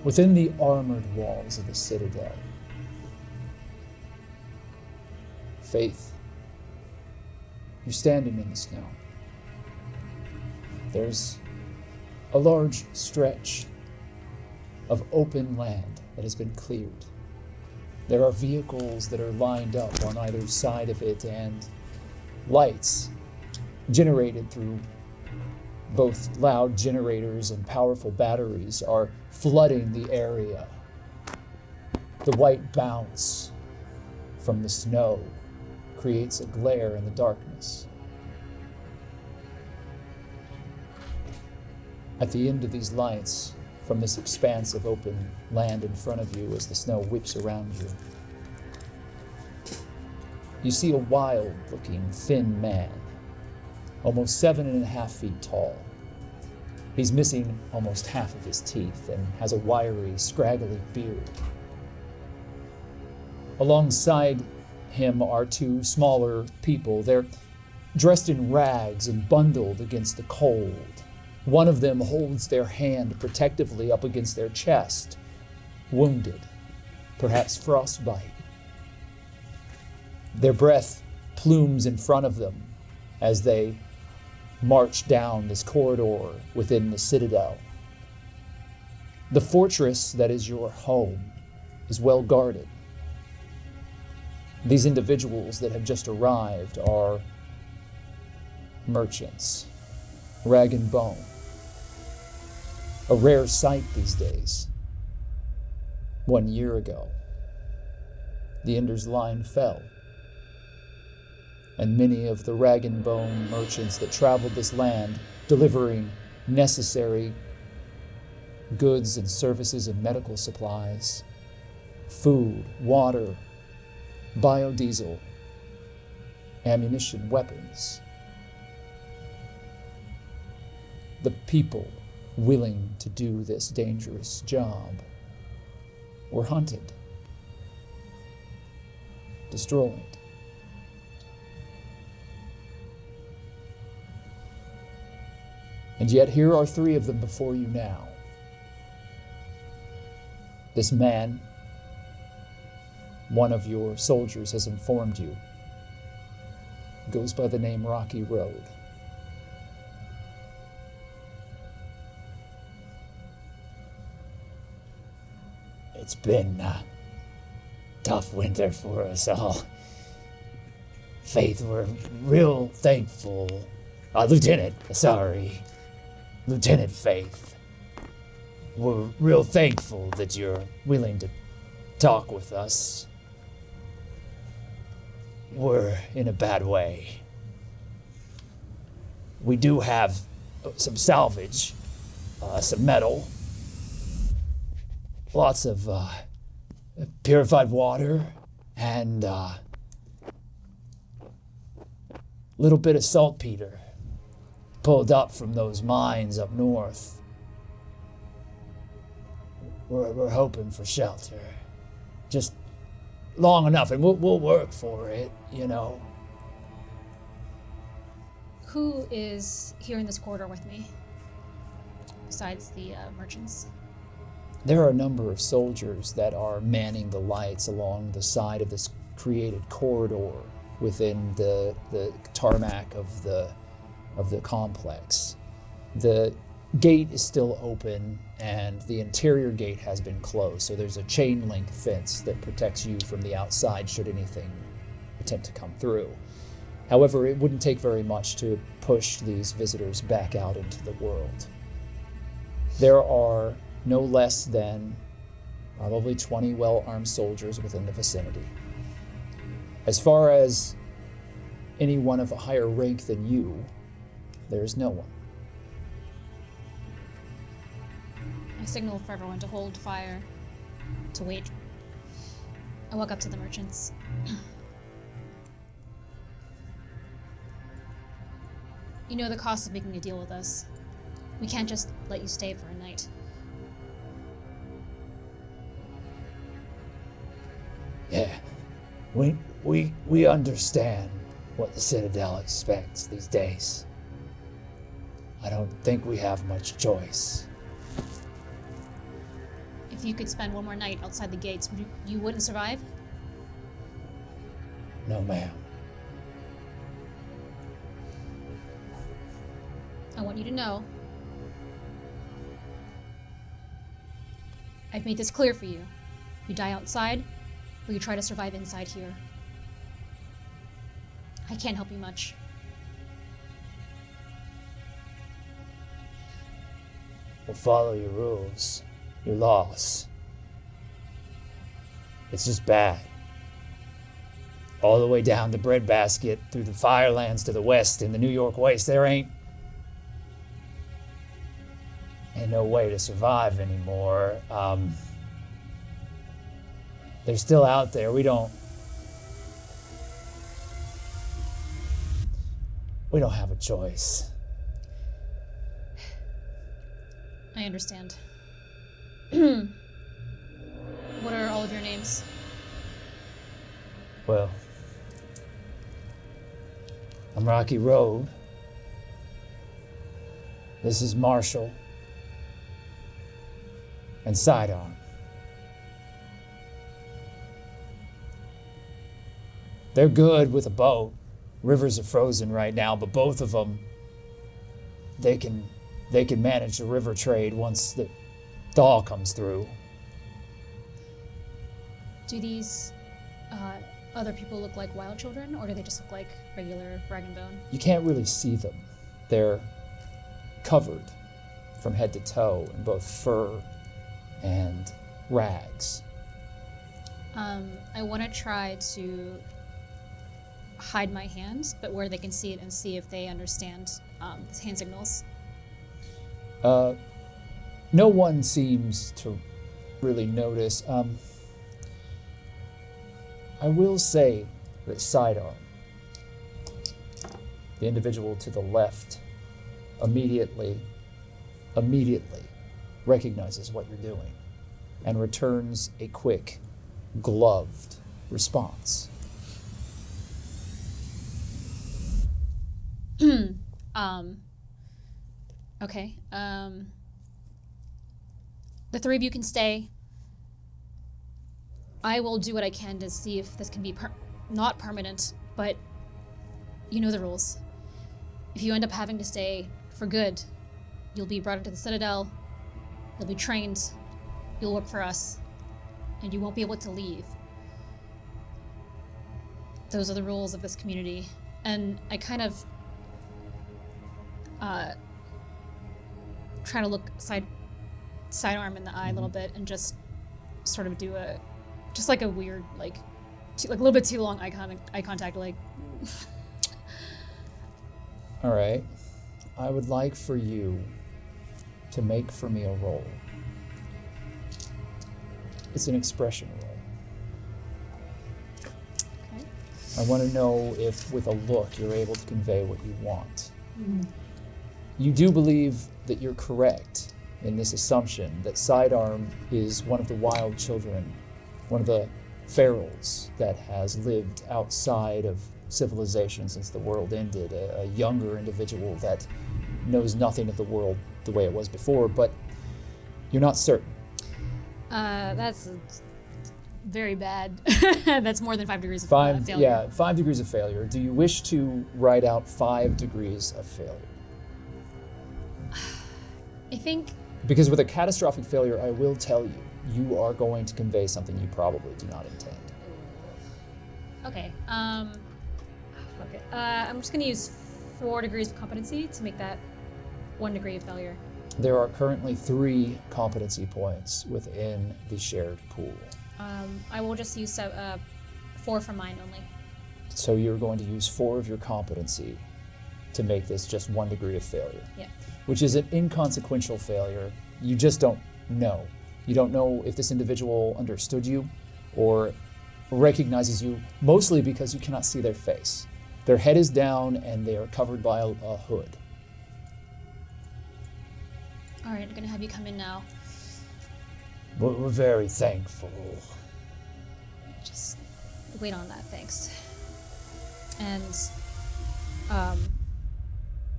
Within the armored walls of the Citadel, Faith, you're standing in the snow. There's a large stretch of open land that has been cleared. There are vehicles that are lined up on either side of it, and lights generated through both loud generators and powerful batteries are flooding the area. The white bounce from the snow creates a glare in the darkness. At the end of these lights, from this expanse of open land in front of you as the snow whips around you, you see a wild-looking, thin man, almost 7.5 feet tall. He's missing almost half of his teeth and has a wiry, scraggly beard. Alongside him are two smaller people. They're dressed in rags and bundled against the cold. One of them holds their hand protectively up against their chest, wounded, perhaps frostbite. Their breath plumes in front of them as they march down this corridor within the Citadel. The fortress that is your home is well guarded. These individuals that have just arrived are merchants, rag and bone. A rare sight these days. 1 year ago, the Ender's line fell, and many of the rag and bone merchants that traveled this land delivering necessary goods and services and medical supplies, food, water, biodiesel, ammunition, weapons. The people willing to do this dangerous job were hunted, destroyed. And yet here are 3 of them before you now. This man, one of your soldiers has informed you, goes by the name Rocky Road. It's been a tough winter for us all. Faith, we're real thankful. Lieutenant Faith. We're real thankful that you're willing to talk with us. We're in a bad way. We do have some salvage, some metal, lots of purified water, and a little bit of saltpeter pulled up from those mines up north. We're hoping for shelter, just long enough, and we'll work for it, you know. Who is here in this corridor with me, besides the merchants? There are a number of soldiers that are manning the lights along the side of this created corridor within the tarmac of the complex. The gate is still open and the interior gate has been closed, so there's a chain link fence that protects you from the outside should anything attempt to come through. However, it wouldn't take very much to push these visitors back out into the world. There are no less than probably 20 well-armed soldiers within the vicinity. As far as anyone of a higher rank than you, there is no one. I signal for everyone to hold fire, to wait. I walk up to the merchants. You know the cost of making a deal with us. We can't just let you stay for a night. Yeah, we understand what the Citadel expects these days. I don't think we have much choice. if you could spend one more night outside the gates, you wouldn't survive? No, ma'am. I want you to know I've made this clear for you. You die outside, or you try to survive inside here. I can't help you much. We'll follow your rules, your laws. It's just bad. All the way down the breadbasket, through the Firelands to the west in the New York Waste, there ain't no way to survive anymore. They're still out there. We don't have a choice. I understand. What are all of your names? Well, I'm Rocky Road. This is Marshall. And Sidearm. They're good with a boat. Rivers are frozen right now, but both of them, they can manage the river trade once the thaw comes through. Do these other people look like wild children, or do they just look like regular rag and bone? You can't really see them. They're covered from head to toe in both fur and rags. I want to try to hide my hand, but where they can see it and see if they understand hand signals. No one seems to really notice. I will say that Sidearm, the individual to the left, immediately recognizes what you're doing and returns a quick, gloved response. Okay. The three of you can stay. I will do what I can to see if this can be not permanent, but you know the rules. If you end up having to stay for good, you'll be brought into the Citadel, you'll be trained, you'll work for us, and you won't be able to leave. Those are the rules of this community. And I kind of try to look sidearm in the eye a little bit and just sort of do a weird, like a little bit too long eye contact, like. All right. I would like for you to make for me a roll. It's an expression roll. Okay. I want to know if, with a look, you're able to convey what you want. Mm-hmm. You do believe that you're correct in this assumption that Sidearm is one of the wild children, one of the ferals that has lived outside of civilization since the world ended, a younger individual that knows nothing of the world the way it was before, but you're not certain. That's very bad. That's more than 5 degrees of failure. Yeah, 5 degrees of failure. Do you wish to write out 5 degrees of failure? I think... Because with a catastrophic failure, I will tell you, you are going to convey something you probably do not intend. Okay, fuck it. I'm just gonna use 4 degrees of competency to make that 1 degree of failure. There are currently 3 competency points within the shared pool. I will just use 4 from mine only. So you're going to use 4 of your competency to make this just 1 degree of failure. Yeah. Which is an inconsequential failure. You just don't know. You don't know if this individual understood you or recognizes you, mostly because you cannot see their face. Their head is down and they are covered by a hood. All right, I'm gonna have you come in now. We're very thankful. Just wait on that, thanks. And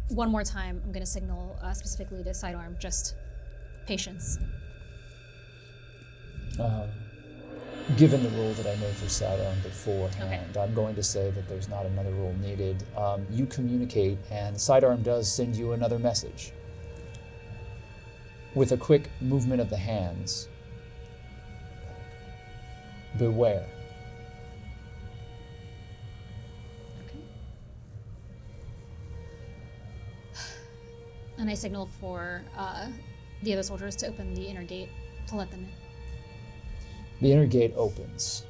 one more time, I'm gonna signal specifically to Sidearm, just patience. Given the rule that I made for Sidearm beforehand, I'm going to say that there's not another rule needed. You communicate, and Sidearm does send you another message. With a quick movement of the hands, beware. Okay. And I signal for the other soldiers to open the inner gate to let them in. The inner gate opens,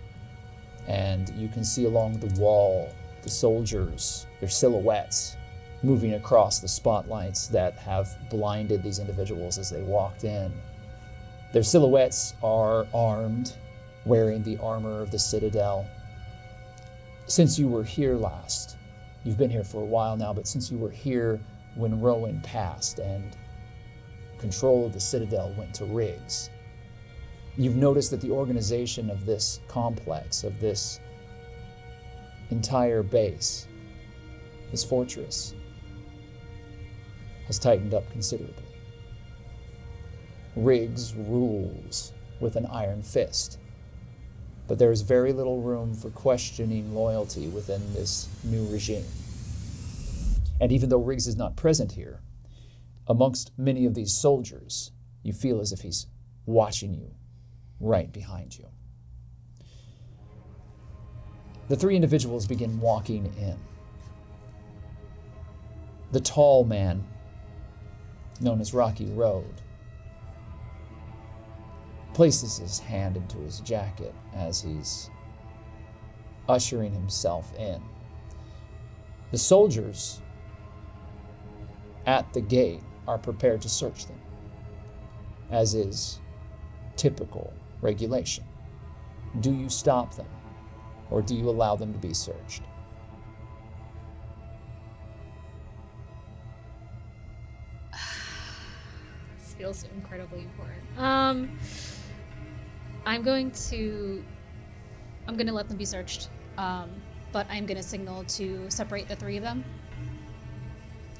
and you can see along the wall the soldiers, their silhouettes, moving across the spotlights that have blinded these individuals as they walked in. Their silhouettes are armed, wearing the armor of the Citadel. Since you were here last, you've been here for a while now, but since you were here when Rowan passed and control of the Citadel went to Riggs, you've noticed that the organization of this complex, of this entire base, this fortress, has tightened up considerably. Riggs rules with an iron fist, but there is very little room for questioning loyalty within this new regime. And even though Riggs is not present here, amongst many of these soldiers, you feel as if he's watching you right behind you. The three individuals begin walking in. The tall man, known as Rocky Road, places his hand into his jacket as he's ushering himself in. The soldiers at the gate are prepared to search them, as is typical regulation. Do you stop them, or do you allow them to be searched? This feels incredibly important. I'm going to let them be searched, but I'm going to signal to separate the three of them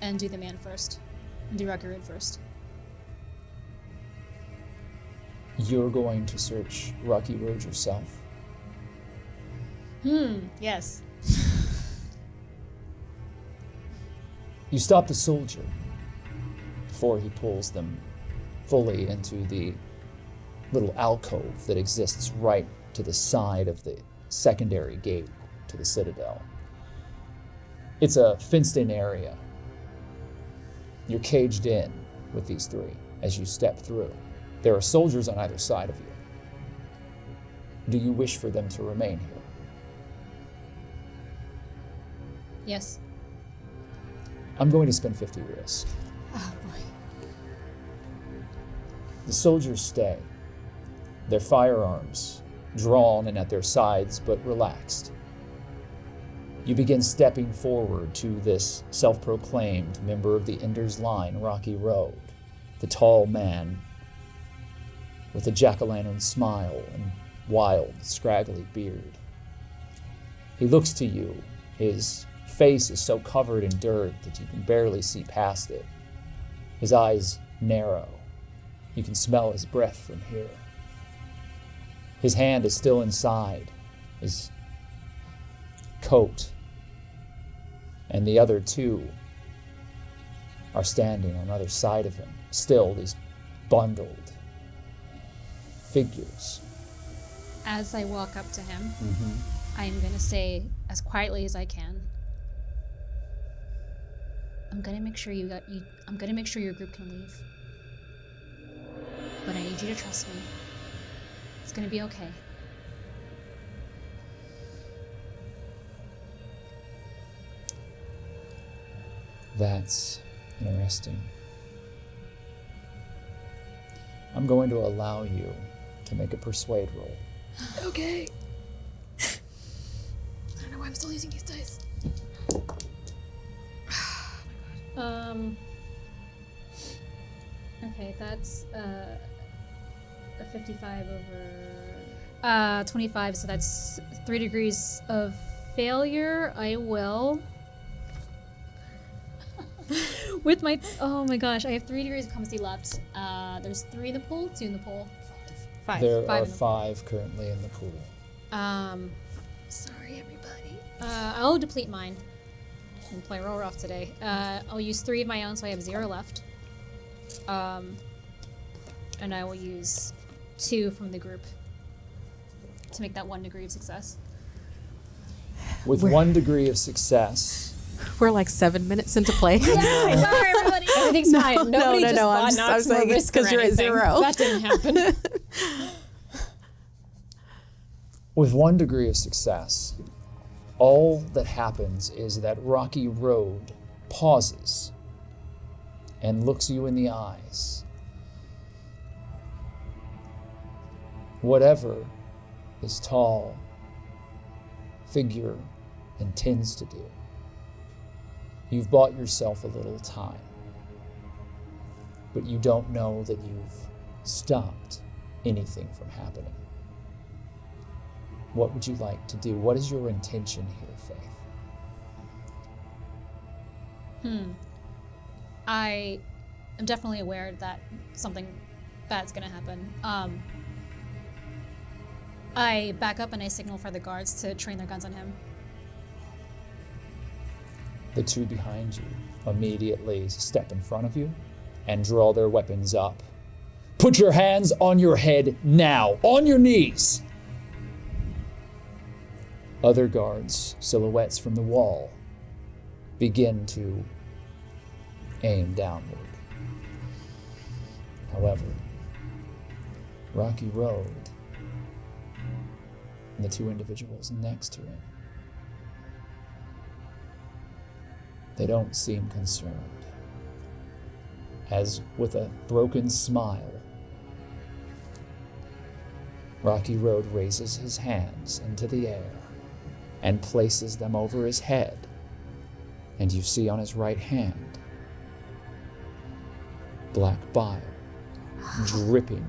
and do the man first, and do Rocky Road first. You're going to search Rocky Road yourself? Yes. You stop the soldier before he pulls them fully into the little alcove that exists right to the side of the secondary gate to the Citadel. It's a fenced-in area. You're caged in with these three as you step through. There are soldiers on either side of you. Do you wish for them to remain here? Yes. I'm going to spend 50 risk. Oh boy. The soldiers stay, their firearms drawn and at their sides, but relaxed. You begin stepping forward to this self-proclaimed member of the Ender's Line, Rocky Road, the tall man with a jack-o'-lantern smile and wild, scraggly beard. He looks to you. His face is so covered in dirt that you can barely see past it. His eyes narrow. You can smell his breath from here. His hand is still inside his coat, and the other two are standing on the other side of him, still these bundled figures. As I walk up to him, I'm going to say as quietly as I can, I'm going to make sure I'm going to make sure your group can leave. But I need you to trust me. It's going to be okay. That's interesting. I'm going to allow you to make a persuade roll. Okay. I don't know why I'm still using these dice. Okay, that's a 55 over 25, so that's 3 degrees of failure. I will. With my, oh my gosh, I have 3 degrees of competency left. There's 3 in the pool, 2 in the pool. 5. There Five are in the 5 currently in the pool. Sorry, everybody. I'll deplete mine. And play real rough today. I'll use 3 of my own, so I have 0 left. And I will use 2 from the group to make that 1 degree of success. With 1 degree of success, We're like 7 minutes into play. Yeah, sorry, everybody. Everything's fine. Nobody just bought I'm Nox more saying it's risk or 'cause you're at anything. 0. That didn't happen. with 1 degree of success, all that happens is that Rocky Road pauses and looks you in the eyes. Whatever this tall figure intends to do, you've bought yourself a little time, but you don't know that you've stopped anything from happening. What would you like to do? What is your intention here, Faith? I am definitely aware that something bad's gonna happen. I back up and I signal for the guards to train their guns on him. The 2 behind you immediately step in front of you and draw their weapons up. Put your hands on your head now, on your knees. Other guards, silhouettes from the wall, begin to aim downward. However, Rocky Road and the 2 individuals next to him, they don't seem concerned. As with a broken smile, Rocky Road raises his hands into the air and places them over his head, and you see on his right hand black bile dripping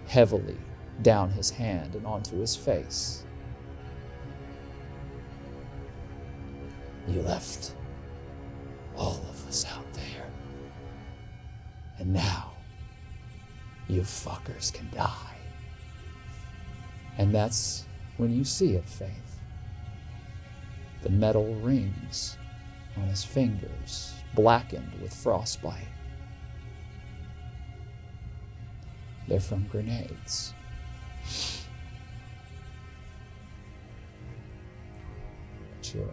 heavily down his hand and onto his face. You left all of us out there, and now you fuckers can die. And that's when you see it, Faith. The metal rings on his fingers, blackened with frostbite. They're from grenades. Achira.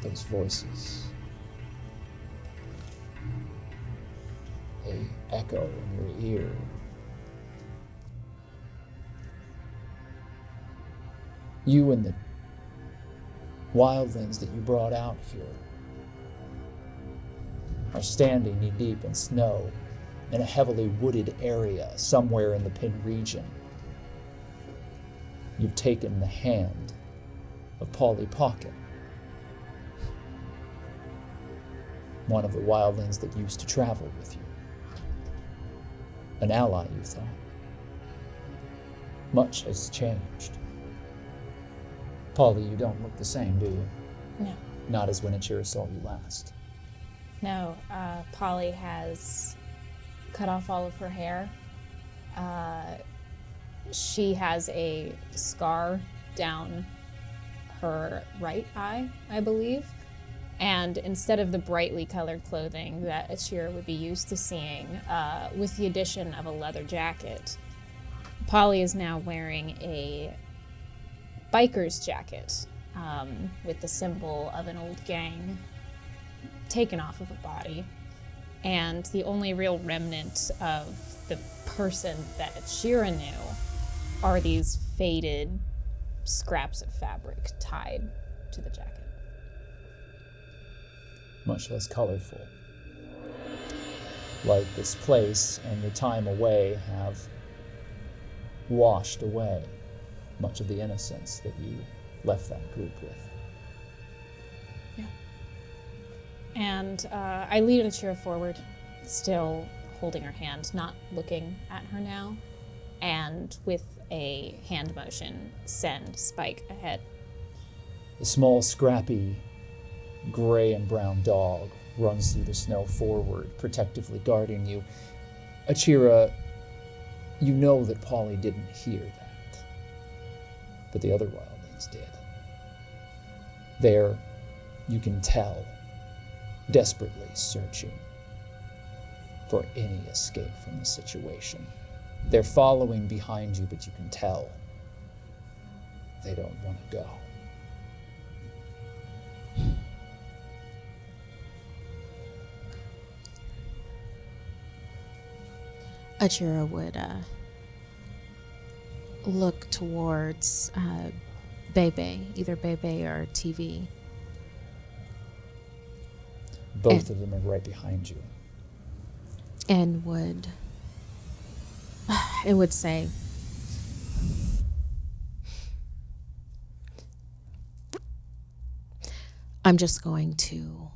Those voices, they echo in your ear. You and the wildlings that you brought out here are standing knee-deep in snow in a heavily wooded area somewhere in the Pin region. You've taken the hand of Polly Pocket, one of the wildlings that used to travel with you. An ally, you thought. Much has changed. Polly, you don't look the same, do you? No. Not as when Achira saw you last. No, Polly has cut off all of her hair. She has a scar down her right eye, I believe. And instead of the brightly colored clothing that Achira would be used to seeing, with the addition of a leather jacket, Polly is now wearing a biker's jacket with the symbol of an old gang taken off of a body. And the only real remnant of the person that Achira knew are these faded scraps of fabric tied to the jacket. Much less colorful. Like this place and your time away have washed away much of the innocence that you left that group with. Yeah. And I lead Achira forward, still holding her hand, not looking at her now, and with a hand motion, send Spike ahead. The small, scrappy, gray and brown dog runs through the snow forward, protectively guarding you. Achira, you know that Polly didn't hear that, but the other wildlings did. There, you can tell, desperately searching for any escape from the situation. They're following behind you, but you can tell they don't want to go. Achira would look towards Bebe, either Bebe or TV. Both of them are right behind you. And would say, I'm just going to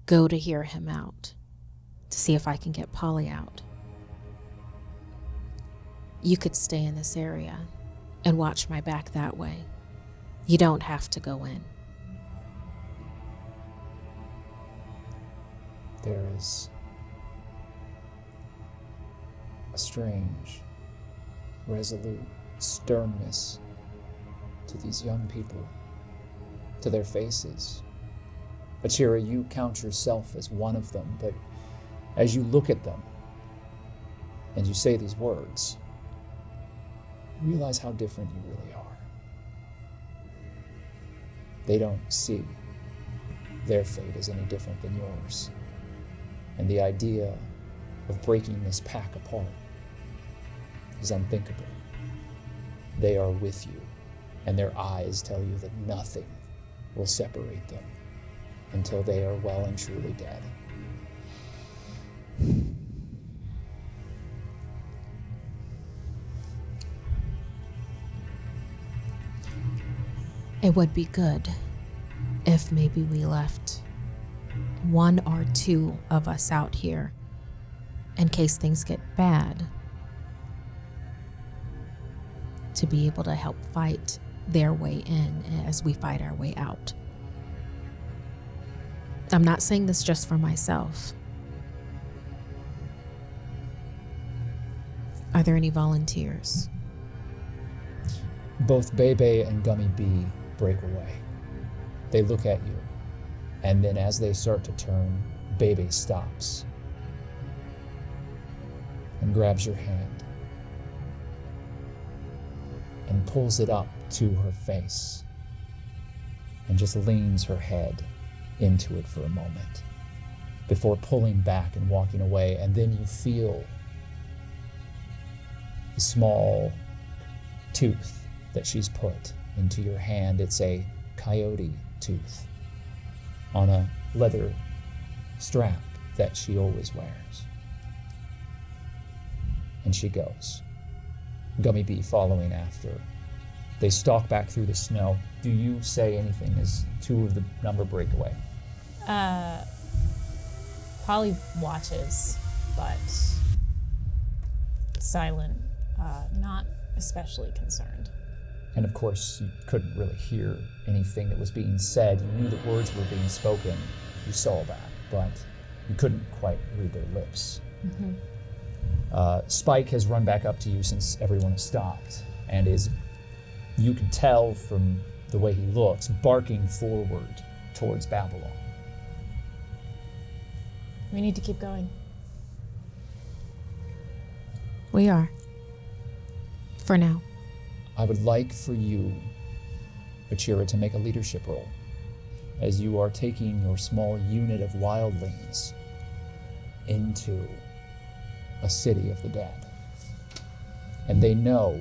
go to hear him out, to see if I can get Polly out. You could stay in this area and watch my back that way. You don't have to go in. There is a strange, resolute sternness to these young people, to their faces. Achira, you count yourself as one of them, but as you look at them and you say these words, you realize how different you really are. They don't see their fate as any different than yours. And the idea of breaking this pack apart is unthinkable. They are with you, and their eyes tell you that nothing will separate them until they are well and truly dead. It would be good if maybe we left one or two of us out here in case things get bad, to be able to help fight their way in as we fight our way out. I'm not saying this just for myself. Are there any volunteers? Both Bebe and Gummy Bee break away. They look at you, and then as they start to turn, Bebe stops and grabs your hand and pulls it up to her face and just leans her head into it for a moment before pulling back and walking away. And then you feel the small tooth that she's put into your hand. It's a coyote tooth on a leather strap that she always wears. And she goes. Gummy Bee following after. They stalk back through the snow. Do you say anything as two of the number break away? Polly watches, but silent, not especially concerned. And of course, you couldn't really hear anything that was being said. You knew that words were being spoken. You saw that, but you couldn't quite read their lips. Mm-hmm. Spike has run back up to you since everyone has stopped, and is, you can tell from the way he looks, barking forward towards Babylon. We need to keep going. We are. For now. I would like for you, Achira, to make a leadership role as you are taking your small unit of wildlings into a city of the dead. And they know,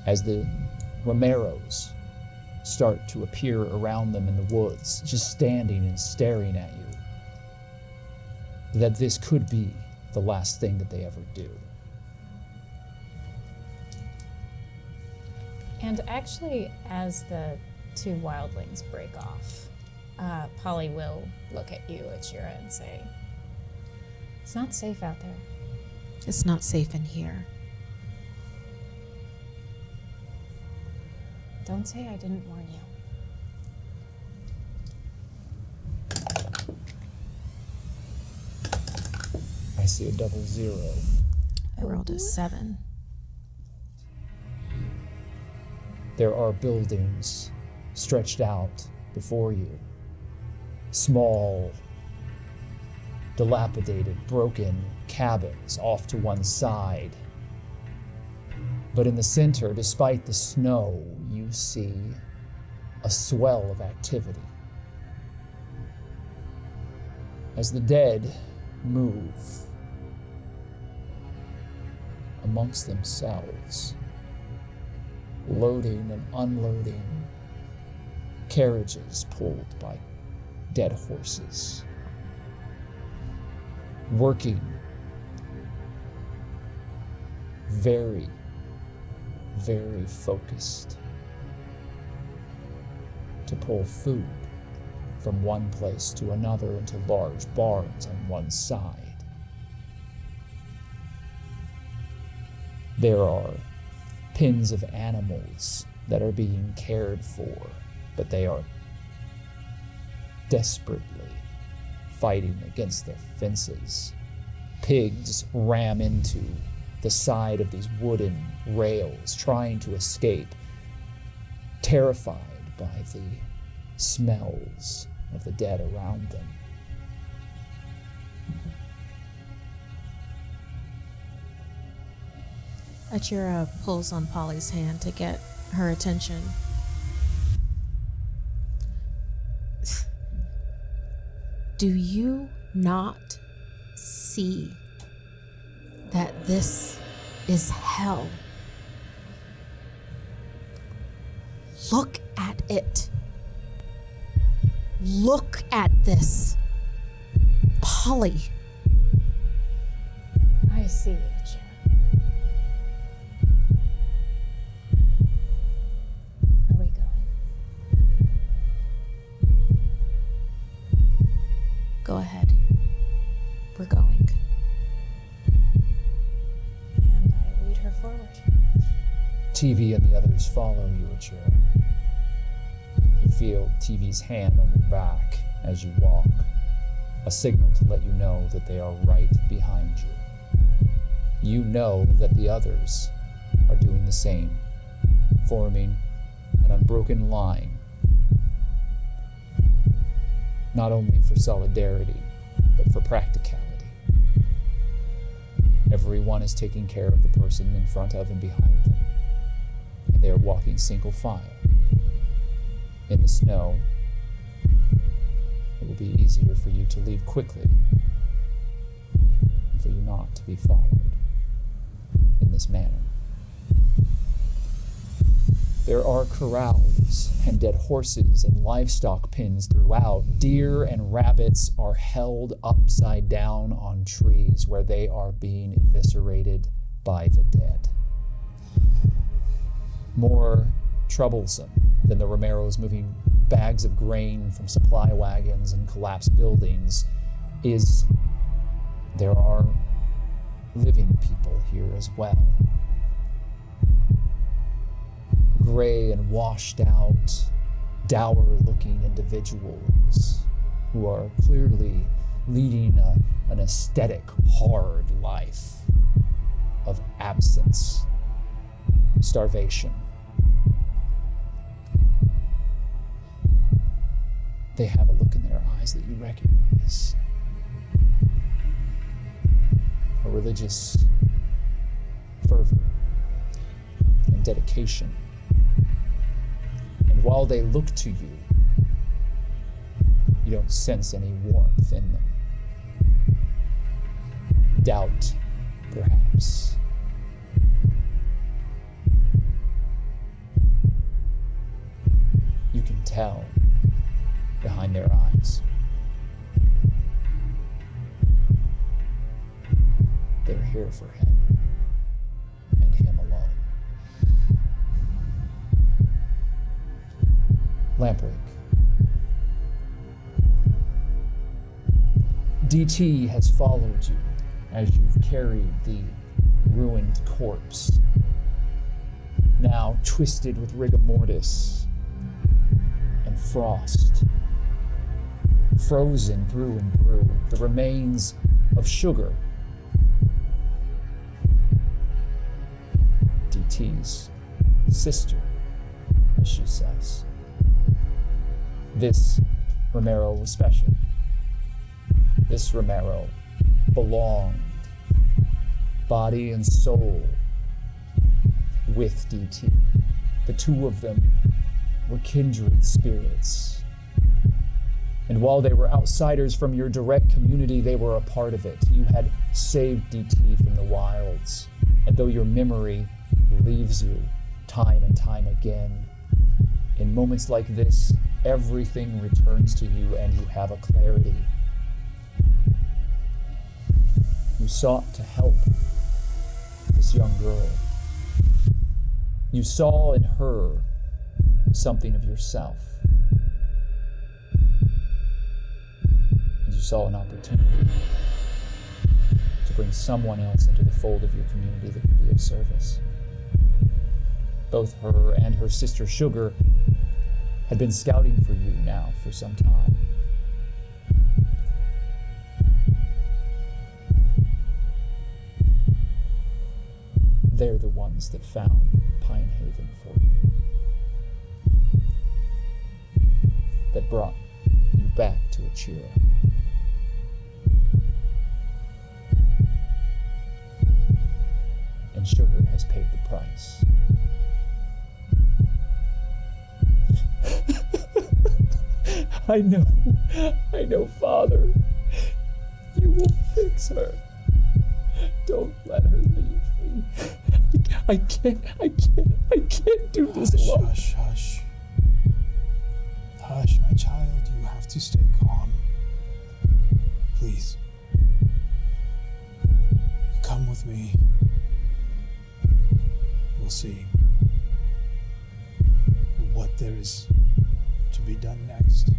as the Romeros start to appear around them in the woods, just standing and staring at you, that this could be the last thing that they ever do. And actually, as the two wildlings break off, Polly will look at you, Achira, and say, "It's not safe out there." It's not safe in here. Don't say I didn't warn you. see a 00. I rolled a 7. There are buildings stretched out before you. Small, dilapidated, broken cabins off to one side. But in the center, despite the snow, you see a swell of activity. As the dead move amongst themselves, loading and unloading carriages pulled by dead horses, working very, very focused to pull food from one place to another into large barns on one side. There are pins of animals that are being cared for, but they are desperately fighting against their fences. Pigs ram into the side of these wooden rails, trying to escape, terrified by the smells of the dead around them. Achira pulls on Polly's hand to get her attention. Do you not see that this is hell? Look at it. Look at this. Polly. I see it, Achira. Are we going? Go ahead. We're going. And I lead her forward. TV and the others follow you, Achira. You feel TV's hand on your back as you walk, a signal to let you know that they are right behind you. You know that the others are doing the same, forming an unbroken line, not only for solidarity, but for practicality. Everyone is taking care of the person in front of and behind them, and they are walking single file. In the snow, it will be easier for you to leave quickly and for you not to be followed in this manner. There are corrals and dead horses and livestock pens throughout. Deer and rabbits are held upside down on trees where they are being eviscerated by the dead. More troublesome than the Romeros moving bags of grain from supply wagons and collapsed buildings is there are living people here as well. Gray and washed out, dour-looking individuals who are clearly leading an aesthetic, hard life of absence, starvation. They have a look in their eyes that you recognize. A religious fervor and dedication. And while they look to you, you don't sense any warmth in them. Doubt, perhaps. You can tell behind their eyes. They're here for him, and him alone. Lampwick. DT has followed you as you've carried the ruined corpse, now twisted with rigor mortis and frost, frozen through and through. The remains of sugar DT's sister, as she says. This Romero was special. This Romero belonged, body and soul, with DT. The two of them were kindred spirits. And while they were outsiders from your direct community, they were a part of it. You had saved DT from the wilds. And though your memory leaves you time and time again, in moments like this, everything returns to you and you have a clarity. You sought to help this young girl. You saw in her something of yourself. And you saw an opportunity to bring someone else into the fold of your community that could be of service. Both her and her sister Sugar had been scouting for you now for some time. They're the ones that found Pine Haven for you. That brought you back to Achira. And Sugar has paid the price. I know, Father. You will fix her. Don't let her leave me. I can't do this alone. Hush. Hush, my child, you have to stay calm. Please. Come with me. We'll see what there is to be done next.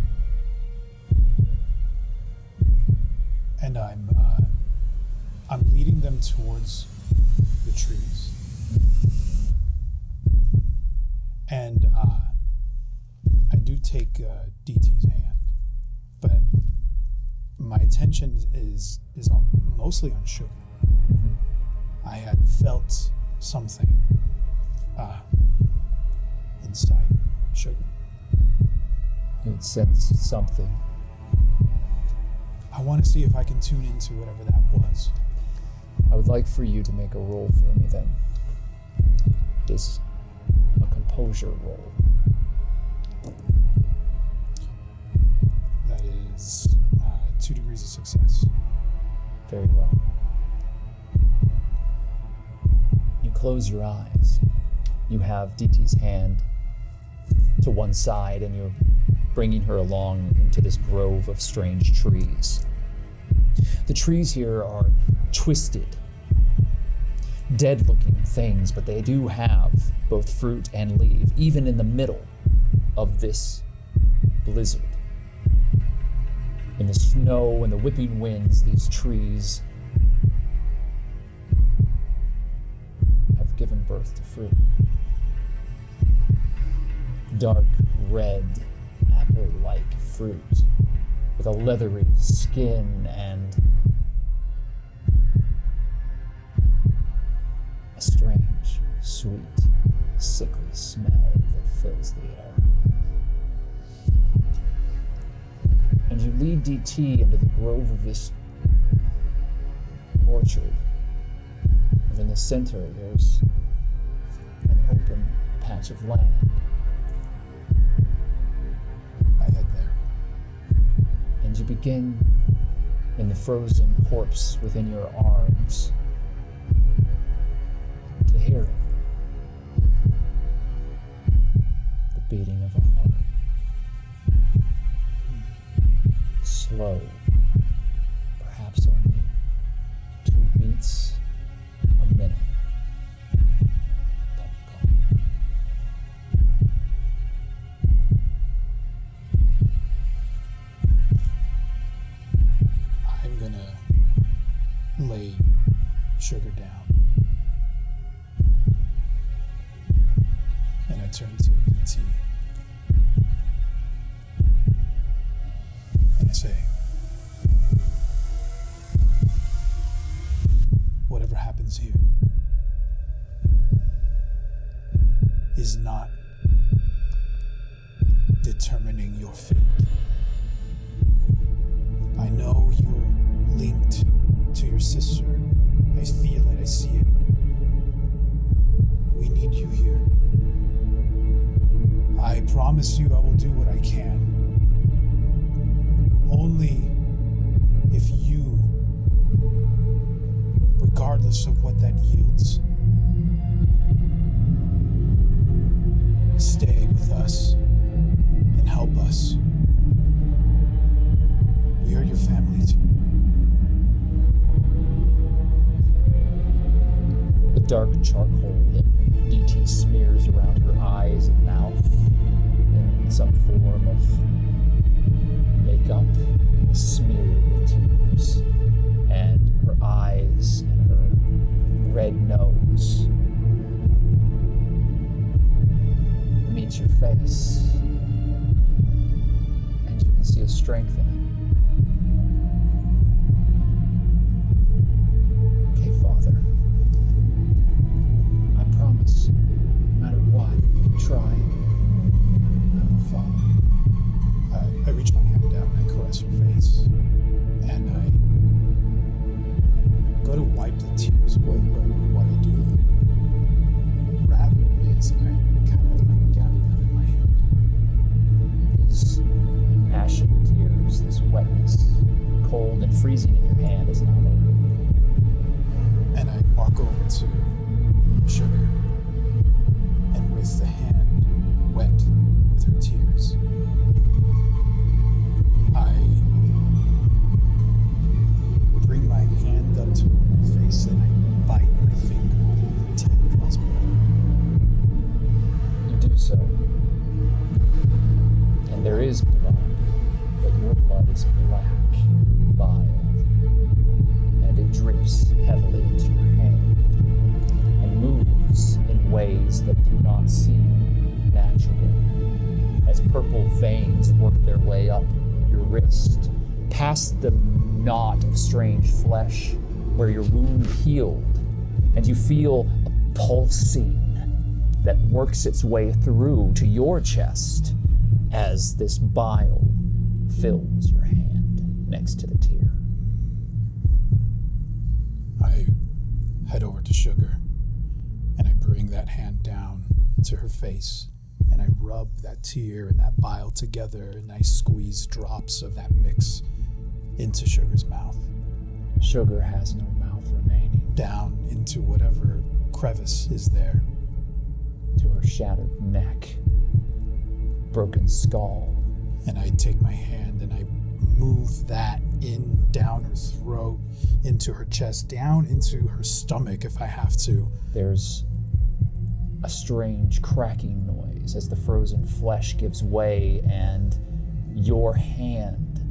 And I'm leading them towards the trees. And I do take DT's hand, but my attention is mostly on Sugar. I had felt something inside Sugar. You'd sensed something. I want to see if I can tune into whatever that was. I would like for you to make a roll for me then. It is a composure roll. That is 2 degrees of success. Very well. You close your eyes. You have DT's hand to one side and you're bringing her along into this grove of strange trees. The trees here are twisted, dead-looking things, but they do have both fruit and leaf, even in the middle of this blizzard. In the snow and the whipping winds, these trees have given birth to fruit. Dark red, apple-like fruit with a leathery skin and a strange, sweet, sickly smell that fills the air. And you lead DT into the grove of this orchard. And in the center, there's an open patch of land. I head there. And you begin in the frozen corpse within your arms to hear it. The beating of a heart. Slow, perhaps only 2 beats a minute. Pump, pump. I'm gonna lay Sugar down. And I turn to DT. And I say, whatever happens here, is not determining your fate. I know you're linked to your sister. I feel it, I see it. We need you here. I promise you I will do what I can. Only if you, regardless of what that yields, stay with us and help us. We are your family too. The dark charcoal that DT smears around her eyes and mouth in some form of makeup smeared with tears, and her eyes and her red nose meets your face, and you can see a strength in it. Okay, Father. I promise, no matter what, if you try, I will follow. I reach my hand down, I caress her face, and I go to wipe the tears away, but what I do rather is I kind of like gather them in my hand. These ashen tears, this wetness, cold and freezing in your hand is now there. And I walk over to Sugar, and with the hand wet with her tears, I bring my hand up to my face and I bite my finger until it draws blood. You do so. And there is blood, but your blood is black, vile, and it drips heavily into your hand and moves in ways that do not seem natural, as purple veins work their way up your wrist, past the knot of strange flesh where your wound healed, and you feel a pulsing that works its way through to your chest as this bile fills your hand next to the tear. I head over to Sugar and I bring that hand down to her face and I rub that tear and that bile together and I squeeze drops of that mix into Sugar's mouth. Sugar has no mouth remaining. Down into whatever crevice is there. To her shattered neck, broken skull. And I take my hand and I move that in, down her throat, into her chest, down into her stomach if I have to. There's a strange cracking noise as the frozen flesh gives way and your hand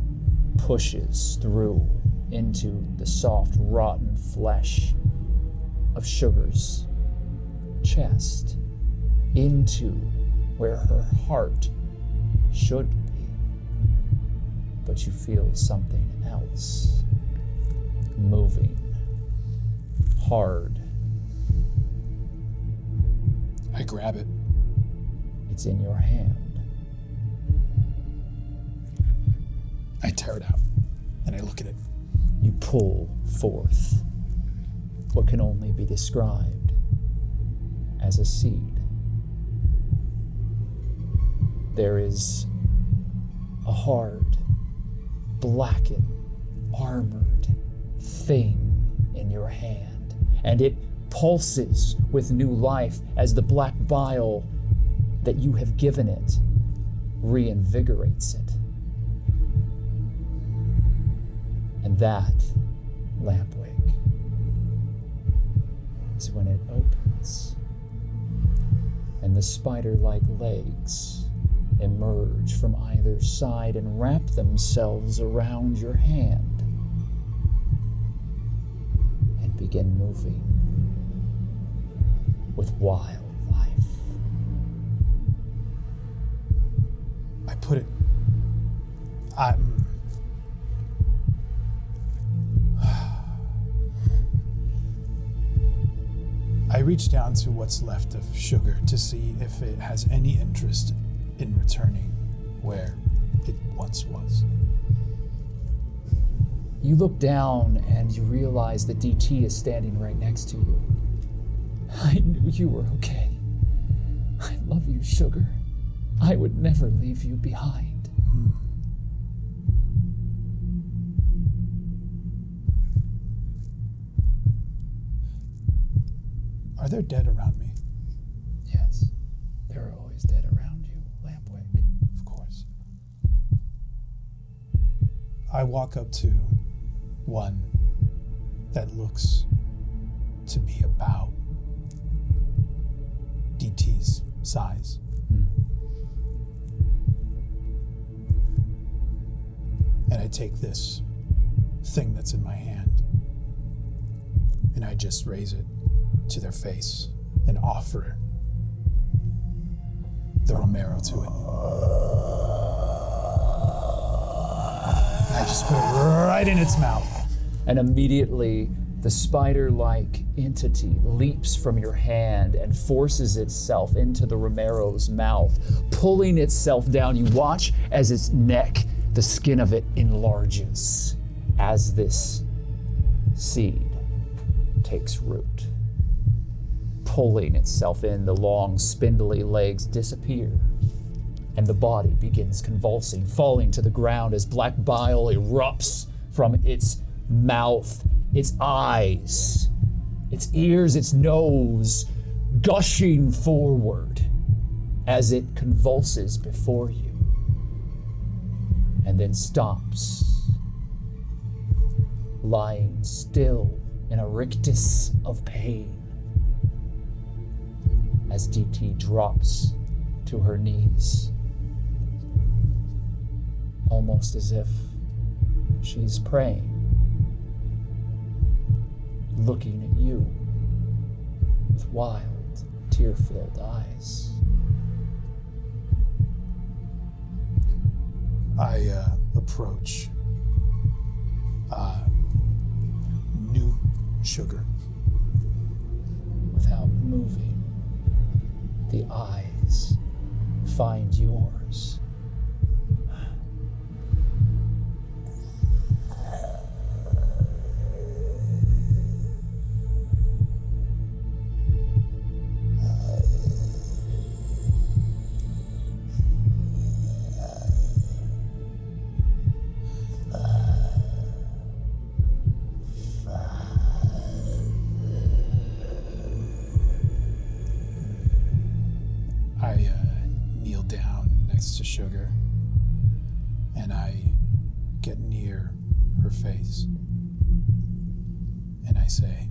pushes through into the soft, rotten flesh of Sugar's chest, into where her heart should be. But you feel something else moving, hard. I grab it. It's in your hand. I tear it out and I look at it. You pull forth what can only be described as a seed. There is a hard, blackened, armored thing in your hand, and it pulses with new life as the black bile that you have given it reinvigorates it. And that, Lampwick, is when it opens and the spider-like legs emerge from either side and wrap themselves around your hand and begin moving with wild life. I put it. I reach down to what's left of Sugar to see if it has any interest in returning where it once was. You look down and you realize that DT is standing right next to you. I knew you were okay. I love you, Sugar. I would never leave you behind. Are there dead around me? Yes, there are always dead around you, Lampwick. Of course. I walk up to one that looks to be about DT's size. And I take this thing that's in my hand and I just raise it to their face and offer the Romero to it. I just put it right in its mouth. And immediately, the spider-like entity leaps from your hand and forces itself into the Romero's mouth, pulling itself down. You watch as its neck, the skin of it enlarges as this seed takes root. Pulling itself in, the long, spindly legs disappear, and the body begins convulsing, falling to the ground as black bile erupts from its mouth, its eyes, its ears, its nose, gushing forward as it convulses before you, and then stops, lying still in a rictus of pain as DT drops to her knees, almost as if she's praying, looking at you with wild, tear-filled eyes. I approach new Sugar. Without moving, the eyes find yours. I kneel down next to Sugar and I get near her face and I say,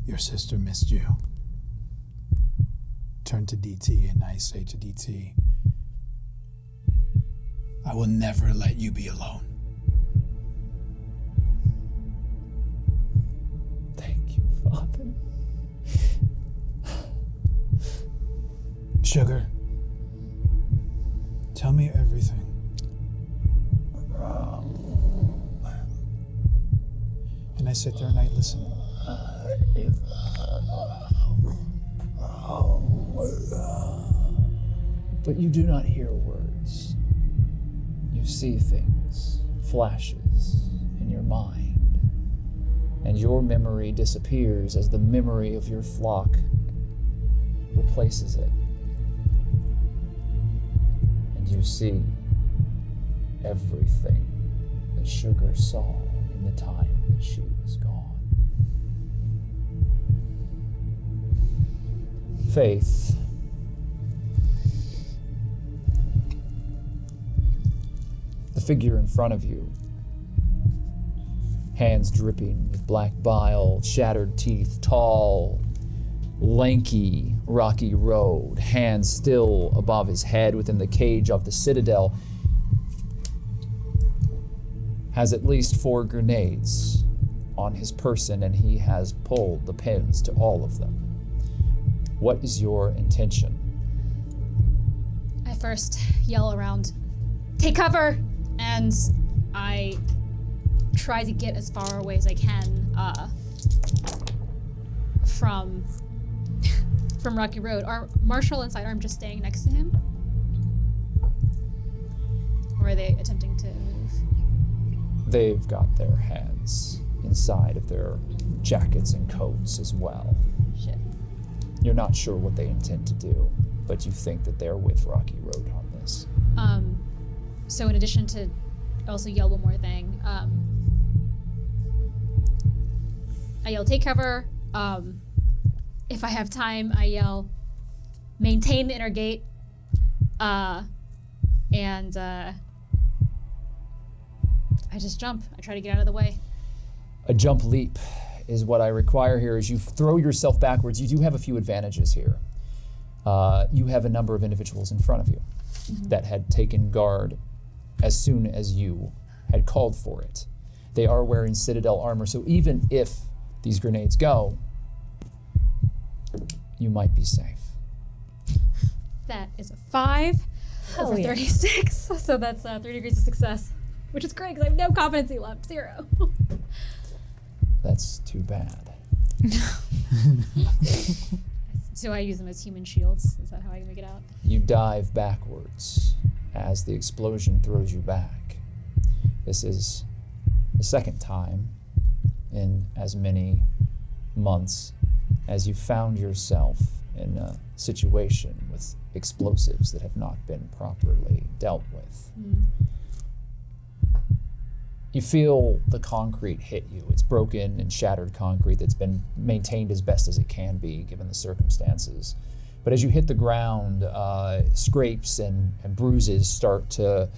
"Your sister missed you." Turn to DT and I say to DT, "I will never let you be alone." Thank you, Father. Sugar, tell me everything. And I sit there and I listen. But you do not hear words. You see things, flashes in your mind, and your memory disappears as the memory of your flock replaces it. And you see everything that Sugar saw in the time that she was gone. Faith. The figure in front of you, hands dripping with black bile, shattered teeth, tall, lanky, rocky road, hands still above his head within the cage of the Citadel, has at least 4 grenades on his person, and he has pulled the pins to all of them. What is your intention? I first yell around, "Take cover!" And I try to get as far away as I can from Rocky Road. Are Marshall and Sidearm just staying next to him? Or are they attempting to move? They've got their hands inside of their jackets and coats as well. Shit. You're not sure what they intend to do, but you think that they're with Rocky Road on this. So in addition to, I also yell one more thing. I yell, take cover. If I have time, I yell, maintain the inner gate. And I just jump. I try to get out of the way. A jump leap is what I require here. As you throw yourself backwards, you do have a few advantages here. You have a number of individuals in front of you that had taken guard as soon as you had called for it. They are wearing Citadel armor, so even if these grenades go, you might be safe. That is a 5 Hell over yeah. 36, so that's 3 degrees of success, which is great because I have no competency left, 0. That's too bad. So I use them as human shields. Is that how I make it out? You dive backwards as the explosion throws you back. This is the second time in as many months as you found yourself in a situation with explosives that have not been properly dealt with. You feel the concrete hit you. It's broken and shattered concrete that's been maintained as best as it can be given the circumstances. But as you hit the ground, scrapes and bruises start to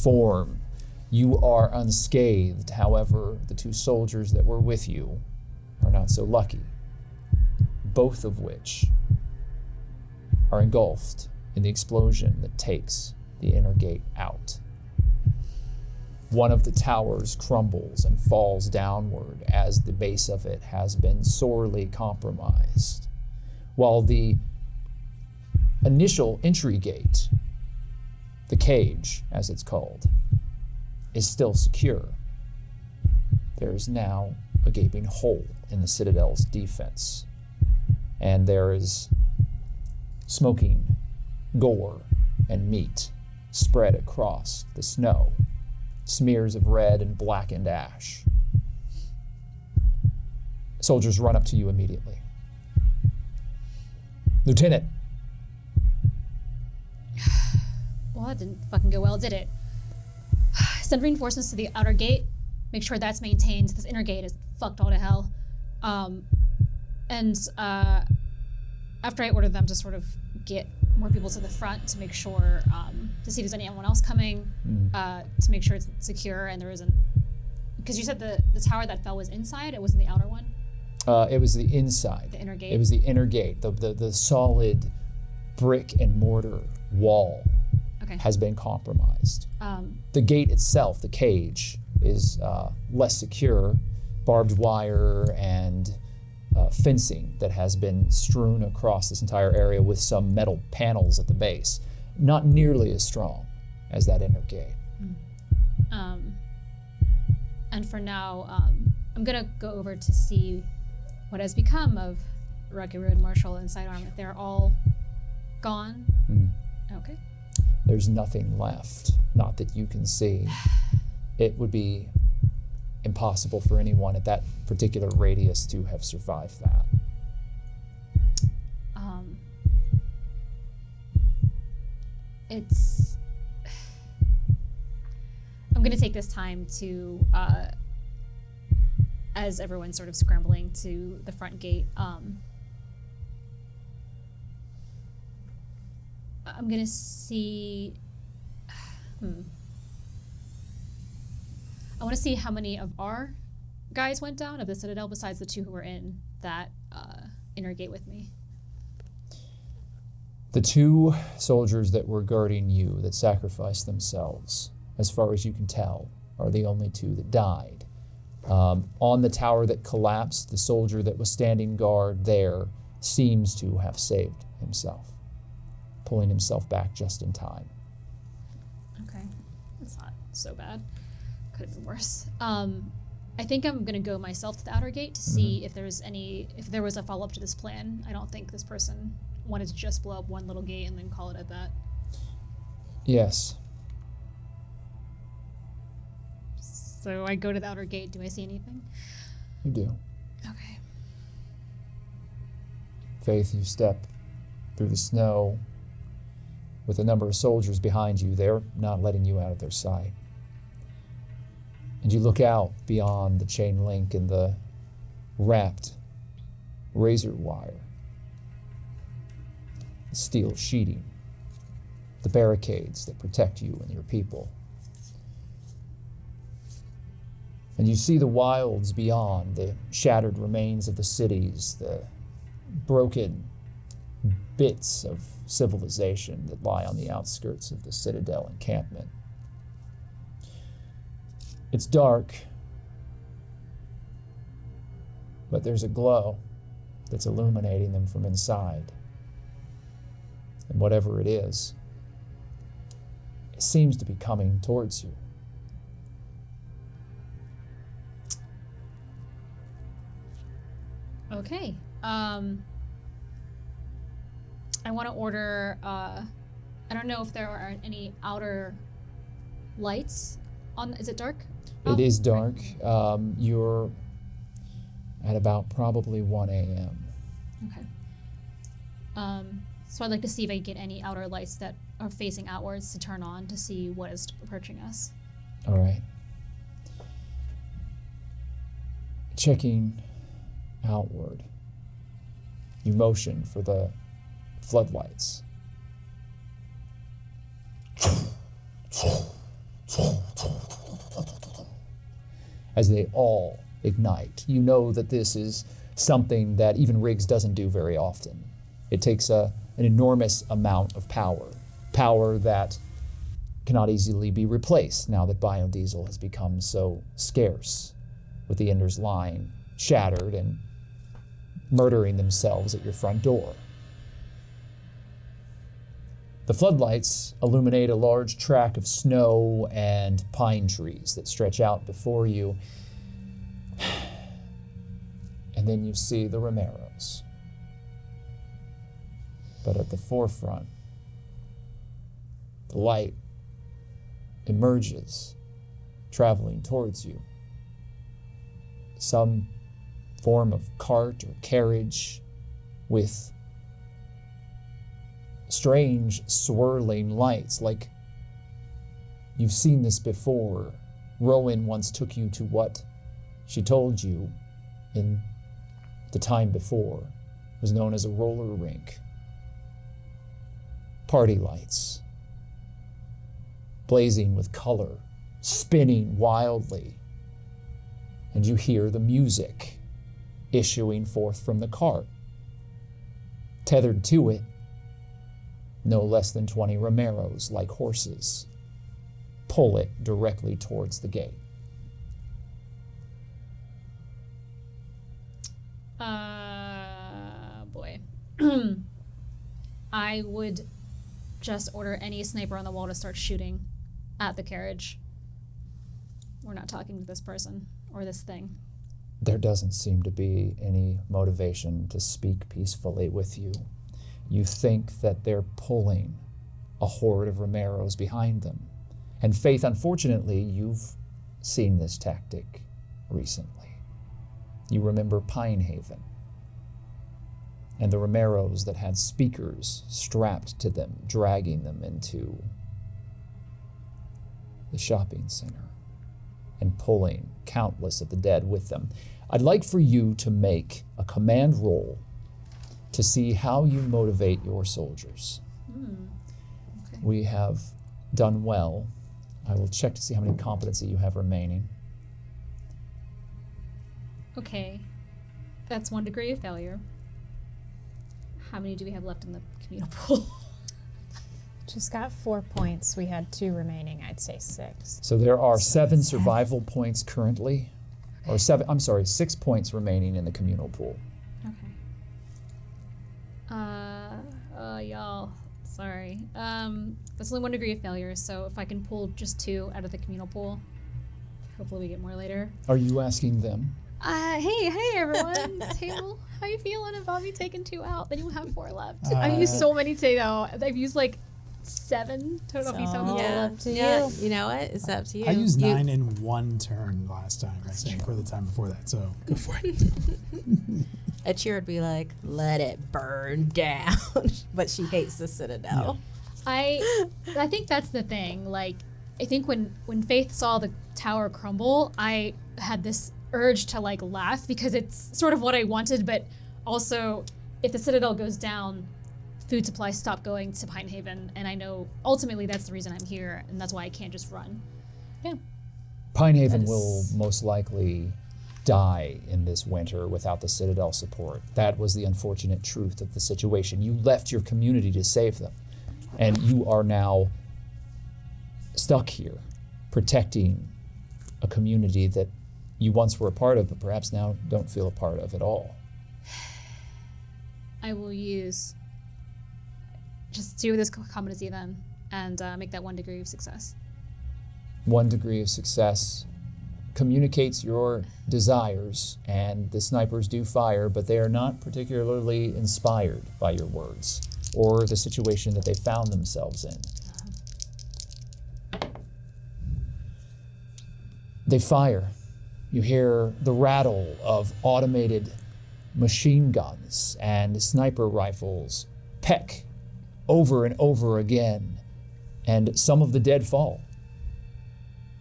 form. You are unscathed. However, the 2 soldiers that were with you are not so lucky, both of which are engulfed in the explosion that takes the inner gate out. One of the towers crumbles and falls downward as the base of it has been sorely compromised, while the initial entry gate, the cage as it's called, is still secure. There is now a gaping hole in the Citadel's defense, and there is smoking gore and meat spread across the snow, smears of red and blackened ash. Soldiers run up to you immediately. Lieutenant. Well, that didn't fucking go well, did it? Send reinforcements to the outer gate. Make sure that's maintained. This inner gate is fucked all to hell. After I ordered them to sort of get more people to the front to make sure, to see if there's anyone else coming, to make sure it's secure and there isn't. Because you said the tower that fell was inside, it wasn't the outer one? It was the inside. The inner gate? It was the inner gate. The solid brick and mortar wall has been compromised. The gate itself, the cage, is less secure. Barbed wire and fencing that has been strewn across this entire area with some metal panels at the base. Not nearly as strong as that inner gate. And for now, I'm gonna go over to see what has become of Rocky Road, Marshall, and Sidearm. If they're all gone. Okay. There's nothing left, not that you can see. It would be impossible for anyone at that particular radius to have survived that. I'm going to take this time to, as everyone's sort of scrambling to the front gate, I'm going to see... I want to see how many of our guys went down of the Citadel besides the 2 who were in that inner gate with me. The 2 soldiers that were guarding you that sacrificed themselves, as far as you can tell, are the only 2 that died. On the tower that collapsed, the soldier that was standing guard there seems to have saved himself, pulling himself back just in time. Okay, that's not so bad. could have been worse. I think I'm gonna go myself to the outer gate to see if there was a follow-up to this plan. I don't think this person wanted to just blow up one little gate and then call it at that. Yes. So I go to the outer gate. Do I see anything? You do. Okay. Faith, you step through the snow with a number of soldiers behind you. They're not letting you out of their sight. And you look out beyond the chain link and the wrapped razor wire, the steel sheeting, the barricades that protect you and your people. And you see the wilds beyond, the shattered remains of the cities, the broken bits of civilization that lie on the outskirts of the Citadel encampment. It's dark, but there's a glow that's illuminating them from inside. And whatever it is, it seems to be coming towards you. Okay. I want to order, I don't know if there are any outer lights on, is it dark? It is dark. You're at about probably 1 a.m. Okay. So I'd like to see if I can get any outer lights that are facing outwards to turn on to see what is approaching us. All right. Checking outward. You motion for the floodlights. As they all ignite. You know that this is something that even Riggs doesn't do very often. It takes an enormous amount of power that cannot easily be replaced now that biodiesel has become so scarce, with the Ender's line shattered and murdering themselves at your front door. The floodlights illuminate a large tract of snow and pine trees that stretch out before you. And then you see the Romeros. But at the forefront, the light emerges, traveling towards you. Some form of cart or carriage with strange swirling lights, like you've seen this before. Rowan once took you to what she told you in the time before was known as a roller rink. Party lights, blazing with color, spinning wildly, and you hear the music issuing forth from the cart. Tethered to it, no less than 20 Romeros, like horses, pull it directly towards the gate. Boy. I would just order any sniper on the wall to start shooting at the carriage. We're not talking to this person or this thing. There doesn't seem to be any motivation to speak peacefully with you. You think that they're pulling a horde of Romeros behind them. And Faith, unfortunately, you've seen this tactic recently. You remember Pine Haven and the Romeros that had speakers strapped to them, dragging them into the shopping center and pulling countless of the dead with them. I'd like for you to make a command roll to see how you motivate your soldiers. Okay. We have done well. I will check to see how many competency you have remaining. Okay. That's 1 degree of failure. How many do we have left in the communal pool? Just got 4 points. We had 2 remaining. I'd say 6. So there are 7 survival points currently, or 6 points remaining in the communal pool. Okay. Y'all, sorry. That's only 1 degree of failure, so if I can pull just 2 out of the communal pool. Hopefully we get more later. Are you asking them? Hey everyone. Table, how you feeling about me taking 2 out? Then you have 4 left. I've used so many today though. I've used like 7. I don't know if you sound up to Yeah, you. you know what? It's up to you. I used You- 9 in 1 turn last time, I think, or the time before that. So go for it. Achira would be like, let it burn down. But she hates the Citadel. I think that's the thing. Like, I think when Faith saw the tower crumble, I had this urge to like laugh because it's sort of what I wanted, but also if the Citadel goes down, food supplies stop going to Pine Haven, and I know ultimately that's the reason I'm here, and that's why I can't just run. Yeah. Pine Haven That is- will most likely die in this winter without the Citadel support. That was the unfortunate truth of the situation. You left your community to save them, and you are now stuck here, protecting a community that you once were a part of, but perhaps now don't feel a part of at all. I will just do this competency then, and make that 1 degree of success. 1 degree of success communicates your desires, and the snipers do fire, but they are not particularly inspired by your words or the situation that they found themselves in. They fire. You hear the rattle of automated machine guns and sniper rifles peck over and over again, and some of the dead fall.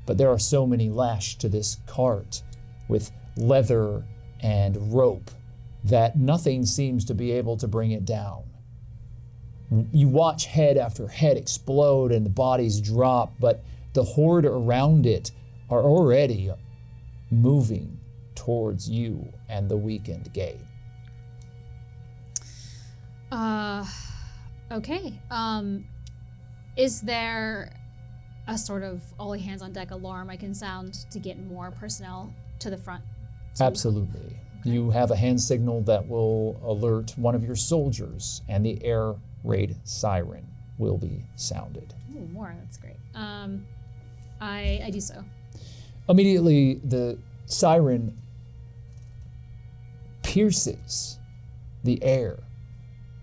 But there are so many lashed to this cart with leather and rope that nothing seems to be able to bring it down. You watch head after head explode and the bodies drop, but the horde around it are already moving towards you and the weakened gate. Okay. Is there a sort of all hands on deck alarm I can sound to get more personnel to the front? Absolutely. You have a hand signal that will alert one of your soldiers, and the air raid siren will be sounded. Ooh, more. That's great. I do so. Immediately, the siren pierces the air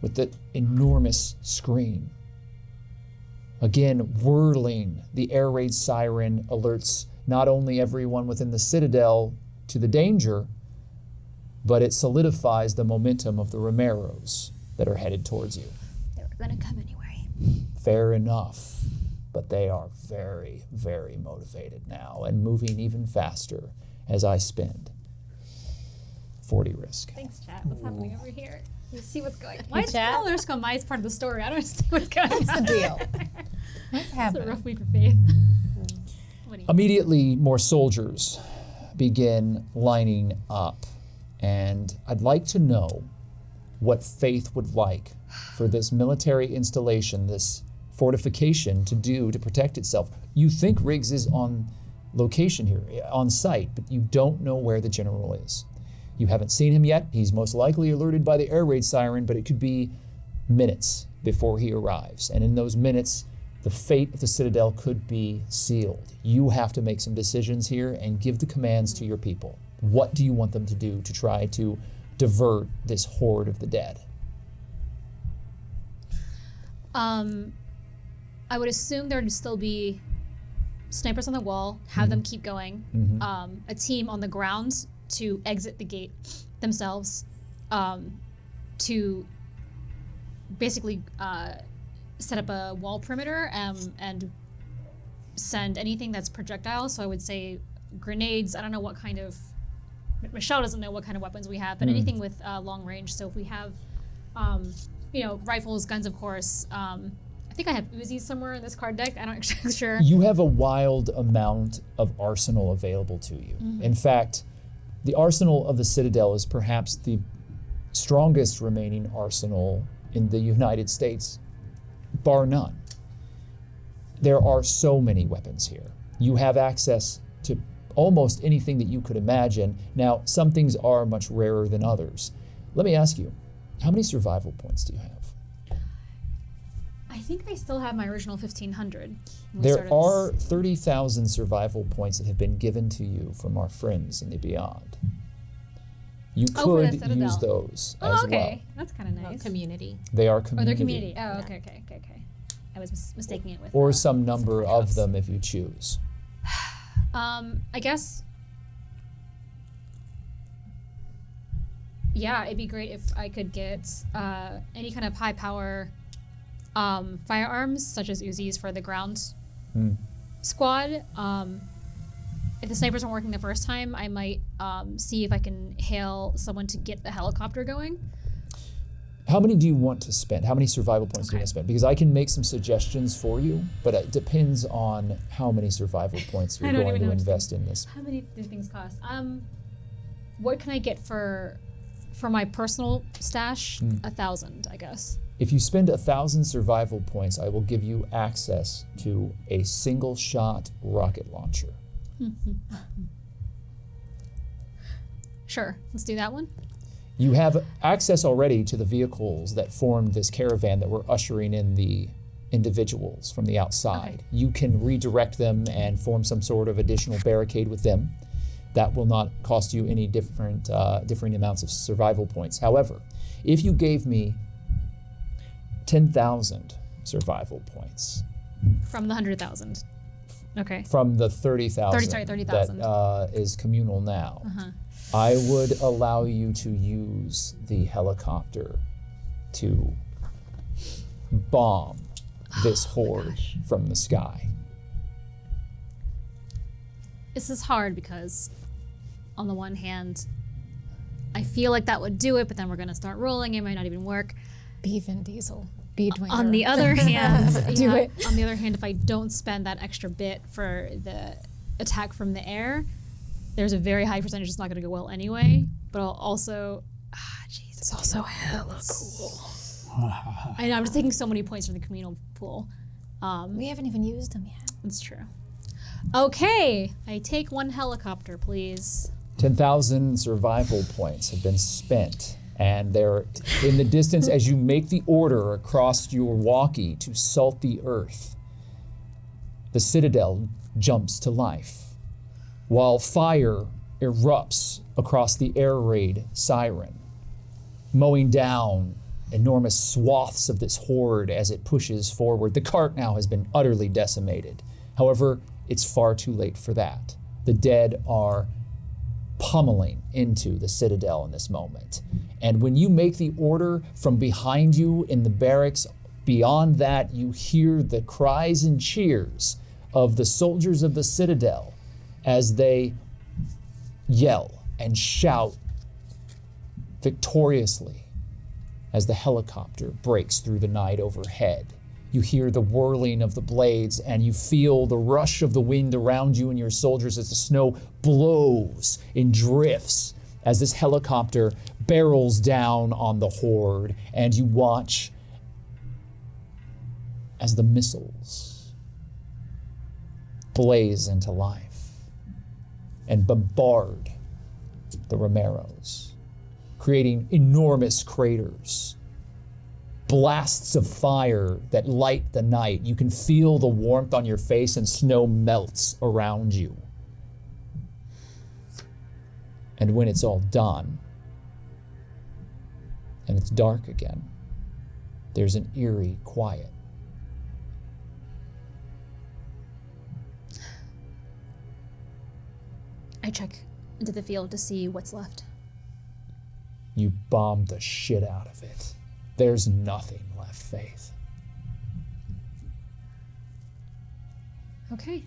with the enormous scream. Again, whirling, the air raid siren alerts not only everyone within the Citadel to the danger, but it solidifies the momentum of the Romeros that are headed towards you. They were gonna come anyway. Fair enough, but they are very, very motivated now and moving even faster as I spend 40 risk. Thanks, chat. What's happening over here? Let's see what's going on. Why is chat. all risk on my part of the story? I don't understand what's going on. What's the deal? What's It's a happening? rough week for Faith. What do you Immediately, more soldiers begin lining up, and I'd like to know what Faith would like for this military installation, this fortification to do to protect itself. You think Riggs is on location here, on site, but you don't know where the general is. You haven't seen him yet. He's most likely alerted by the air raid siren, but it could be minutes before he arrives. And in those minutes, the fate of the Citadel could be sealed. You have to make some decisions here and give the commands to your people. What do you want them to do to try to divert this horde of the dead? I would assume there would still be snipers on the wall, have them keep going, a team on the ground to exit the gate themselves, to basically set up a wall perimeter and send anything that's projectile. So I would say grenades. I don't know what kind of, Michelle doesn't know what kind of weapons we have, but anything with long range. So if we have, rifles, guns, of course. I think I have Uzis somewhere in this card deck. I'm not actually sure. You have a wild amount of arsenal available to you. In fact, the arsenal of the Citadel is perhaps the strongest remaining arsenal in the United States, bar none. There are so many weapons here. You have access to almost anything that you could imagine. Now, some things are much rarer than others. Let me ask you, how many survival points do you have? I think I still have my original 1,500. when we There started are this. 30,000 survival points that have been given to you from our friends in the beyond. You Oh, for the could Citadel. use those Oh, as okay. well. That's kind of nice. Community. They are Oh, community. they're community. Oh, okay. I was mistaking it with. Or some number support of house. them if you choose. I guess. Yeah, it'd be great if I could get any kind of high power firearms, such as Uzis for the ground squad. If the snipers weren't working the first time, I might see if I can hail someone to get the helicopter going. How many do you want to spend? How many survival points do you want to spend? Because I can make some suggestions for you, but it depends on how many survival points you're I don't going even to know. invest in this. How many do things cost? What can I get for my personal stash? 1,000, I guess. If you spend 1,000 survival points, I will give you access to a single-shot rocket launcher. Sure, let's do that one. You have access already to the vehicles that formed this caravan that were ushering in the individuals from the outside. Okay. You can redirect them and form some sort of additional barricade with them. That will not cost you any different amounts of survival points. However, if you gave me 10,000 survival points From the 100,000. Okay. from the 30,000 30,000. that is communal now, I would allow you to use the helicopter to bomb this horde from the sky. This is hard because, on the one hand, I feel like that would do it, but then we're gonna start rolling. It might not even work. Be Vin Diesel. Be Dwayne. On the other hand, Do it. On the other hand, if I don't spend that extra bit for the attack from the air, there's a very high percentage it's not gonna go well anyway. But I'll also, jeez, It's also hella cool. I know I'm just taking so many points from the communal pool. We haven't even used them yet. That's true. Okay, I take one helicopter, please. 10,000 survival points have been spent, and they're in the distance as you make the order across your walkie to salt the earth. The Citadel jumps to life, while fire erupts across the air raid siren, mowing down enormous swaths of this horde as it pushes forward. The cart now has been utterly decimated. However, it's far too late for that. The dead are pummeling into the Citadel in this moment. And when you make the order from behind you in the barracks, beyond that, you hear the cries and cheers of the soldiers of the Citadel as they yell and shout victoriously as the helicopter breaks through the night overhead. You hear the whirling of the blades and you feel the rush of the wind around you and your soldiers as the snow blows in drifts as this helicopter barrels down on the horde, and you watch as the missiles blaze into life and bombard the Romeros, creating enormous craters, blasts of fire that light the night. You can feel the warmth on your face and snow melts around you. And when it's all done, and it's dark again, there's an eerie quiet. I check into the field to see what's left. You bombed the shit out of it. There's nothing left, Faith. Okay.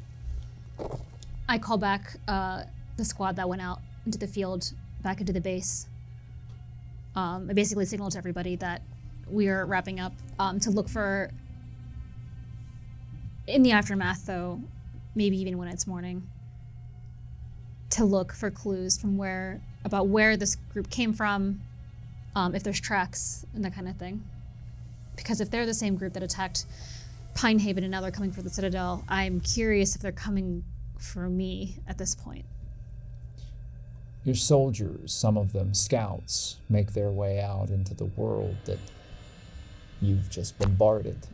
I call back the squad that went out into the field, back into the base. I basically signal to everybody that we are wrapping up to look for, in the aftermath though, maybe even when it's morning, to look for clues from about where this group came from, if there's tracks and that kind of thing. Because if they're the same group that attacked Pine Haven and now they're coming for the Citadel, I'm curious if they're coming for me at this point. Your soldiers, some of them scouts, make their way out into the world that you've just bombarded.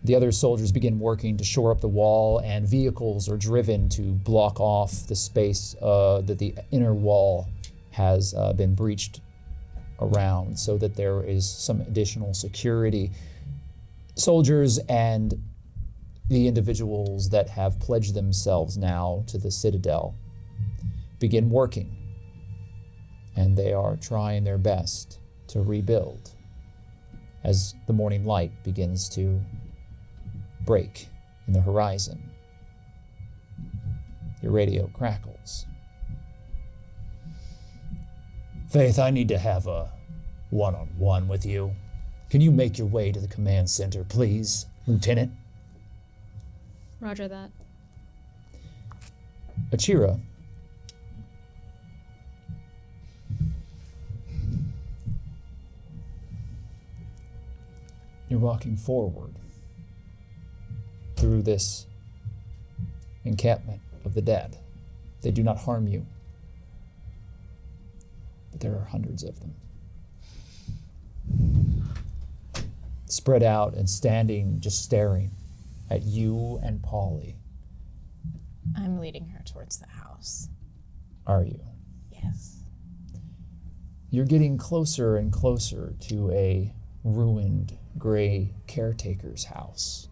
The other soldiers begin working to shore up the wall, and vehicles are driven to block off the space that the inner wall has been breached around, so that there is some additional security. Soldiers and the individuals that have pledged themselves now to the Citadel begin working, and they are trying their best to rebuild as the morning light begins to break in the horizon. Your radio crackles. Faith, I need to have a one-on-one with you. Can you make your way to the command center, please, Lieutenant? Roger that. Achira, you're walking forward through this encampment of the dead. They do not harm you, but there are hundreds of them. Spread out and standing, just staring at you and Polly. I'm leading her towards the house. Are you? Yes. You're getting closer and closer to a ruined gray caretaker's house.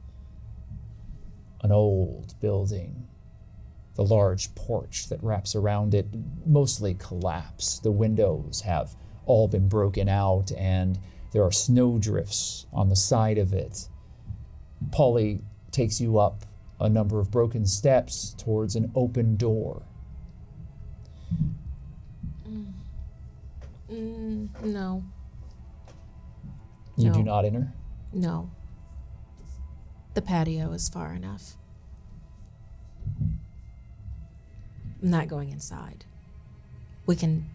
An old building. The large porch that wraps around it mostly collapsed. The windows have all been broken out, and there are snowdrifts on the side of it. Polly takes you up a number of broken steps towards an open door. No. You No. do not enter? No. The patio is far enough. I'm not going inside. We can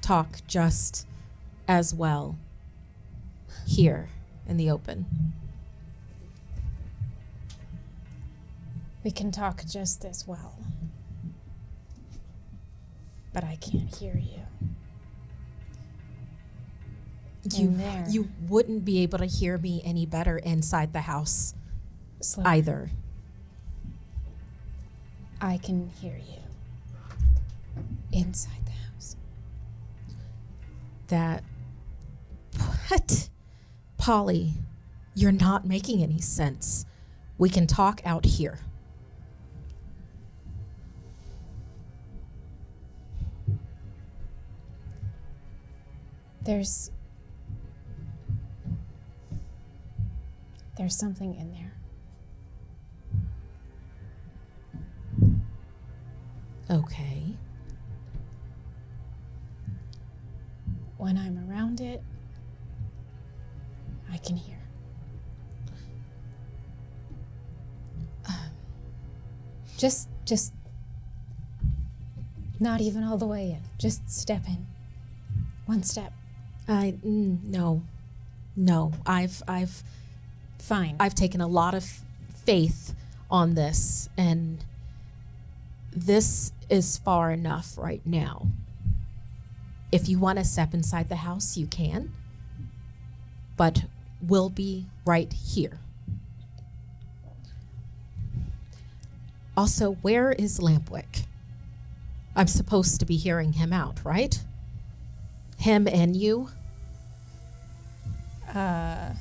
talk just as well here in the open. We can talk just as well. But I can't hear you. In there. You wouldn't be able to hear me any better inside the house Slower. either. I can hear you. Inside the house. What? Polly, you're not making any sense. We can talk out here. There's something in there. Okay. When I'm around it, I can hear. Just not even all the way in. Just step in. One step. No. Fine. I've taken a lot of faith on this, and this is far enough right now. If you want to step inside the house, you can, but we'll be right here. Also, where is Lampwick? I'm supposed to be hearing him out, right? Him and you? I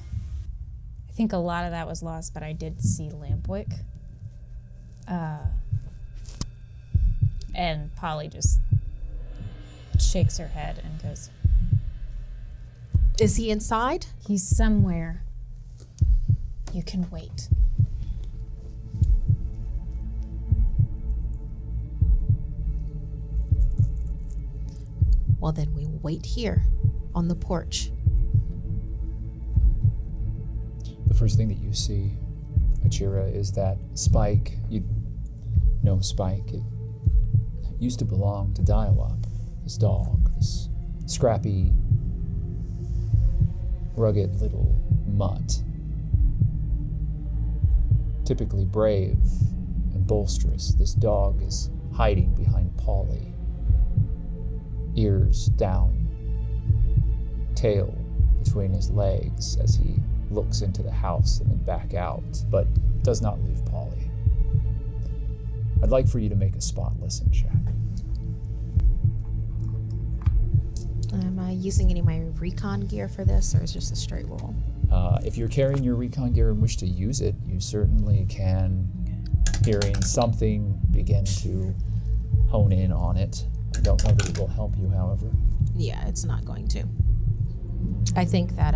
think a lot of that was lost, but I did see Lampwick. And Polly just shakes her head and goes, Is he inside? he's somewhere. You can wait. Well, then we will wait here on the porch. The first thing that you see, Achira, is that Spike. You know Spike. It used to belong to Dial-Up, this dog, this scrappy, rugged little mutt. Typically brave and bolsterous, this dog is hiding behind Polly. Ears down, tail between his legs as he looks into the house and then back out, but does not leave Polly. I'd like for you to make a spot listen check. Am I using any of my recon gear for this, or is it just a straight roll? If you're carrying your recon gear and wish to use it, you certainly can. Okay. Hearing something, begin to hone in on it. I don't know that it will help you, however. Yeah, it's not going to. I think that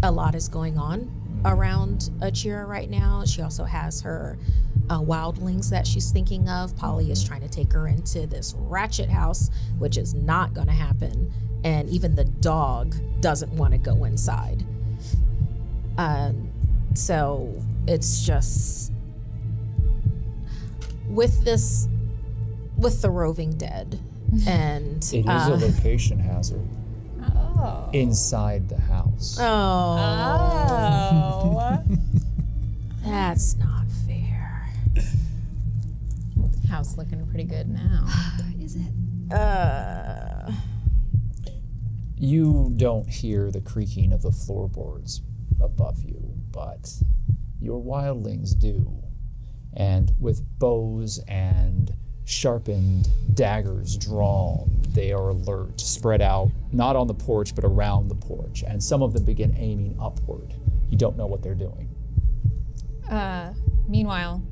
a lot is going on around Achira right now. She also has her wildlings that she's thinking of. Polly is trying to take her into this ratchet house, which is not going to happen. And even the dog doesn't want to go inside. So it's just with the roving dead, and it is a location hazard. Oh. Inside the house. Oh. That's not fair. House looking pretty good now. Is it? You don't hear the creaking of the floorboards above you, but your wildlings do. And with bows and sharpened daggers drawn, they are alert, spread out, not on the porch, but around the porch. And some of them begin aiming upward. You don't know what they're doing. Meanwhile,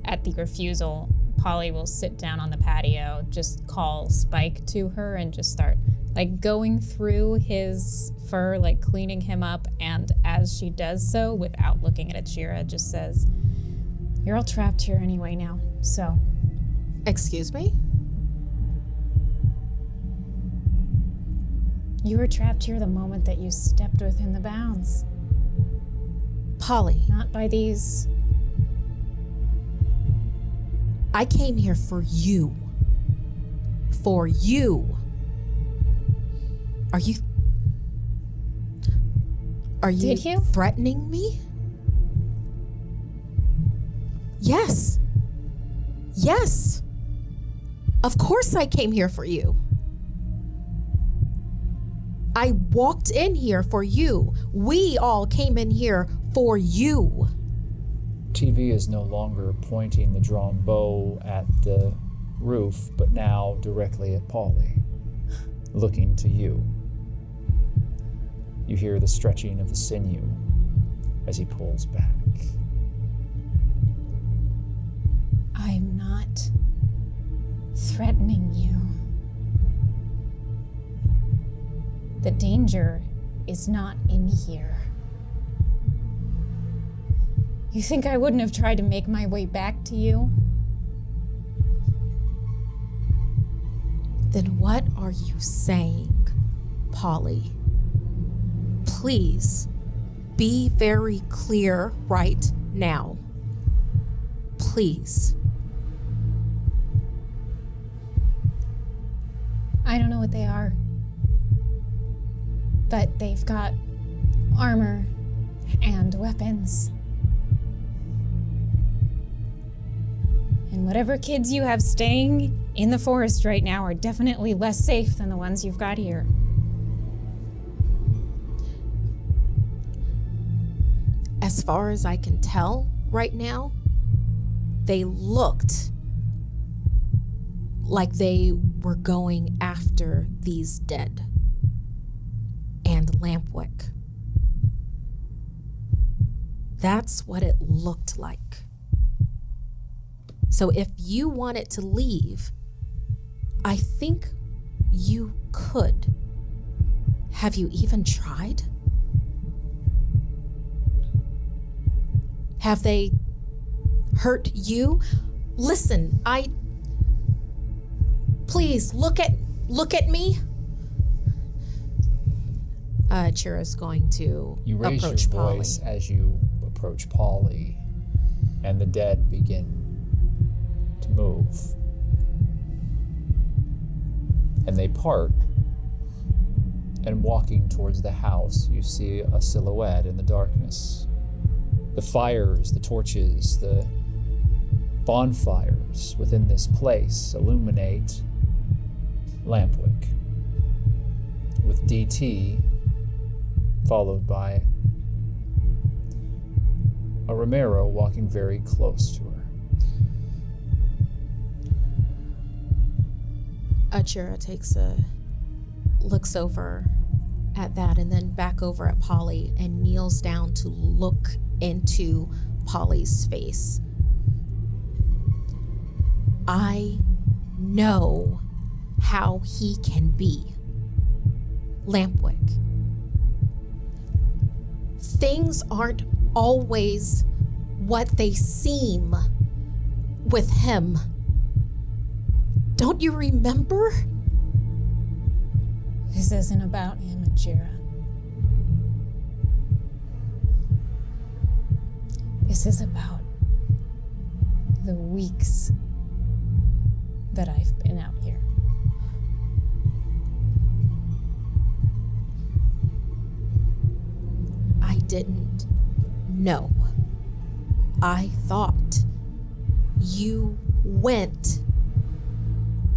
at the refusal, Polly will sit down on the patio, just call Spike to her and just start going through his fur, cleaning him up. And as she does so, without looking at Achira, just says, "You're all trapped here anyway now, so." Excuse me? You were trapped here the moment that you stepped within the bounds. Polly. Not by these. I came here for you. For you. Are you Did you? threatening me? Yes. Yes. Of course I came here for you. I walked in here for you. We all came in here for you. TV is no longer pointing the drawn bow at the roof, but now directly at Polly, looking to you. You hear the stretching of the sinew as he pulls back. I'm not threatening you. The danger is not in here. You think I wouldn't have tried to make my way back to you? Then what are you saying, Polly? Please be very clear right now. Please. I don't know what they are, but they've got armor and weapons. And whatever kids you have staying in the forest right now are definitely less safe than the ones you've got here. As far as I can tell right now, they looked like they were going after these dead and Lampwick. That's what it looked like. So if you wanted to leave, I think you could. Have you even tried? Have they hurt you? Listen, please look at me. Achira's going to You raise approach your Polly. voice as you approach Polly, and the dead begin to move. And they part, and walking towards the house, you see a silhouette in the darkness. The fires, the torches, the bonfires within this place illuminate Lampwick, with DT followed by a Romero walking very close to her. Achira looks over at that and then back over at Polly and kneels down to look into Polly's face. I know how he can be. Lampwick. Things aren't always what they seem with him. Don't you remember? This isn't about him, Achira. This is about the weeks that I've been out here. I didn't know. I thought you went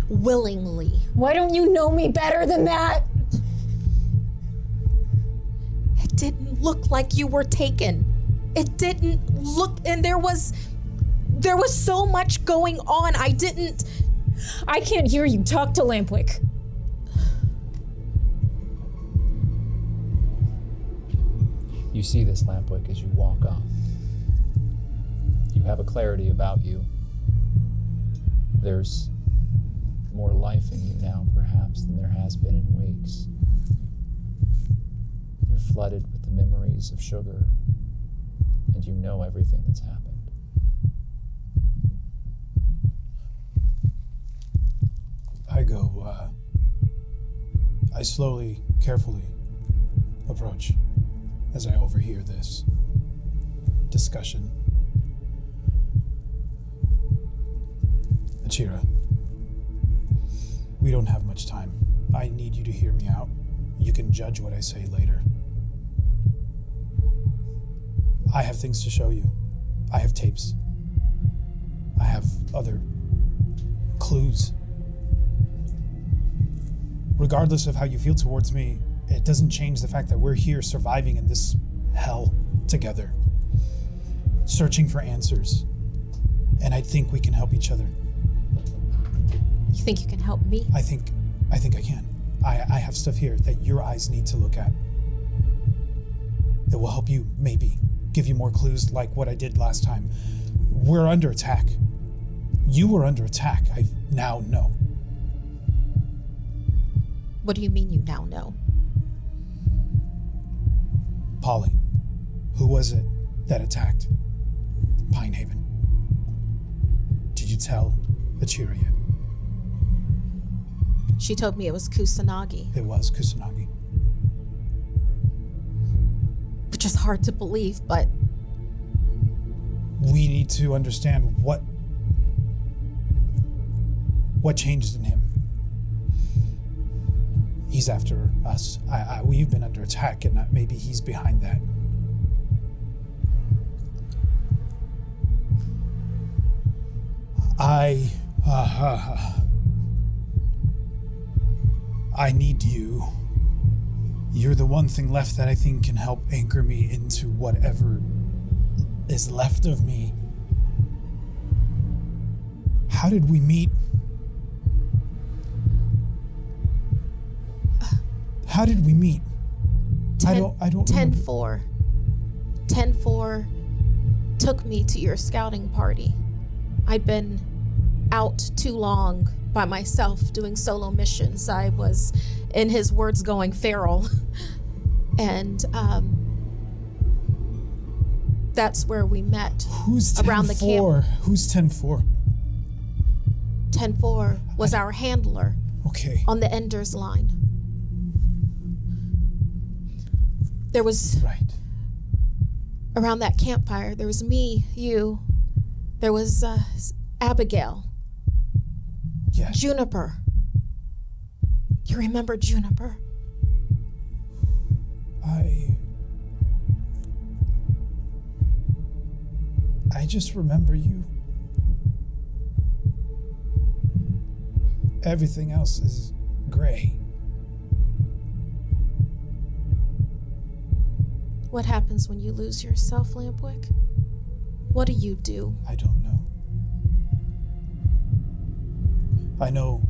willingly. Why don't you know me better than that? It didn't look like you were taken. It didn't look, and there was so much going on. I can't hear you. Talk to Lampwick. You see this, Lampwick, as you walk up. You have a clarity about you. There's more life in you now, perhaps, than there has been in weeks. You're flooded with the memories of Sugar, and you know everything that's happened. I slowly, carefully approach as I overhear this discussion. Achira, we don't have much time. I need you to hear me out. You can judge what I say later. I have things to show you. I have tapes. I have other clues. Regardless of how you feel towards me, it doesn't change the fact that we're here surviving in this hell together, searching for answers. And I think we can help each other. You think you can help me? I think I can. I have stuff here that your eyes need to look at. It will help you, maybe, give you more clues like what I did last time. We're under attack. You were under attack. I now know. What do you mean you now know? Polly, who was it that attacked Pinehaven? Did you tell Achira yet? She told me it was Kusanagi. It was Kusanagi. Which is hard to believe, but We need to understand what changed in him. He's after us. We've been under attack, and maybe he's behind that. I need you. You're the one thing left that I think can help anchor me into whatever is left of me. How did we meet? How did we meet? I don't remember. 10-4. 10-4 took me to your scouting party. I'd been out too long by myself doing solo missions. I was, in his words, going feral. And that's where we met. Who's 10-4? Around the camp. Who's 10-4? 10-4 was our handler Okay. on the Ender's line. There was, Right. around that campfire, there was me, you, there was Abigail, Yes. Juniper. You remember Juniper? I just remember you. Everything else is gray. What happens when you lose yourself, Lampwick? What do you do? I don't know. I know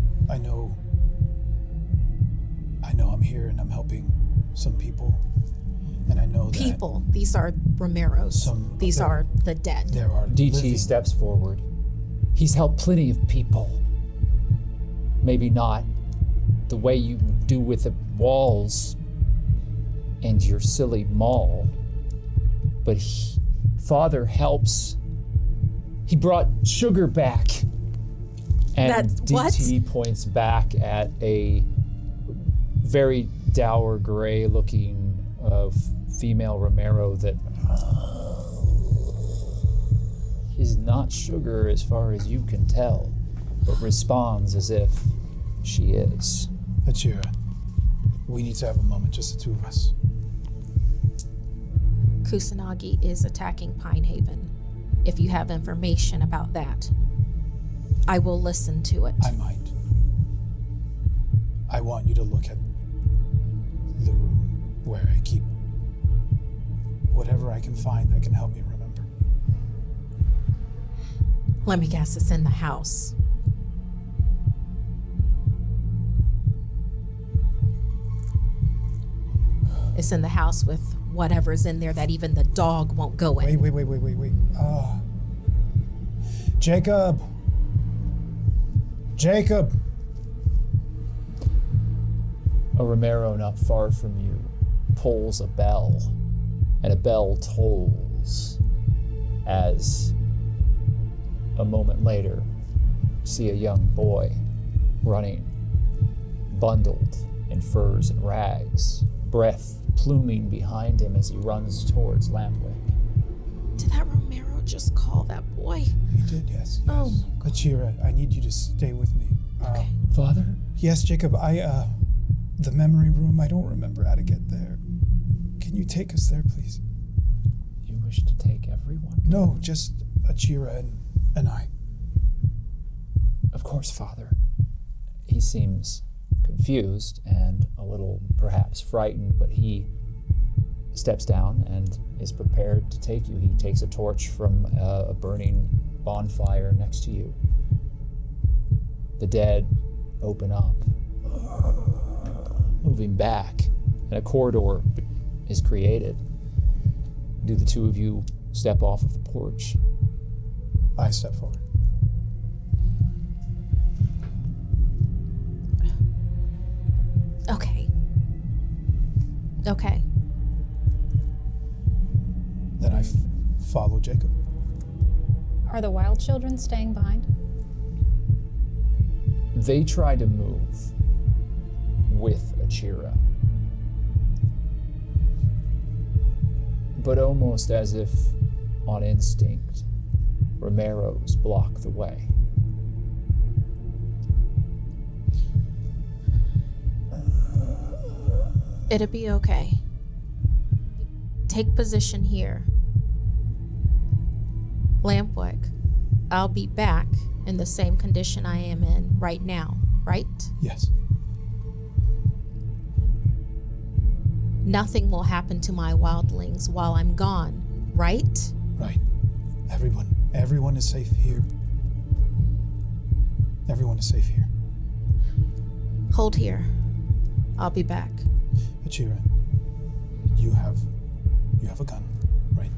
I'm here and I'm helping some people. And I know that People. These are Romeros. These are the dead. there are DT living. steps forward. He's helped plenty of people. Maybe not the way you do with the walls and your silly mall, but Father helps. He brought sugar back. And DT points back at a very dour gray looking female Romero that is not sugar as far as you can tell, but responds as if she is. Achira, we need to have a moment, just the two of us. Kusanagi is attacking Pine Haven. If you have information about that, I will listen to it. I might. I want you to look at the room where I keep whatever I can find that can help me remember. Let me guess, it's in the house. It's in the house with whatever's in there that even the dog won't go in. Wait. Jacob! A Romero not far from you pulls a bell, and a bell tolls as a moment later you see a young boy running, bundled in furs and rags, breath pluming behind him as he runs towards Lampwick. Did that Romero just call that boy? He did, yes. Oh. Achira, I need you to stay with me. Okay. Father? Yes, Jacob, the memory room, I don't remember how to get there. Can you take us there, please? You wish to take everyone? No, just Achira and I. Of course, Father. He seems confused and a little perhaps frightened, but he steps down and is prepared to take you. He takes a torch from a burning bonfire next to you. The dead open up, moving back, and a corridor is created. Do the two of you step off of the porch? I step forward. Okay. Then I follow Jacob. Are the wild children staying behind? They try to move with Achira, but almost as if on instinct, Romero's block the way. It'll be okay. Take position here. Lampwick, I'll be back in the same condition I am in right now, right? Yes. Nothing will happen to my wildlings while I'm gone, right? Right. Everyone is safe here. Everyone is safe here. Hold here. I'll be back. Achira, you have a gun, right?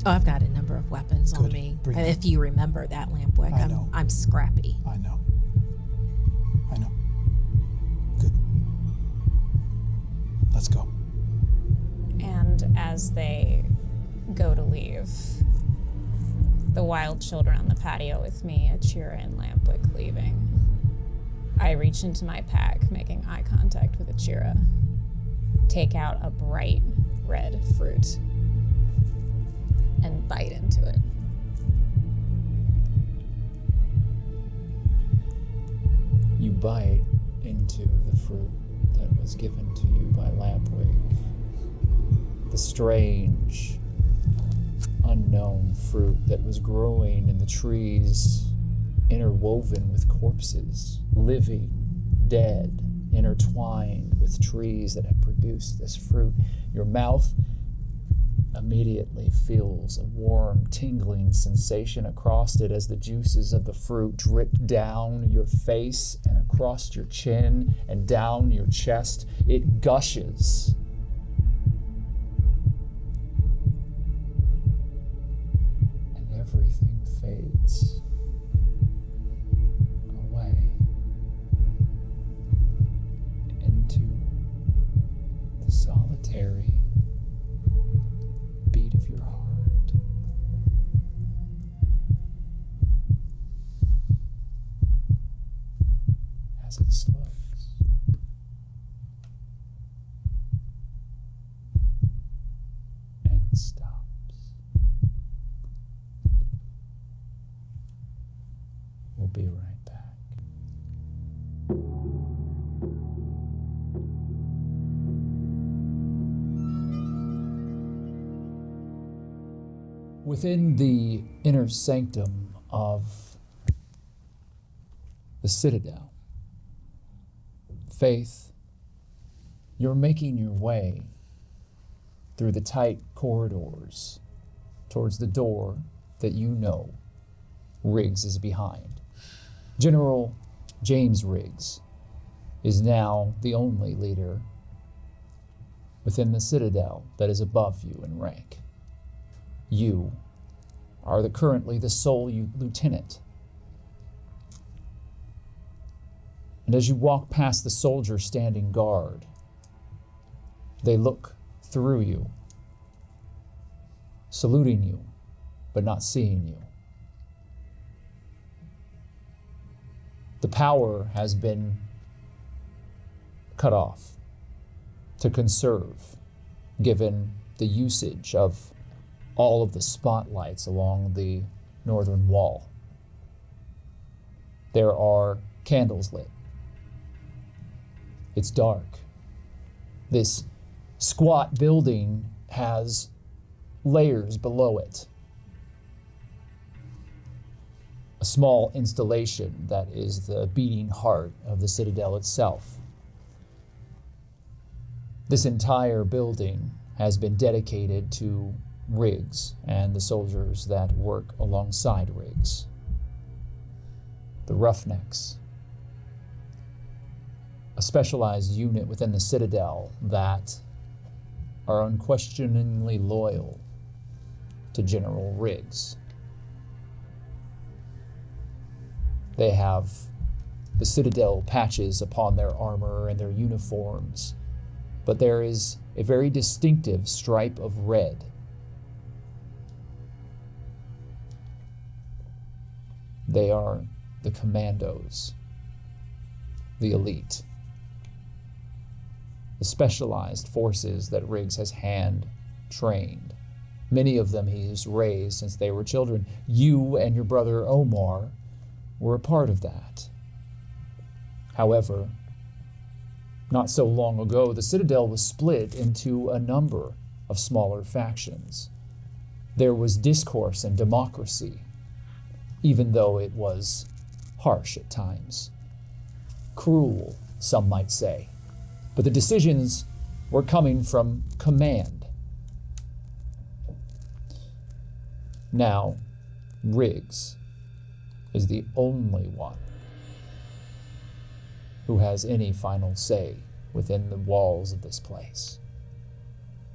Oh, I've got a number of weapons on Good. me. Bring And them. if you remember that, Lampwick, I know. I'm scrappy. I know. Good. Let's go. And as they go to leave, the wild children on the patio with me, Achira and Lampwick leaving, I reach into my pack, making eye contact with Achira, take out a bright red fruit, and bite into it. You bite into the fruit that was given to you by Lampwick. The strange, unknown fruit that was growing in the trees, interwoven with corpses, living, dead, intertwined with trees that had produce this fruit. Your mouth immediately feels a warm, tingling sensation across it as the juices of the fruit drip down your face and across your chin and down your chest. It gushes. And everything fades away into the solitary beat of your heart. As it slows. And stops. We'll be right back. Within the inner sanctum of the Citadel, Faith, you're making your way through the tight corridors towards the door that you know Riggs is behind. General James Riggs is now the only leader within the Citadel that is above you in rank. You are currently the sole lieutenant. And as you walk past the soldiers standing guard, they look through you, saluting you, but not seeing you. The power has been cut off to conserve, given the usage of all of the spotlights along the northern wall. There are candles lit. It's dark. This squat building has layers below it. A small installation that is the beating heart of the Citadel itself. This entire building has been dedicated to Riggs and the soldiers that work alongside Riggs. The Roughnecks, a specialized unit within the Citadel that are unquestioningly loyal to General Riggs. They have the Citadel patches upon their armor and their uniforms, but there is a very distinctive stripe of red. They are the commandos, the elite, the specialized forces that Riggs has hand-trained. Many of them he has raised since they were children. You and your brother Omar were a part of that. However, not so long ago, the Citadel was split into a number of smaller factions. There was discourse and democracy, even though it was harsh at times. Cruel, some might say. But the decisions were coming from command. Now, Riggs is the only one who has any final say within the walls of this place.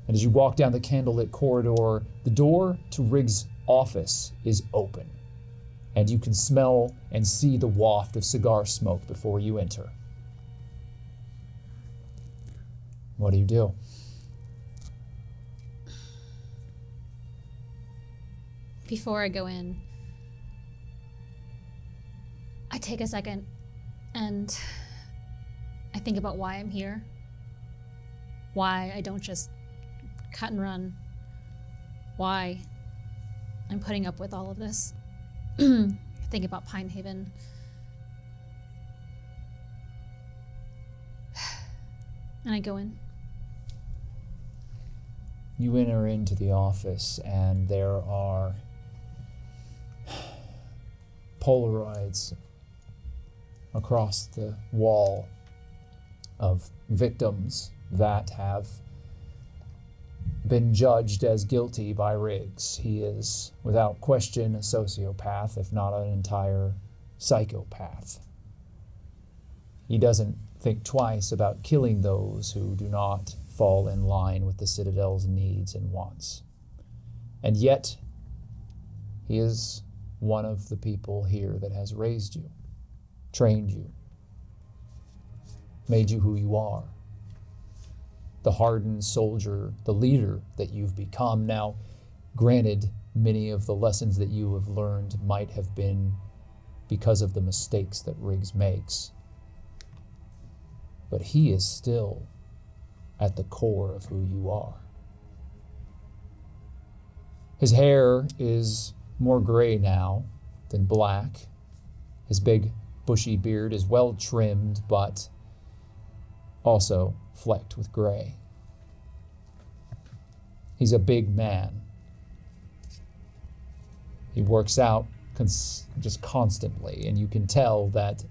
And as you walk down the candlelit corridor, the door to Riggs' office is open, and you can smell and see the waft of cigar smoke before you enter. What do you do? Before I go in, I take a second and I think about why I'm here. Why I don't just cut and run. Why I'm putting up with all of this. I think about Pine Haven. And I go in. You enter into the office and there are Polaroids across the wall of victims that have been judged as guilty by Riggs. He is, without question, a sociopath, if not an entire psychopath. He doesn't think twice about killing those who do not fall in line with the Citadel's needs and wants. And yet, he is one of the people here that has raised you, trained you, made you who you are. The hardened soldier, the leader that you've become. Now, granted, many of the lessons that you have learned might have been because of the mistakes that Riggs makes. But he is still at the core of who you are. His hair is more gray now than black. His big, bushy beard is well trimmed, but also flecked with gray. He's a big man. He works out just constantly, and you can tell that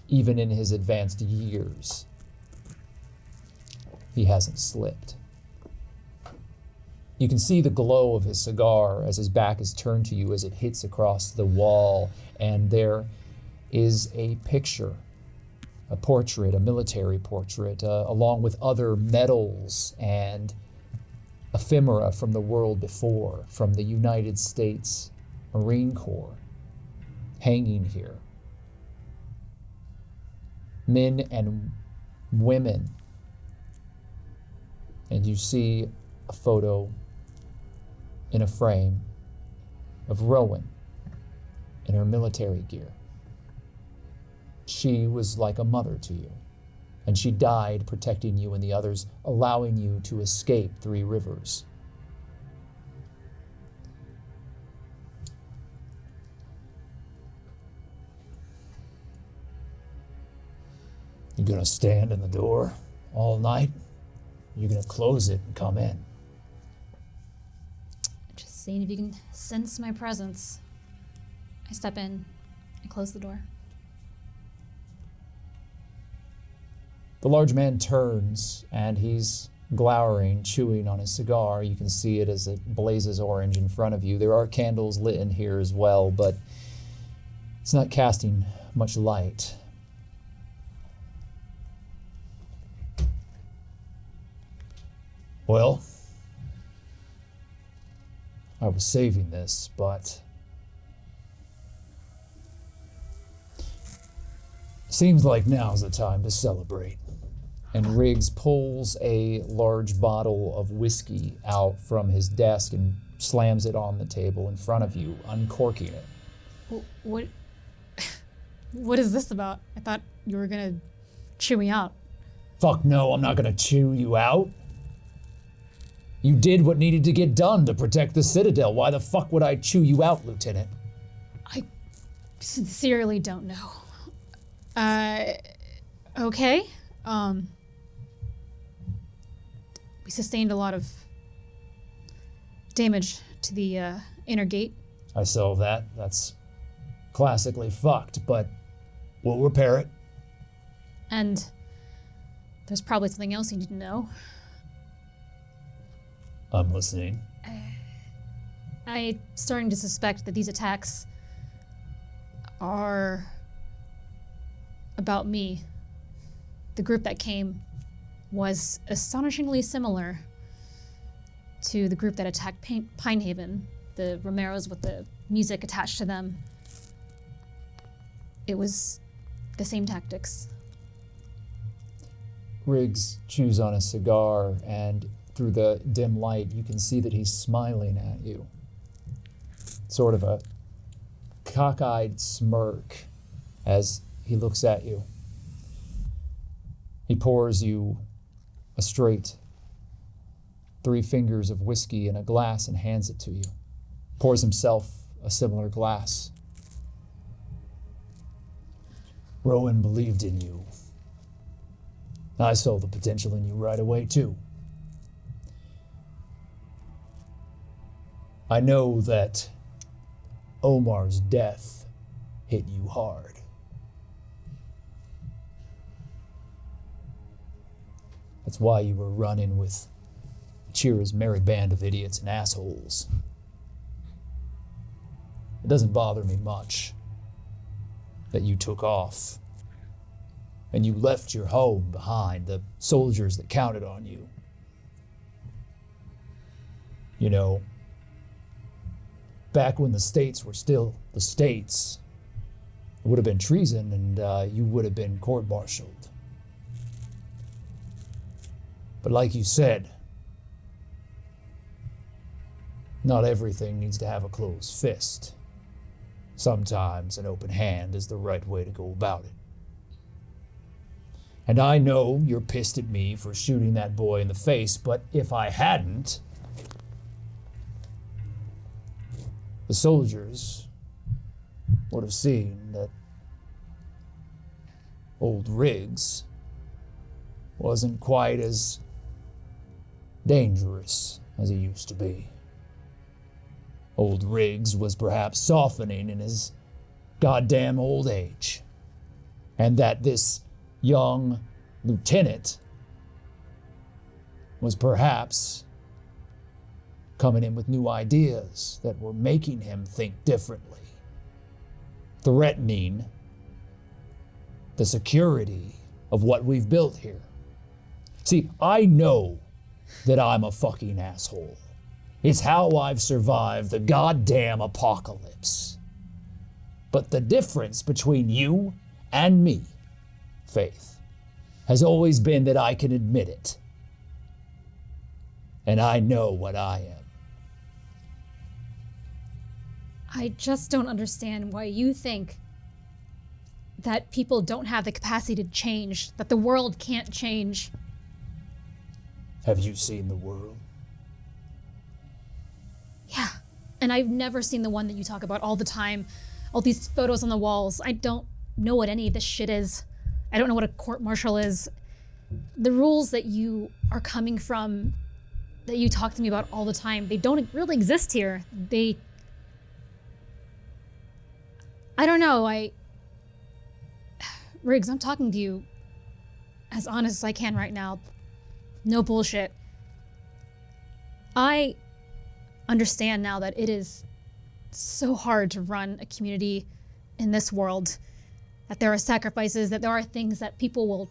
even in his advanced years, he hasn't slipped. You can see the glow of his cigar as his back is turned to you as it hits across the wall, and there is a picture, a portrait, a military portrait, along with other medals and ephemera from the world before, from the United States Marine Corps, hanging here. Men and women. And you see a photo in a frame of Rowan in her military gear. She was like a mother to you, and she died protecting you and the others, allowing you to escape Three Rivers. You gonna stand in the door all night? You're gonna close it and come in? Just seeing if you can sense my presence. I step in and close the door. The large man turns, and he's glowering, chewing on his cigar. You can see it as it blazes orange in front of you. There are candles lit in here as well, but it's not casting much light. Well, I was saving this, but seems like now's the time to celebrate. And Riggs pulls a large bottle of whiskey out from his desk and slams it on the table in front of you, uncorking it. What is this about? I thought you were gonna chew me out. Fuck no, I'm not gonna chew you out. You did what needed to get done to protect the Citadel. Why the fuck would I chew you out, Lieutenant? I sincerely don't know. Okay. We sustained a lot of damage to the inner gate. I saw that. That's classically fucked, but we'll repair it. And there's probably something else you need to know. I'm listening. I'm starting to suspect that these attacks are about me. The group that came was astonishingly similar to the group that attacked Pinehaven, the Romeros with the music attached to them. It was the same tactics. Riggs chews on a cigar, and through the dim light, you can see that he's smiling at you. Sort of a cockeyed smirk as he looks at you. He pours you a straight 3 fingers of whiskey in a glass and hands it to you. Pours himself a similar glass. Rowan believed in you. I saw the potential in you right away, too. I know that Omar's death hit you hard. That's why you were running with Achira's merry band of idiots and assholes. It doesn't bother me much that you took off and you left your home behind, the soldiers that counted on you. You know, back when the states were still the states, it would have been treason and you would have been court-martialed. But like you said, not everything needs to have a closed fist. Sometimes an open hand is the right way to go about it. And I know you're pissed at me for shooting that boy in the face, but if I hadn't, the soldiers would have seen that old Riggs wasn't quite as dangerous as he used to be. Old Riggs was perhaps softening in his goddamn old age, and that this young lieutenant was perhaps coming in with new ideas that were making him think differently, threatening the security of what we've built here. See, I know that I'm a fucking asshole. It's how I've survived the goddamn apocalypse. But the difference between you and me, Faith, has always been that I can admit it. And I know what I am. I just don't understand why you think that people don't have the capacity to change, that the world can't change. Have you seen the world? Yeah, and I've never seen the one that you talk about all the time. All these photos on the walls. I don't know what any of this shit is. I don't know what a court-martial is. The rules that you are coming from, that you talk to me about all the time, they don't really exist here. I don't know, Riggs, I'm talking to you as honest as I can right now. No bullshit. I understand now that it is so hard to run a community in this world, that there are sacrifices, that there are things that people will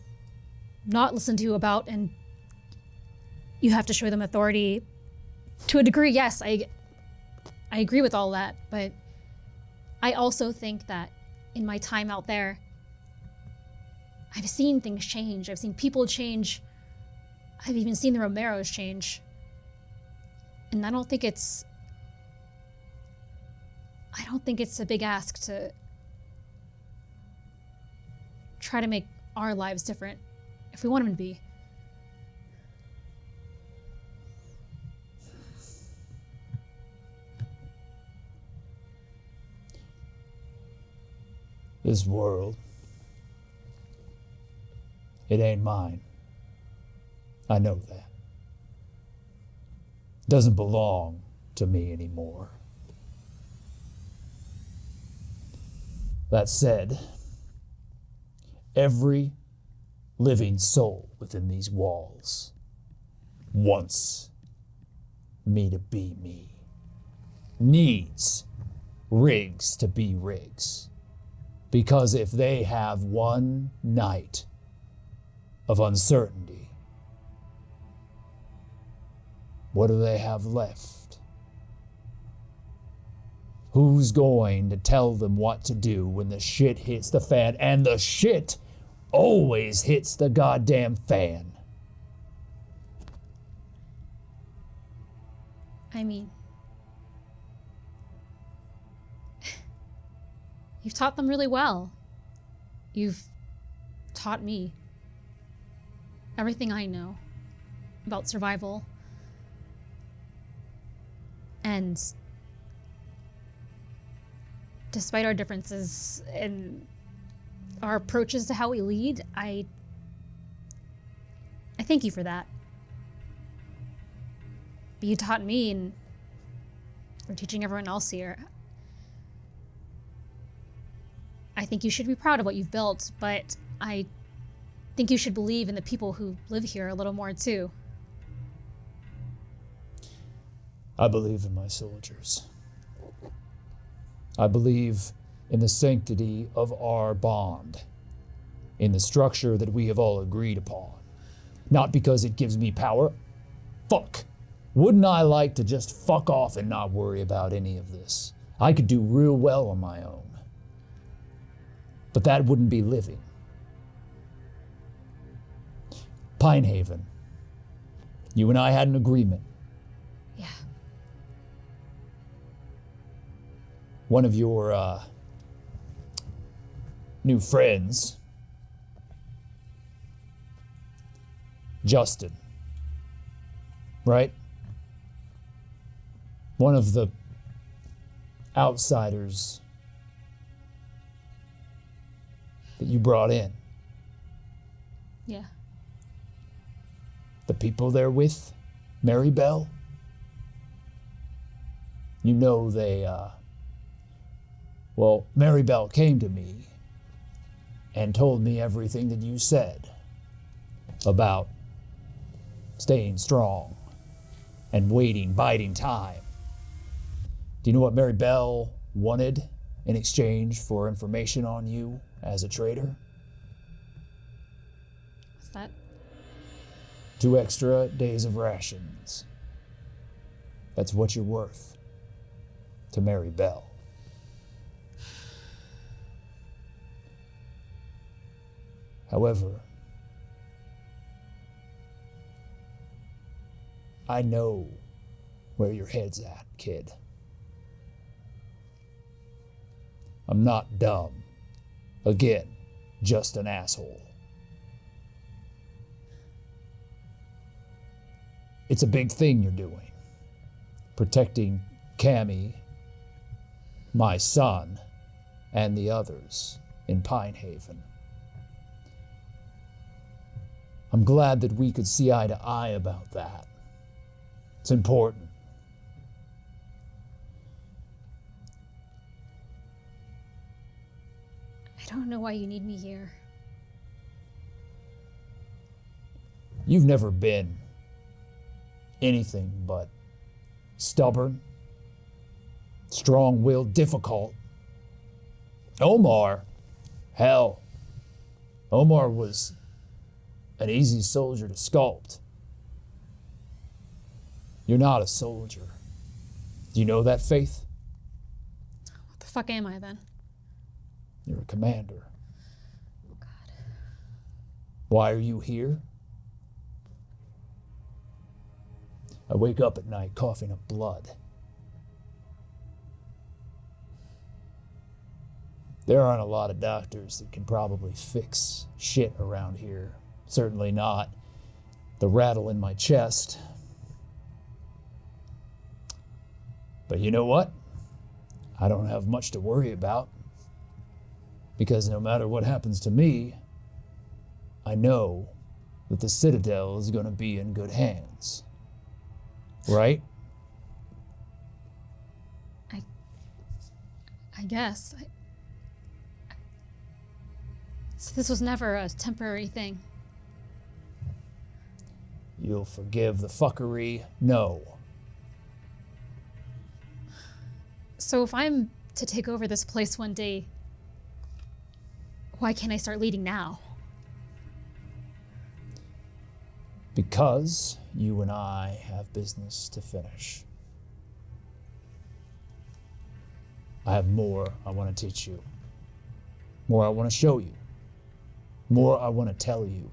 not listen to you about, and you have to show them authority. To a degree, yes, I agree with all that, but I also think that in my time out there, I've seen things change. I've seen people change. I've even seen the Romeros change. And I don't think it's a big ask to try to make our lives different if we want them to be. This world, it ain't mine. I know that. It doesn't belong to me anymore. That said, every living soul within these walls wants me to be me, needs Riggs to be Riggs. Because if they have one night of uncertainty, what do they have left? Who's going to tell them what to do when the shit hits the fan? And the shit always hits the goddamn fan. I mean, you've taught them really well. You've taught me everything I know about survival. And despite our differences in our approaches to how we lead, I thank you for that. But you taught me, and you're teaching everyone else here. I think you should be proud of what you've built, but I think you should believe in the people who live here a little more too. I believe in my soldiers. I believe in the sanctity of our bond, in the structure that we have all agreed upon. Not because it gives me power. Fuck. Wouldn't I like to just fuck off and not worry about any of this? I could do real well on my own. But that wouldn't be living. Pinehaven. You and I had an agreement. Yeah. One of your new friends, Justin, right? One of the outsiders that you brought in. Yeah. The people they're with, Mary Bell, you know they, well, Mary Bell came to me and told me everything that you said about staying strong and waiting, biding time. Do you know what Mary Bell wanted in exchange for information on you as a trader? What's that? 2 extra days of rations. That's what you're worth to Mary Bell. However, I know where your head's at, kid. I'm not dumb. Again, just an asshole. It's a big thing you're doing. Protecting Cammy, my son, and the others in Pinehaven. I'm glad that we could see eye to eye about that. It's important. I don't know why you need me here. You've never been anything but stubborn, strong-willed, difficult. Omar, hell, Omar was an easy soldier to sculpt. You're not a soldier. Do you know that, Faith? What the fuck am I then? You're a commander. Oh, God. Why are you here? I wake up at night coughing up blood. There aren't a lot of doctors that can probably fix shit around here. Certainly not the rattle in my chest. But you know what? I don't have much to worry about. Because no matter what happens to me, I know that the Citadel is going to be in good hands. Right? I guess. So this was never a temporary thing. You'll forgive the fuckery? No. So if I'm to take over this place one day, why can't I start leading now? Because you and I have business to finish. I have more I want to teach you. More I want to show you. More I want to tell you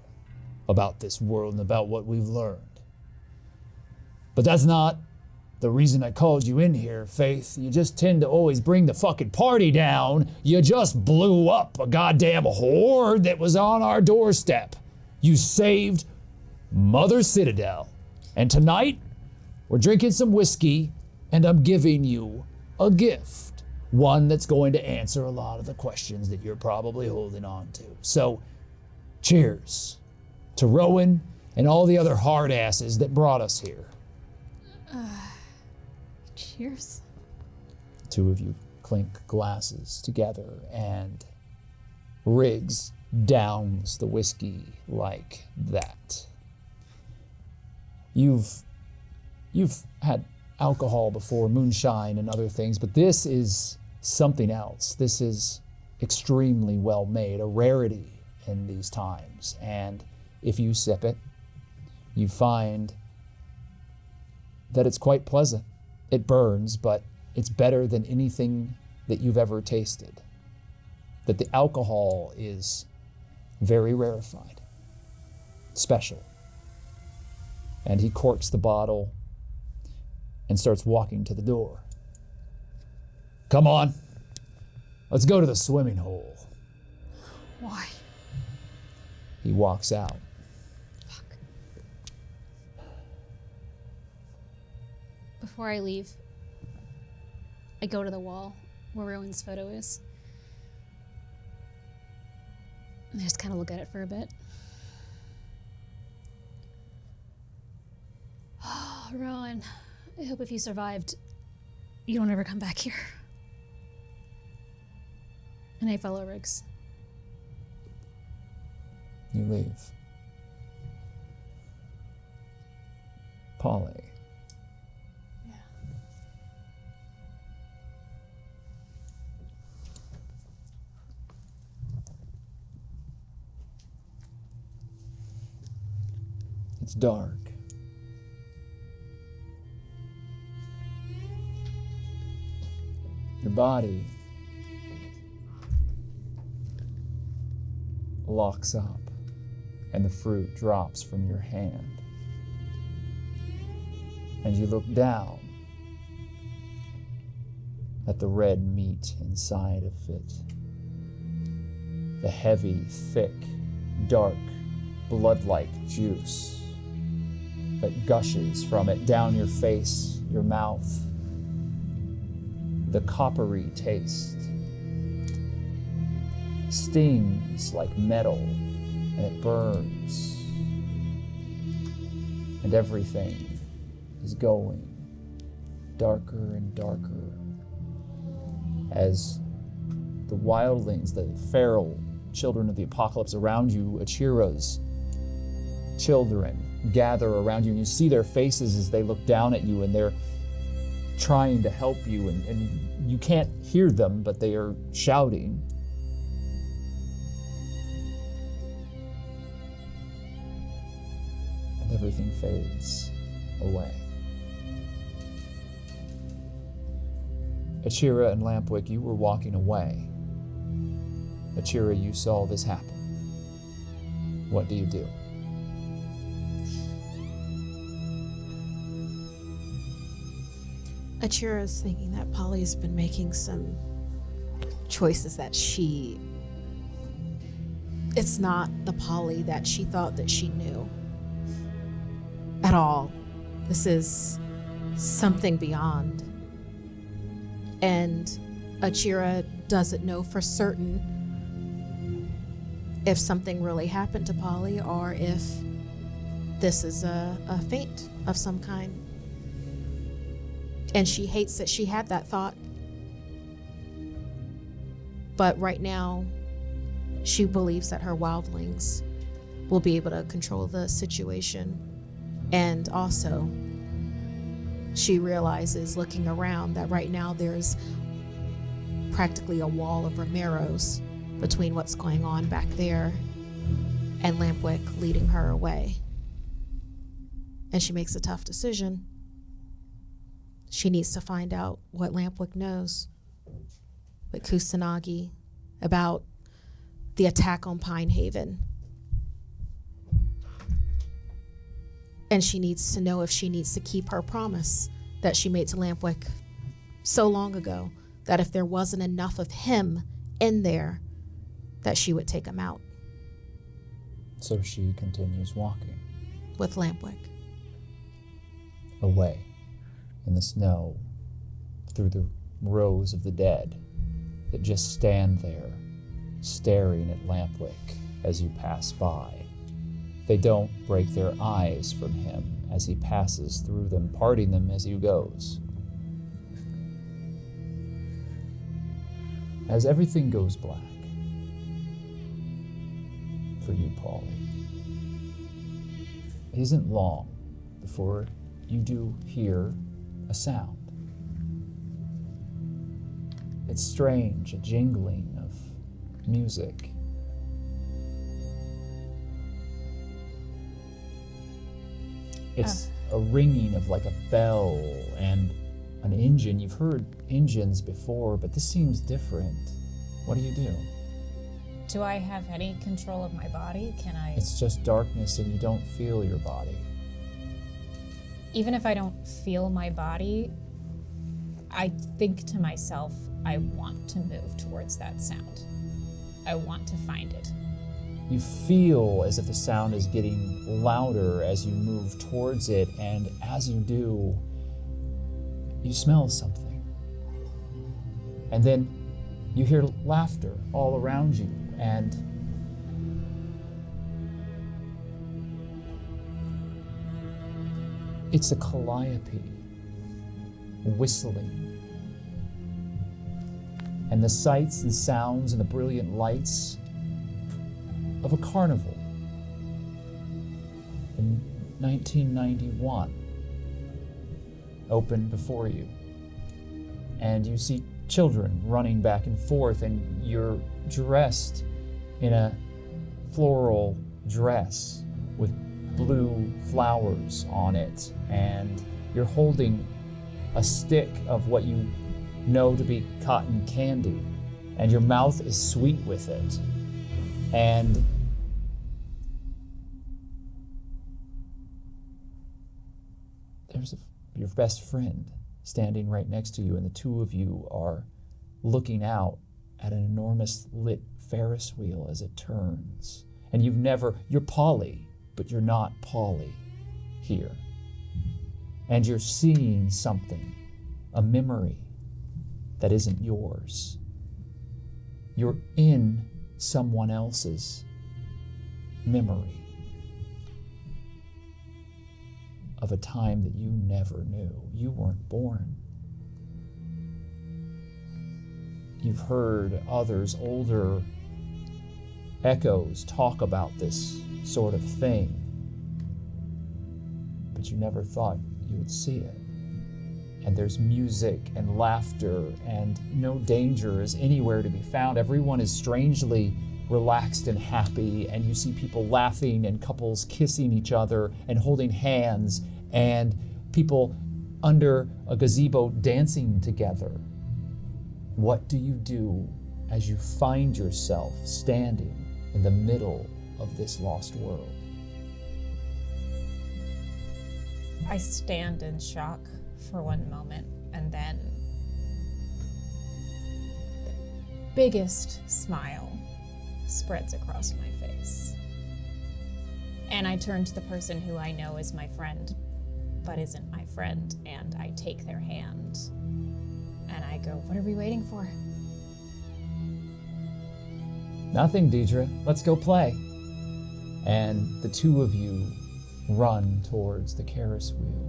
about this world and about what we've learned. But that's not the reason I called you in here, Faith. You just tend to always bring the fucking party down. You just blew up a goddamn horde that was on our doorstep. You saved Mother Citadel. And tonight, we're drinking some whiskey, and I'm giving you a gift. One that's going to answer a lot of the questions that you're probably holding on to. So, cheers to Rowan and all the other hard asses that brought us here. Cheers. 2 of you clink glasses together, and Riggs downs the whiskey like that. You've had alcohol before, moonshine and other things, but this is something else. This is extremely well made, a rarity in these times. And if you sip it, you find that it's quite pleasant. It burns, but it's better than anything that you've ever tasted. That the alcohol is very rarefied, special. And he corks the bottle and starts walking to the door. Come on, let's go to the swimming hole. Why? He walks out. Fuck. Before I leave, I go to the wall where Rowan's photo is. And I just kind of look at it for a bit. Oh, Rowan, I hope if you survived, you don't ever come back here. And I follow Riggs. You leave. Polly. Yeah. It's dark. Your body locks up, and the fruit drops from your hand. And you look down at the red meat inside of it. The heavy, thick, dark, blood-like juice that gushes from it down your face, your mouth. The coppery taste stings like metal, and it burns. And everything is going darker and darker as the wildlings, the feral children of the apocalypse around you, Achira's children, gather around you, and you see their faces as they look down at you, and they're trying to help you, and you can't hear them, but they are shouting. And everything fades away. Achira and Lampwick, you were walking away. Achira, you saw this happen. What do you do? Achira is thinking that Polly's been making some choices that it's not the Polly that she thought that she knew at all. This is something beyond. And Achira doesn't know for certain if something really happened to Polly or if this is a fate of some kind. And she hates that she had that thought. But right now, she believes that her wildlings will be able to control the situation. And also, she realizes, looking around, that right now there's practically a wall of Romeros between what's going on back there and Lampwick leading her away. And she makes a tough decision. She needs to find out what Lampwick knows with Kusanagi about the attack on Pine Haven. And she needs to know if she needs to keep her promise that she made to Lampwick so long ago, that if there wasn't enough of him in there, that she would take him out. So she continues walking. With Lampwick. Away in the snow, through the rows of the dead that just stand there, staring at Lampwick as you pass by. They don't break their eyes from him as he passes through them, parting them as he goes. As everything goes black, for you, Polly. It isn't long before you do hear a sound. It's strange, a jingling of music. It's a ringing of like a bell and an engine. You've heard engines before, but this seems different. What do? Do I have any control of my body? Can I? It's just darkness and you don't feel your body. Even if I don't feel my body, I think to myself, I want to move towards that sound. I want to find it. You feel as if the sound is getting louder as you move towards it, and as you do, you smell something. And then you hear laughter all around you, and it's a calliope whistling. And the sights and sounds and the brilliant lights of a carnival in 1991 open before you. And you see children running back and forth, and you're dressed in a floral dress with blue flowers on it, and you're holding a stick of what you know to be cotton candy, and your mouth is sweet with it. And there's your best friend standing right next to you, and the two of you are looking out at an enormous lit Ferris wheel as it turns. And you're Polly, but you're not Polly here. And you're seeing something, a memory that isn't yours. You're in someone else's memory of a time that you never knew. You weren't born. You've heard others, older echoes, talk about this sort of thing, but you never thought you would see it. And there's music and laughter, and no danger is anywhere to be found. Everyone is strangely relaxed and happy, and you see people laughing and couples kissing each other and holding hands, and people under a gazebo dancing together. What do you do as you find yourself standing in the middle of this lost world? I stand in shock for one moment, and then the biggest smile spreads across my face. And I turn to the person who I know is my friend, but isn't my friend, and I take their hand, and I go, "What are we waiting for?" Nothing, Deidre. Let's go play. And the two of you run towards the Ferris wheel.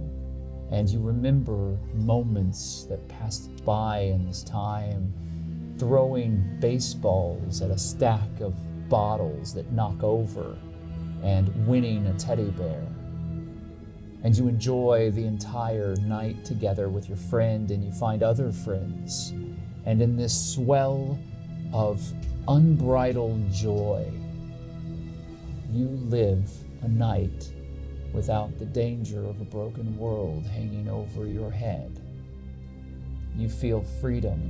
And you remember moments that passed by in this time, throwing baseballs at a stack of bottles that knock over and winning a teddy bear. And you enjoy the entire night together with your friend, and you find other friends. And in this swell of unbridled joy, you live a night without the danger of a broken world hanging over your head. You feel freedom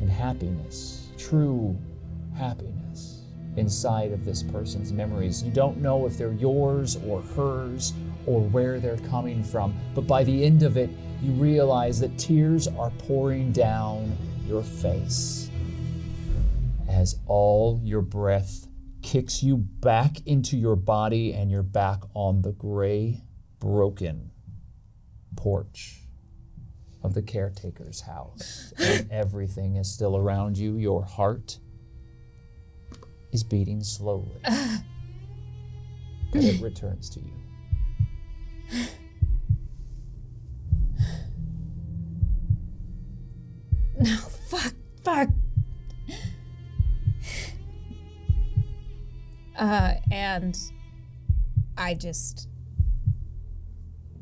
and happiness, true happiness, inside of this person's memories. You don't know if they're yours or hers or where they're coming from, but by the end of it, you realize that tears are pouring down your face as all your breath kicks you back into your body, and you're back on the gray, broken porch of the caretaker's house. And everything is still around you. Your heart is beating slowly. But it returns to you. No, fuck. And I just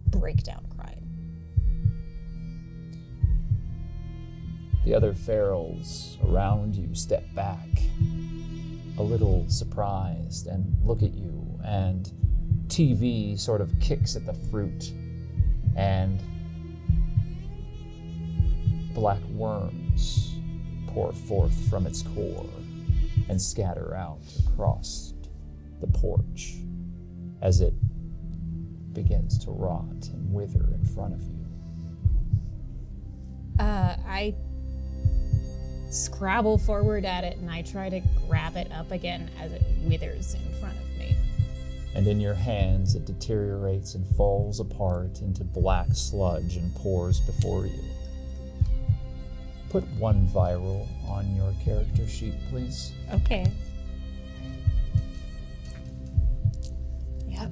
break down crying. The other ferals around you step back, a little surprised, and look at you, and TV sort of kicks at the fruit, and black worms pour forth from its core and scatter out across the porch as it begins to rot and wither in front of you. I scrabble forward at it and I try to grab it up again as it withers in front of me. And in your hands it deteriorates and falls apart into black sludge and pours before you. Put 1 viral on your character sheet, please. Okay. Yep.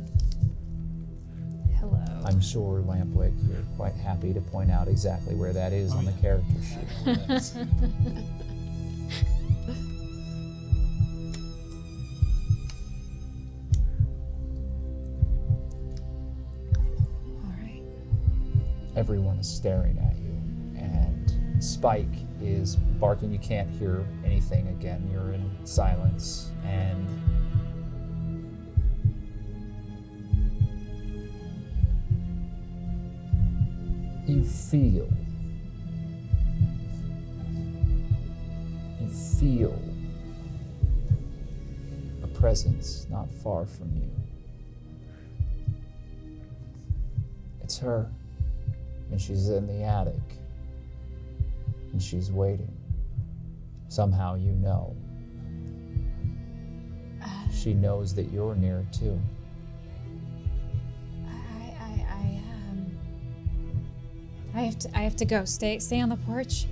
Hello. I'm sure, Lampwick, you're quite happy to point out exactly where that is on the character sheet. All right. Everyone is staring at you, and Spike is barking. You can't hear anything again. You're in silence, and you feel a presence not far from you. It's her, and she's in the attic, and she's waiting. Somehow you know. She knows that you're near too. I have to go. Stay on the porch.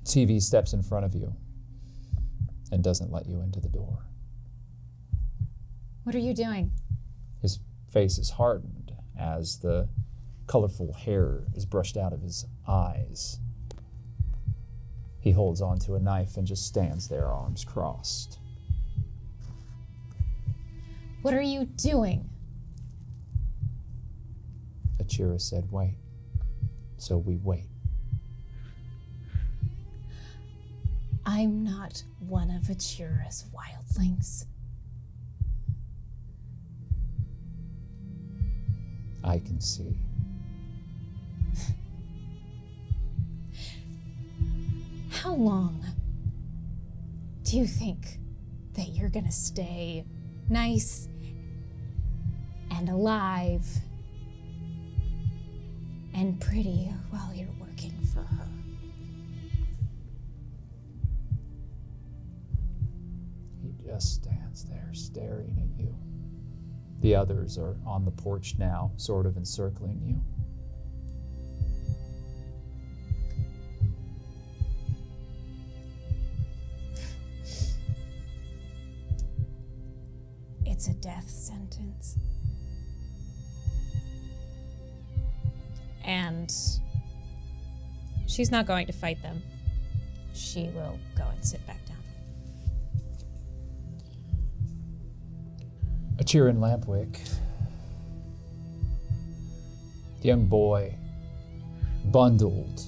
TV steps in front of you and doesn't let you into the door. What are you doing? His face is hardened as the colorful hair is brushed out of his eyes. He holds onto a knife and just stands there, arms crossed. What are you doing? Achira said, wait. So we wait. I'm not one of Achira's wildlings. I can see. How long do you think that you're gonna stay nice and alive and pretty while you're working for her? He just stands there staring at you. The others are on the porch now, sort of encircling you. It's a death sentence. And she's not going to fight them. She will go and sit back down. Achira and Lampwick. The young boy, bundled,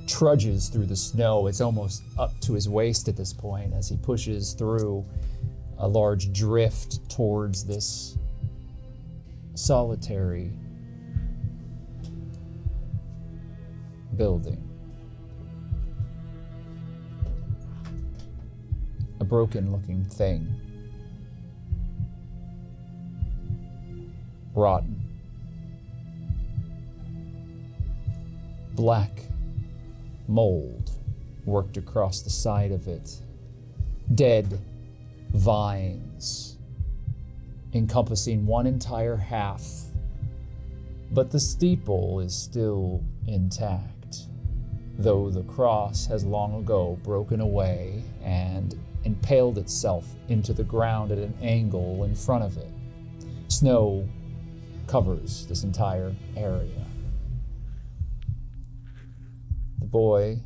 trudges through the snow. It's almost up to his waist at this point as he pushes through a large drift towards this solitary building. A broken-looking thing. Rotten. Black mold worked across the side of it. Dead vines encompassing one entire half, but the steeple is still intact, though the cross has long ago broken away and impaled itself into the ground at an angle in front of it. Snow covers this entire area. The boy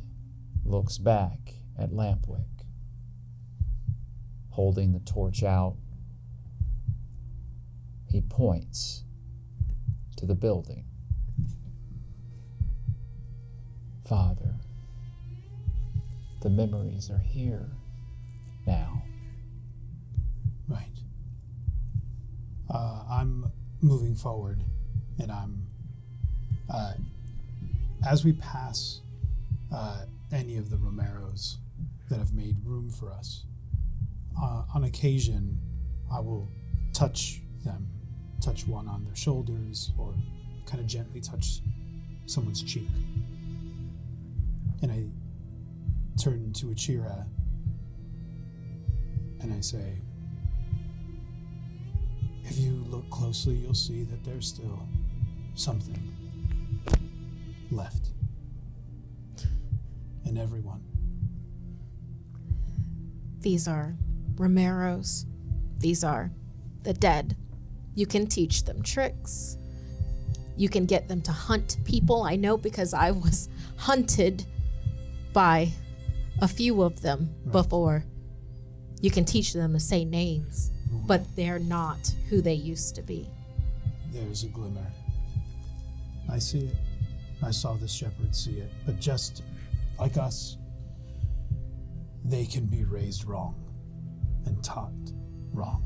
looks back at Lampwick. holding the torch out. He points to the building. Father, the memories are here now. Right. I'm moving forward, and I'm, as we pass any of the Romeros that have made room for us, on occasion, I will touch them, touch one on their shoulders, or kind of gently touch someone's cheek. And I turn to Achira, and I say, if you look closely, you'll see that there's still something left in everyone. These are Romeros. These are the dead. You can teach them tricks. You can get them to hunt people. I know because I was hunted by a few of them before. You can teach them to say names, but they're not who they used to be. There's a glimmer. I see it. I saw the shepherd see it. But just like us, they can be raised wrong and taught wrong.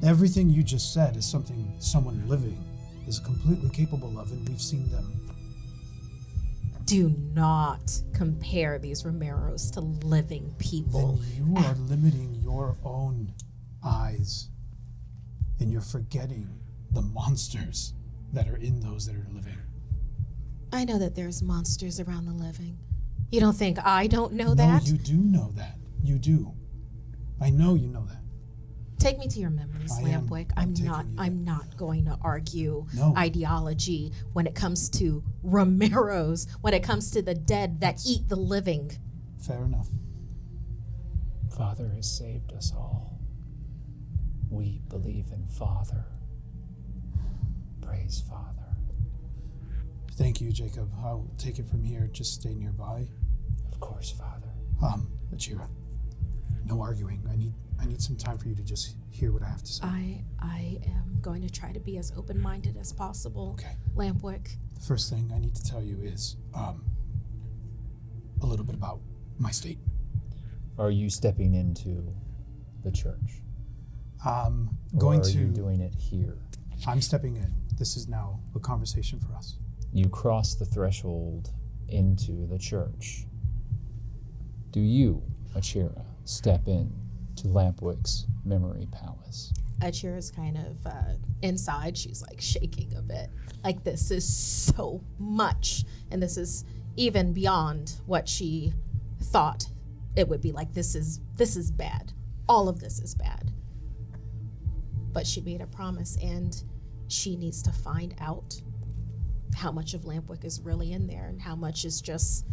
Everything you just said is something someone living is completely capable of, and we've seen them. Do not compare these Romeros to living people. Then you are limiting your own eyes, and you're forgetting the monsters that are in those that are living. I know that there's monsters around the living. You don't think I don't know that? No, you do know that. You do. I know you know that. Take me to your memories, Lampwick. I'm not going to argue ideology when it comes to Romeros, when it comes to the dead that eat the living. Fair enough. Father has saved us all. We believe in Father. Praise Father. Thank you, Jacob. I'll take it from here. Just stay nearby. Of course, Father. Achira, no arguing. I need some time for you to just hear what I have to say. I am going to try to be as open-minded as possible. Okay. Lampwick. The first thing I need to tell you is a little bit about my state. Are you stepping into the church? Are you doing it here? I'm stepping in. This is now a conversation for us. You cross the threshold into the church. Do you, Achira, step in to Lampwick's memory palace? Achira's kind of inside. She's like shaking a bit. Like, this is so much. And this is even beyond what she thought it would be. Like, this is bad. All of this is bad. But she made a promise, and she needs to find out how much of Lampwick is really in there and how much is just,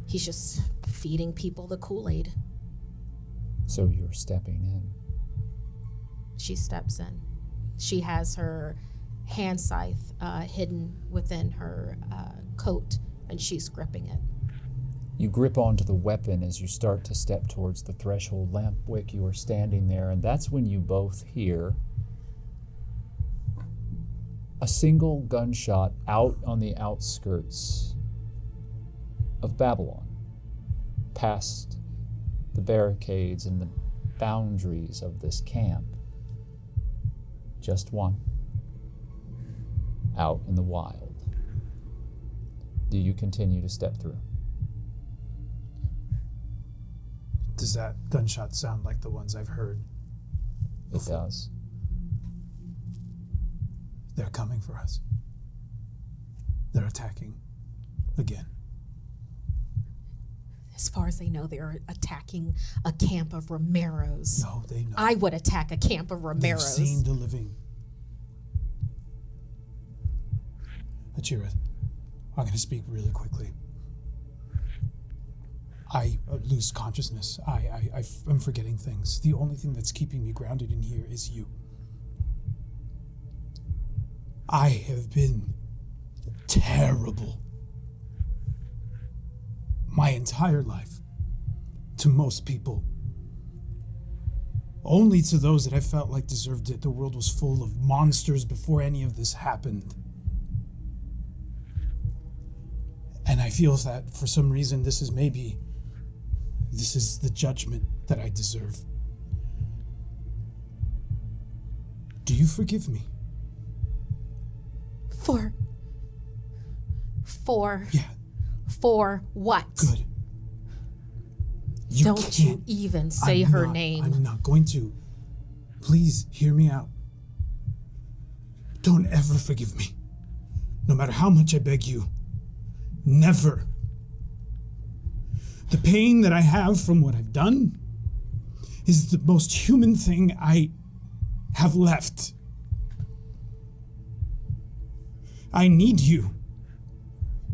he's just feeding people the Kool-Aid. So you're stepping in. She steps in. She has her hand scythe hidden within her coat, and she's gripping it. You grip onto the weapon as you start to step towards the threshold. Lampwick, you are standing there, and that's when you both hear a single gunshot out on the outskirts of Babylon, past the barricades and the boundaries of this camp. Just one, out in the wild. Do you continue to step through? Does that gunshot sound like the ones I've heard? It does. They're coming for us. They're attacking again. As far as they know, they're attacking a camp of Romeros. No, they know. I would attack a camp of Romeros. They've seen the living. Achira, I'm going to speak really quickly. I lose consciousness. I'm forgetting things. The only thing that's keeping me grounded in here is you. I have been terrible my entire life to to most people. Only to those that I felt like deserved it. The world was full of monsters before any of this happened. And I feel that for some reason this is the judgment that I deserve. Do you forgive me? Yeah. For what? Good. Don't you even say her name. I'm not going to. Please hear me out. Don't ever forgive me. No matter how much I beg you. Never. The pain that I have from what I've done is the most human thing I have left. I need you.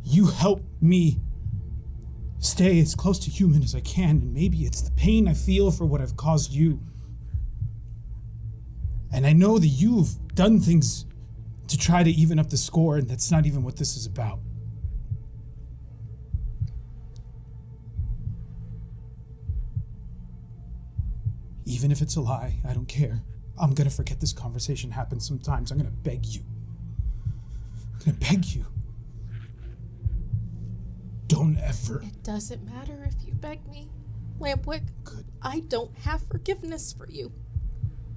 You help me stay as close to human as I can, and maybe it's the pain I feel for what I've caused you. And I know that you've done things to try to even up the score, and that's not even what this is about. Even if it's a lie, I don't care. I'm gonna forget this conversation happened sometimes. I'm gonna beg you. I'm gonna beg you. Don't ever. It doesn't matter if you beg me, Lampwick. Good. I don't have forgiveness for you.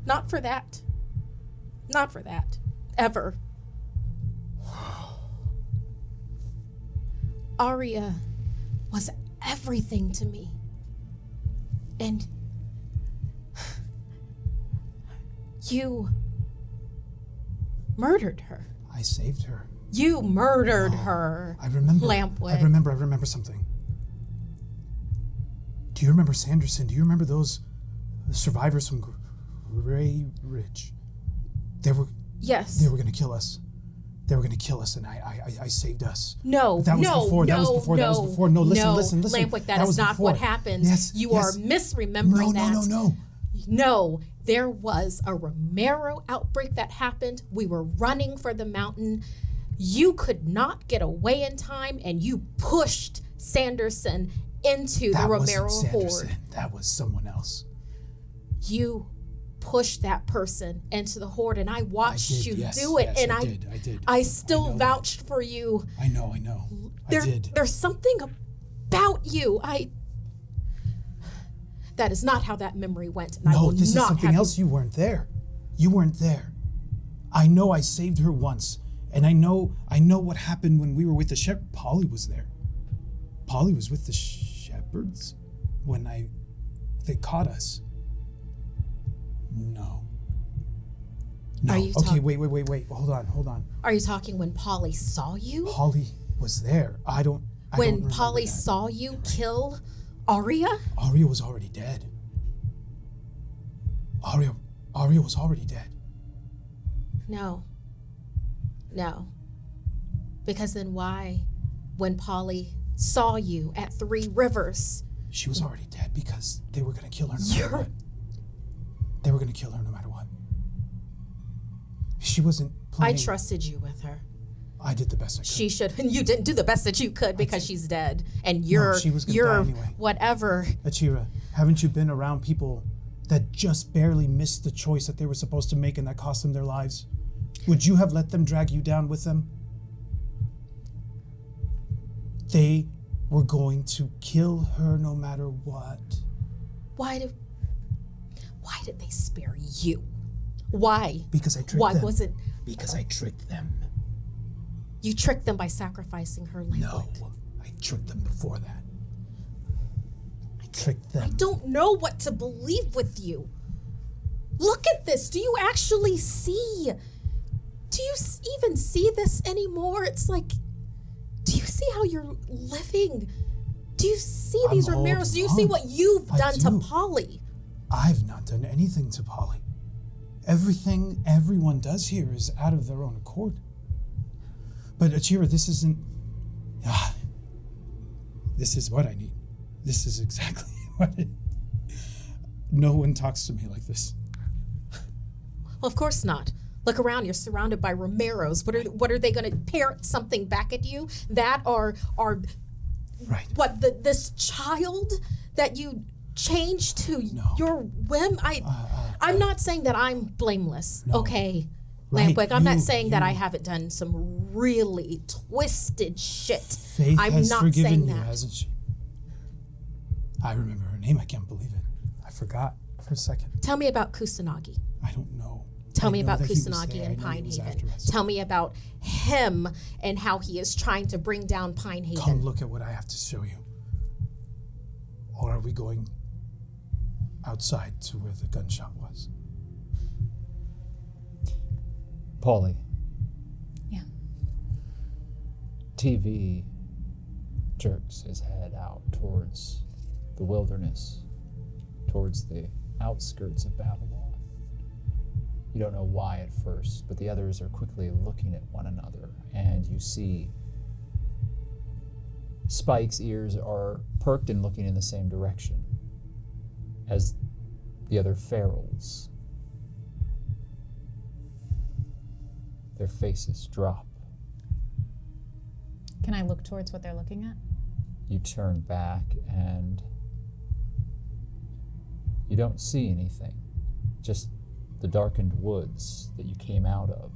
Not for that. Not for that. Ever. Aria was everything to me. And you murdered her. I saved her. You murdered her. I remember. Lampwick. I remember something. Do you remember Sanderson? Do you remember those survivors from Gray Ridge? Yes. They were going to kill us. They were going to kill us, and I saved us. No, that was before. That was before. No, listen. Lampwick, that is not before. what happened. Yes, you are misremembering that. No. No, there was a Romero outbreak that happened. We were running for the mountain. You could not get away in time, and you pushed Sanderson into the Romero horde. That was someone else. You pushed that person into the horde, and I watched you do it. Yes, and I did. I still vouched for you. I know. I did. There's something about you. That is not how that memory went. And No, this is something else. You weren't there. You weren't there. I know I saved her once, and I know what happened when we were with the shepherd. Polly was there. Polly was with the shepherds when they caught us. No. Are you okay, wait. Hold on. Are you talking when Polly saw you? Polly was there. When Polly saw you kill Aria? Aria was already dead. Aria was already dead. No. Because then why, when Polly saw you at Three Rivers? She was already dead because they were going to kill her no matter what. They were going to kill her no matter what. She wasn't playing. I trusted you with her. I did the best I could. She should. You didn't do the best that you could because she's dead, and she was gonna die anyway. Whatever. Achira, haven't you been around people that just barely missed the choice that they were supposed to make and that cost them their lives? Would you have let them drag you down with them? They were going to kill her no matter what. Why did they spare you? Why? Because I tricked them. Why was it? Because I tricked them. You tricked them by sacrificing her Lampwick. No, I tricked them before that. I tricked them. I don't know what to believe with you. Look at this. Do you actually see? Do you even see this anymore? It's like, do you see how you're living? Do you see these Romeros? Do you see what you've done to Polly? I've not done anything to Polly. Everything everyone does here is out of their own accord. But Achira, this isn't... this is what I need. This is exactly what No one talks to me like this. Well, of course not. Look around, you're surrounded by Romeros. What are they going to parrot something back at you? That are right. What, this child that you change to No. your whim. I'm not saying that I'm blameless, No. okay, Right, Lampwick. I'm not you- saying that I you- haven't done some really twisted shit. Faith I'm has not forgiven saying you, that. hasn't she? I remember her name. I can't believe it. I forgot for a second. Tell me about Kusanagi. I don't know. Tell I me know about that he was Kusanagi there. I and know he Pine was Haven. after us. Tell me about him and how he is trying to bring down Pine Haven. Come look at what I have to show you. Or are we going outside to where the gunshot was? Paulie. Yeah. TV jerks his head out towards the wilderness, towards the outskirts of Babylon. You don't know why at first, but the others are quickly looking at one another, and you see Spike's ears are perked and looking in the same direction as the other ferals. Their faces drop. Can I look towards what they're looking at? You turn back and you don't see anything, just the darkened woods that you came out of,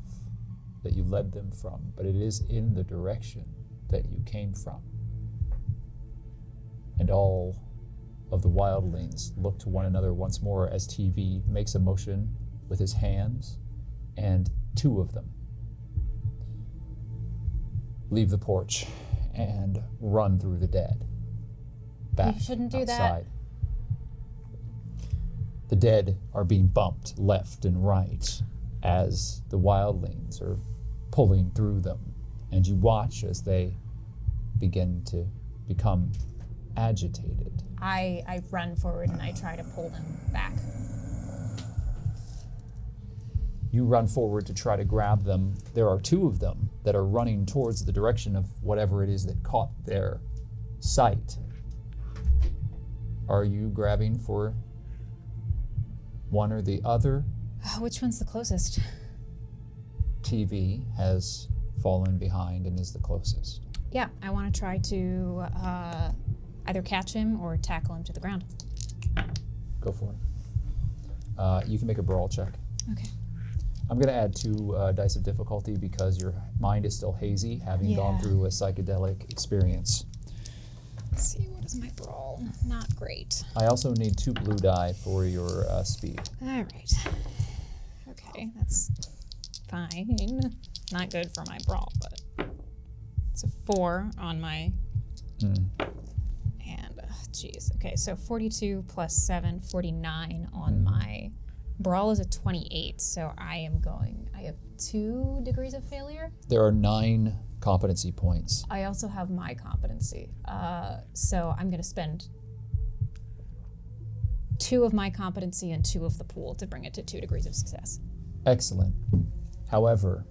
that you led them from, but it is in the direction that you came from. And all of the wildlings look to one another once more as TV makes a motion with his hands, and two of them leave the porch and run through the dead. Back You shouldn't do that. outside. The dead are being bumped left and right as the wildlings are pulling through them, and you watch as they begin to become agitated. I run forward and I try to pull them back. You run forward to try to grab them. There are two of them that are running towards the direction of whatever it is that caught their sight. Are you grabbing for one or the other? Which one's the closest? TV has fallen behind and is the closest. Yeah, I want to try to either catch him or tackle him to the ground. Go for it. You can make a brawl check. Okay. I'm going to add 2 dice of difficulty because your mind is still hazy, having gone Yeah. through a psychedelic experience. Let's see, what is my brawl? Not great. I also need 2 blue die for your speed. All right. Okay, that's fine. Not good for my brawl, but it's a 4 on my. And, geez. Okay, so 42 plus 7, 49 on my. Brawl is a 28, so I have 2 degrees of failure. There are 9 competency points. I also have my competency. So I'm going to spend 2 of my competency and 2 of the pool to bring it to 2 degrees of success. Excellent. However,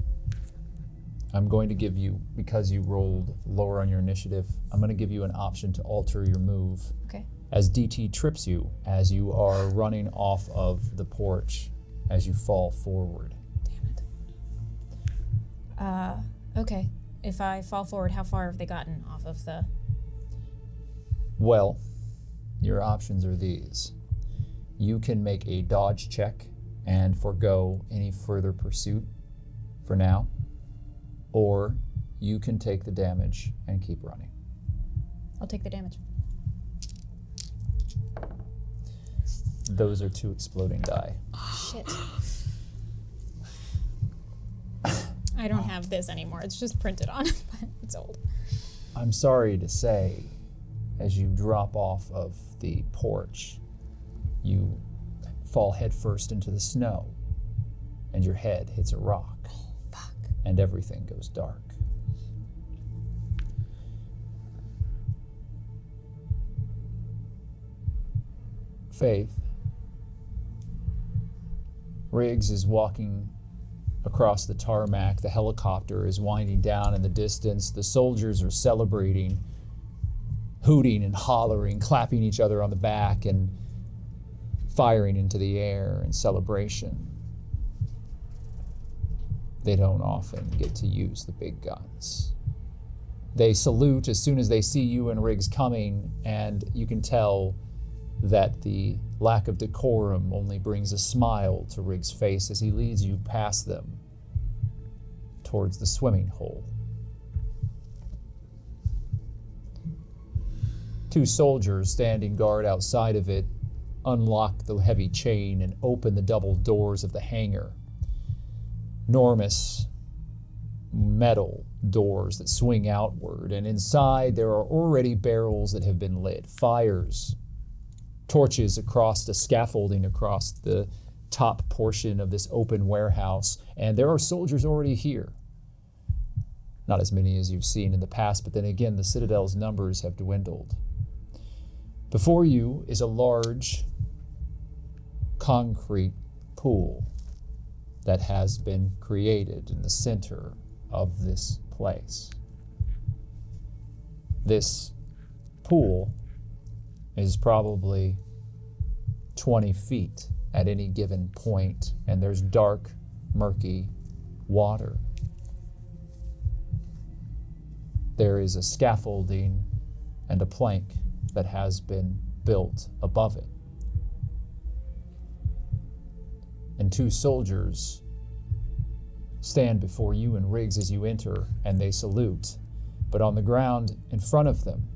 I'm going to give you, because you rolled lower on your initiative, I'm going to give you an option to alter your move. Okay. As DT trips you as you are running off of the porch as you fall forward. Damn it. Okay. If I fall forward, how far have they gotten off of the... Well, your options are these. You can make a dodge check and forego any further pursuit for now, or you can take the damage and keep running. I'll take the damage. Those are 2 exploding die. Shit. I don't have this anymore. It's just printed on, but it's old. I'm sorry to say, as you drop off of the porch, you fall headfirst into the snow, and your head hits a rock. Oh, fuck. And everything goes dark. Faith. Riggs is walking across the tarmac. The helicopter is winding down in the distance. The soldiers are celebrating, hooting and hollering, clapping each other on the back and firing into the air in celebration. They don't often get to use the big guns. They salute as soon as they see you and Riggs coming, and you can tell that the lack of decorum only brings a smile to Riggs' face as he leads you past them towards the swimming hole. 2 soldiers standing guard outside of it unlock the heavy chain and open the double doors of the hangar. Enormous metal doors that swing outward, and inside there are already barrels that have been lit, fires, torches across the scaffolding across the top portion of this open warehouse, and there are soldiers already here. Not as many as you've seen in the past, but then again, the Citadel's numbers have dwindled. Before you is a large concrete pool that has been created in the center of this place. This pool is probably 20 feet at any given point, and there's dark, murky water. There is a scaffolding and a plank that has been built above it. And 2 soldiers stand before you and Riggs as you enter, and they salute. But on the ground in front of them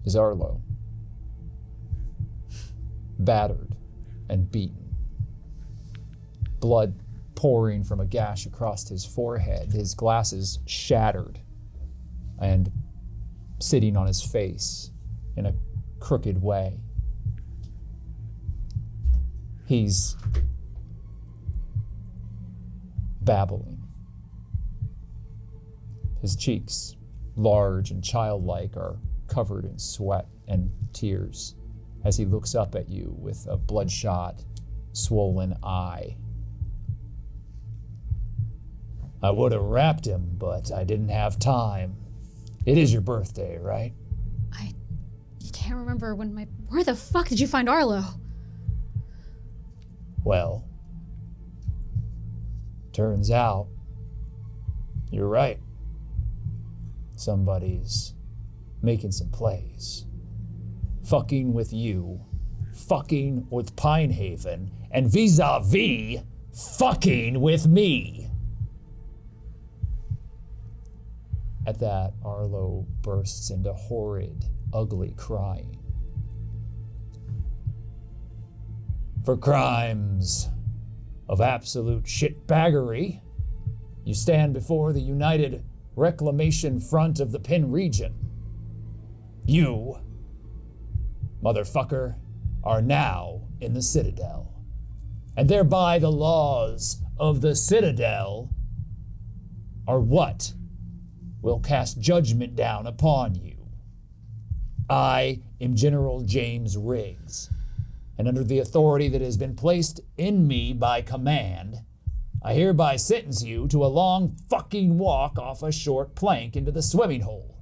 is Arlo, battered and beaten, blood pouring from a gash across his forehead, his glasses shattered, and sitting on his face in a crooked way. He's babbling. His cheeks, large and childlike, are covered in sweat and tears as he looks up at you with a bloodshot, swollen eye. I would have wrapped him, but I didn't have time. It is your birthday, right? I can't remember where the fuck did you find Arlo? Well, turns out you're right. Somebody's making some plays. Fucking with you, fucking with Pinehaven, and vis-a-vis, fucking with me. At that, Arlo bursts into horrid, ugly crying. For crimes of absolute shitbaggery, you stand before the United Reclamation Front of the Pin region. You, motherfucker, are now in the Citadel, and thereby the laws of the Citadel are what will cast judgment down upon you. I am General James Riggs, and under the authority that has been placed in me by command, I hereby sentence you to a long fucking walk off a short plank into the swimming hole,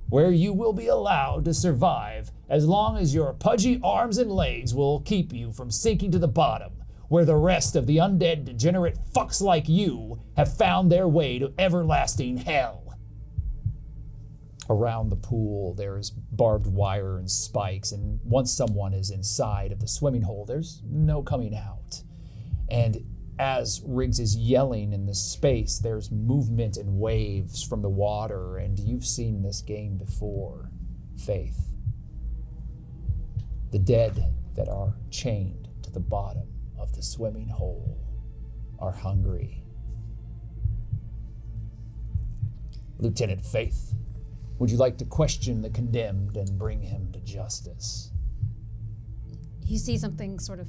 where you will be allowed to survive as long as your pudgy arms and legs will keep you from sinking to the bottom, where the rest of the undead degenerate fucks like you have found their way to everlasting hell. Around the pool, there is barbed wire and spikes, and once someone is inside of the swimming hole, there's no coming out. And as Riggs is yelling in this space, there's movement and waves from the water, and you've seen this game before, Faith. The dead that are chained to the bottom of the swimming hole are hungry. Lieutenant Faith, would you like to question the condemned and bring him to justice? You see something sort of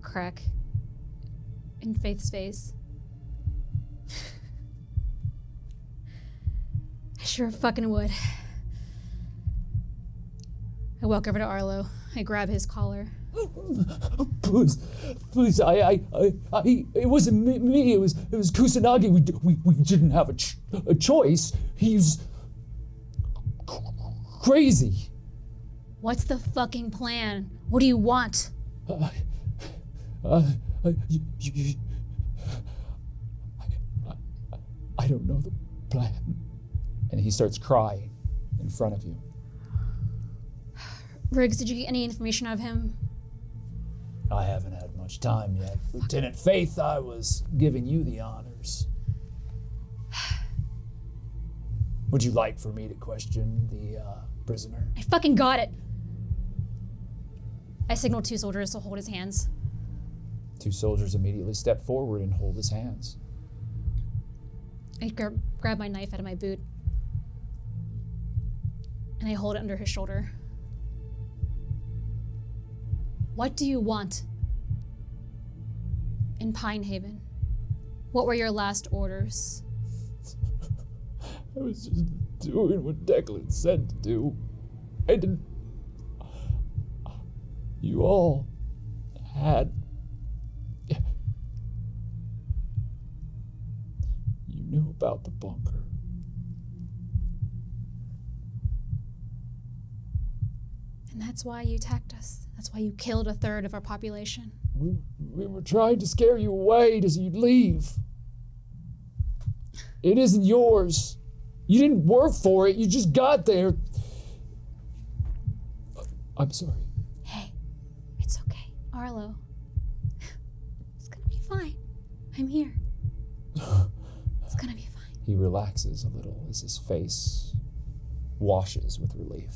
crack in Faith's face. I sure fucking would. I walk over to Arlo. I grab his collar. Please, it wasn't me. It was Kusanagi. We didn't have a choice. He's crazy. What's the fucking plan? What do you want? I don't know the plan. And he starts crying. in front of you. Riggs, did you get any information out of him? I haven't had much time yet. Lieutenant Faith, I was giving you the honors. Would you like for me to question the prisoner? I fucking got it. I signaled 2 soldiers to hold his hands. 2 soldiers immediately step forward and hold his hands. I grab my knife out of my boot. And I hold it under his shoulder. What do you want in Pine Haven? What were your last orders? I was just doing what Declan said to do. I didn't... You all had... You knew about the bunker. And that's why you attacked us. That's why you killed 1/3 of our population. We were trying to scare you away so you'd leave. It isn't yours. You didn't work for it. You just got there. I'm sorry. Hey, it's okay. Arlo. It's gonna be fine. I'm here. It's gonna be fine. He relaxes a little as his face washes with relief.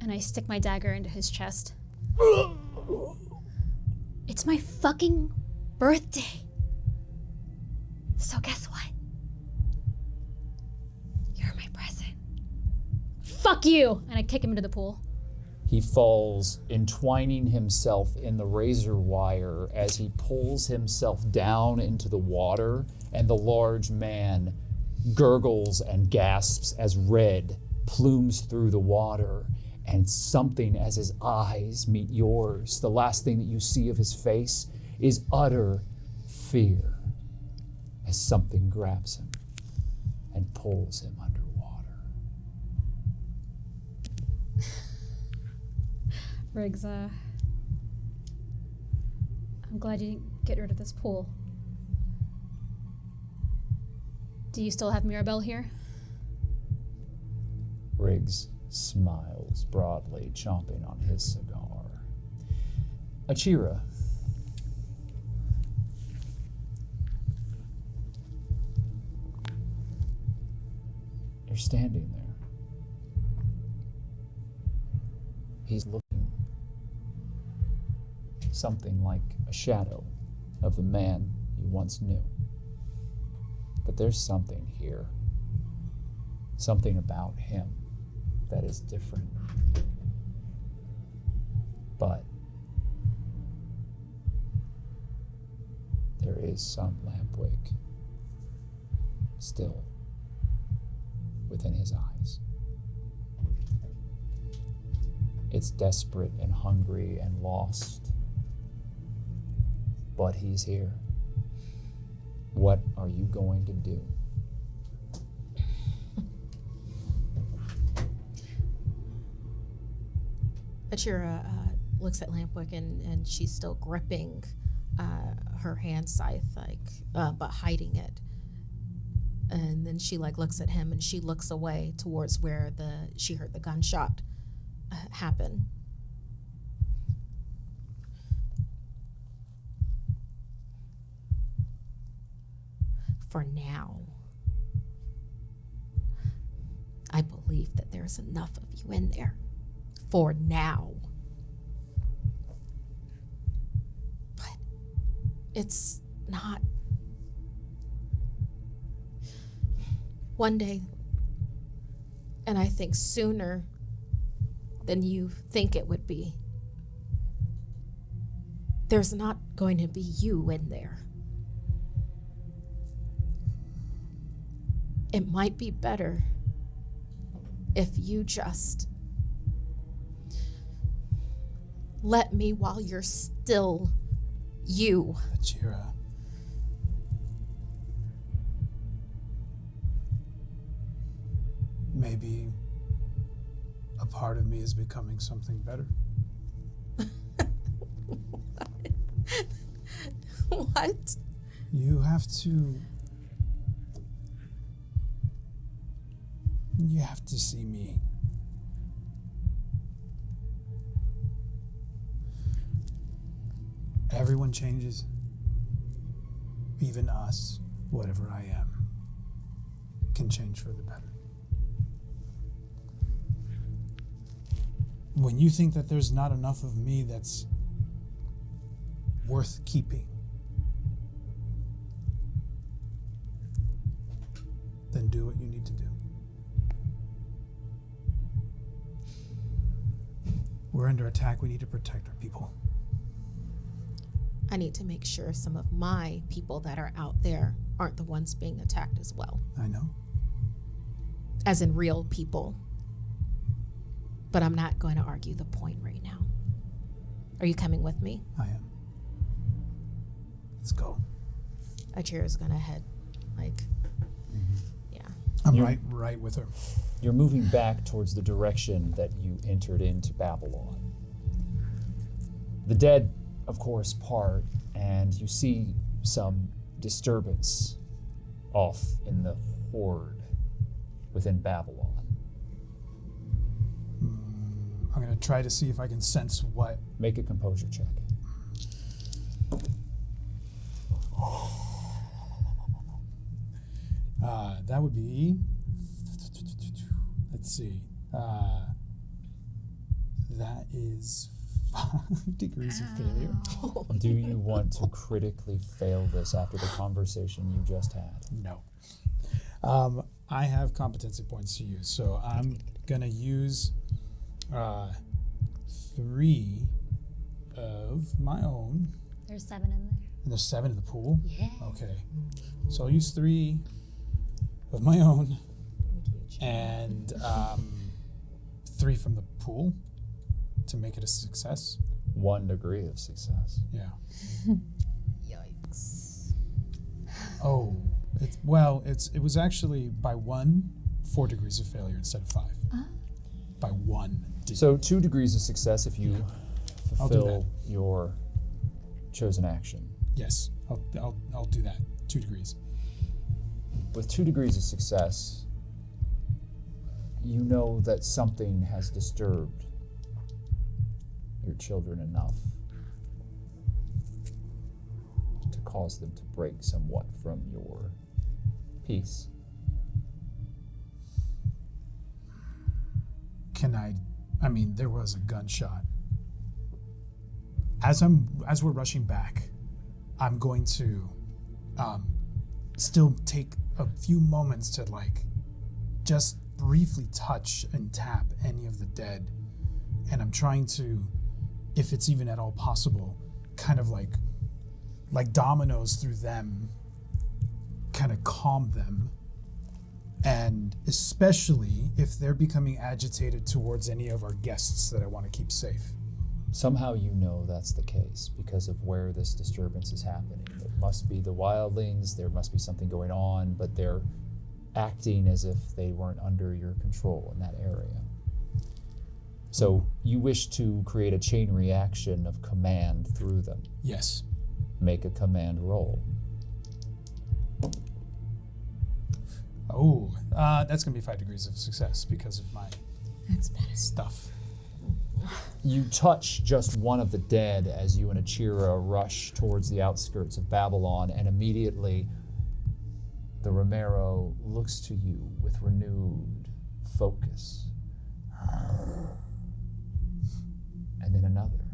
And I stick my dagger into his chest. It's my fucking birthday. So guess what? You're my present. Fuck you! And I kick him into the pool. He falls, entwining himself in the razor wire as he pulls himself down into the water, and the large man gurgles and gasps as red plumes through the water, and something as his eyes meet yours. The last thing that you see of his face is utter fear as something grabs him and pulls him underwater. Riggs, I'm glad you didn't get rid of this pool. Do you still have Mirabelle here? Riggs smiles broadly, chomping on his cigar. Achira. You're standing there. He's looking. Something like a shadow of the man you once knew. But there's something here. Something about him that is different. But there is some Lampwick still within his eyes. It's desperate and hungry and lost. But he's here. What are you going to do? Achira looks at Lampwick and she's still gripping her hand scythe, but hiding it. And then she looks at him and she looks away towards where she heard the gunshot happen. For now, I believe that there's enough of you in there. For now. But it's not. One day, and I think sooner than you think it would be, there's not going to be you in there. It might be better if you just let me while you're still you. Achira. Maybe a part of me is becoming something better. What? You have to You have to see me. Everyone changes. Even us, whatever I am, can change for the better. When you think that there's not enough of me that's worth keeping, then do what you need to do. We're under attack. We need to protect our people. I need to make sure some of my people that are out there aren't the ones being attacked as well. I know. As in real people. But I'm not going to argue the point right now. Are you coming with me? I am. Let's go. Achira's gonna head, yeah. I'm right with her. You're moving back towards the direction that you entered into Babylon. The dead, of course, part, and you see some disturbance off in the horde within Babylon. I'm going to try to see if I can sense what. Make a composure check. That would be. Let's see. That is 5 degrees of failure. Do you want to critically fail this after the conversation you just had? No. I have competency points to use, so I'm going to use 3 of my own. There's 7 in there. And there's 7 in the pool? Yeah. Okay. So I'll use 3 of my own and 3 from the pool to make it a success. 1 degree of success. Yeah. Yikes. Oh, it was actually by 4 degrees of failure instead of 5. By 1 degree. So 2 degrees of success if you I'll do fulfill your chosen action. Yes, I'll do that. 2 degrees. With 2 degrees of success, you know that something has disturbed your children enough to cause them to break somewhat from your peace. There was a gunshot. As we're rushing back, I'm going to still take a few moments to just briefly touch and tap any of the dead. And I'm trying to, if it's even at all possible, kind of like dominoes through them, kind of calm them. And especially if they're becoming agitated towards any of our guests that I want to keep safe. Somehow you know that's the case because of where this disturbance is happening. It must be the wildlings, there must be something going on, but they're acting as if they weren't under your control in that area. So you wish to create a chain reaction of command through them. Yes. Make a command roll. Oh, that's going to be 5 degrees of success because of my That's better. stuff. You touch just one of the dead as you and Achira rush towards the outskirts of Babylon, and immediately the Romero looks to you with renewed focus. And then another.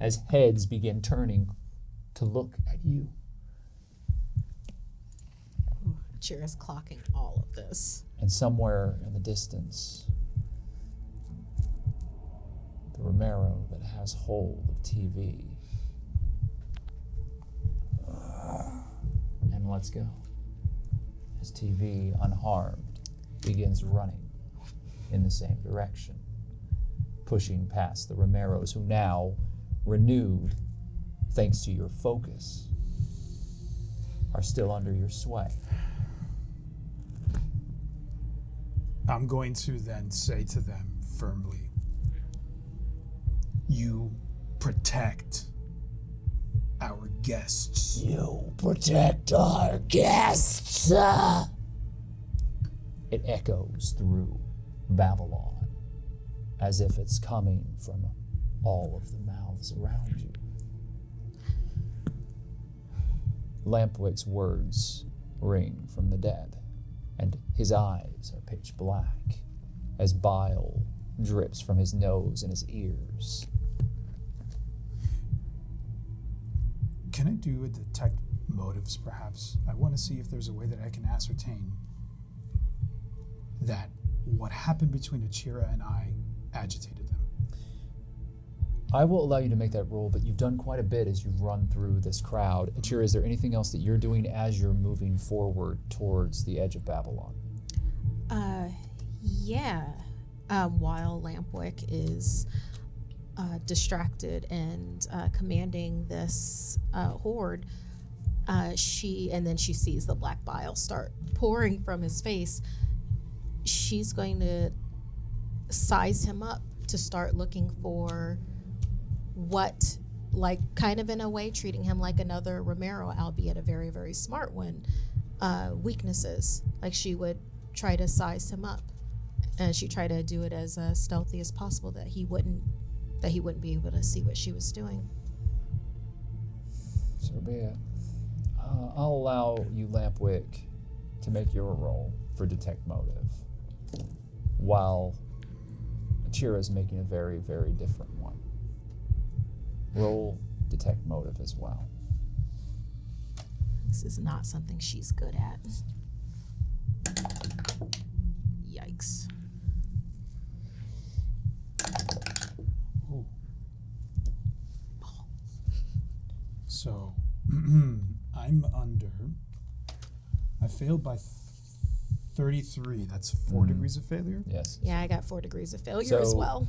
As heads begin turning to look at you. Achira's clocking all of this. And somewhere in the distance, the Romero that has hold of TV. And let's go. As TV, unharmed, begins running in the same direction, pushing past the Romeros, who now, renewed, thanks to your focus, are still under your sway. I'm going to then say to them firmly, you protect our guests. You protect our guests. It echoes through Babylon as if it's coming from all of the mouths around you. Lampwick's words ring from the dead, and his eyes are pitch black as bile drips from his nose and his ears. Can I do a detect motives, perhaps? I want to see if there's a way that I can ascertain that what happened between Achira and I agitated them. I will allow you to make that roll, but you've done quite a bit as you run through this crowd. Achira, is there anything else that you're doing as you're moving forward towards the edge of Babylon? Yeah. While Lampwick is distracted and commanding this horde, she sees the black bile start pouring from his face. She's going to size him up to start looking for what, like, kind of in a way treating him like another Romero, albeit a very, very smart one, weaknesses. Like, she would try to size him up, and she'd try to do it as stealthy as possible, that he wouldn't be able to see what she was doing. So be it. I'll allow you, Lampwick, to make your roll for detect motive, while Achira's making a very, very different one. Roll detect motive as well. This is not something she's good at. Yikes. Ooh. So, I'm under. I failed by 33. That's 4 degrees of failure. Yes. Yeah, I got 4 degrees of failure as well.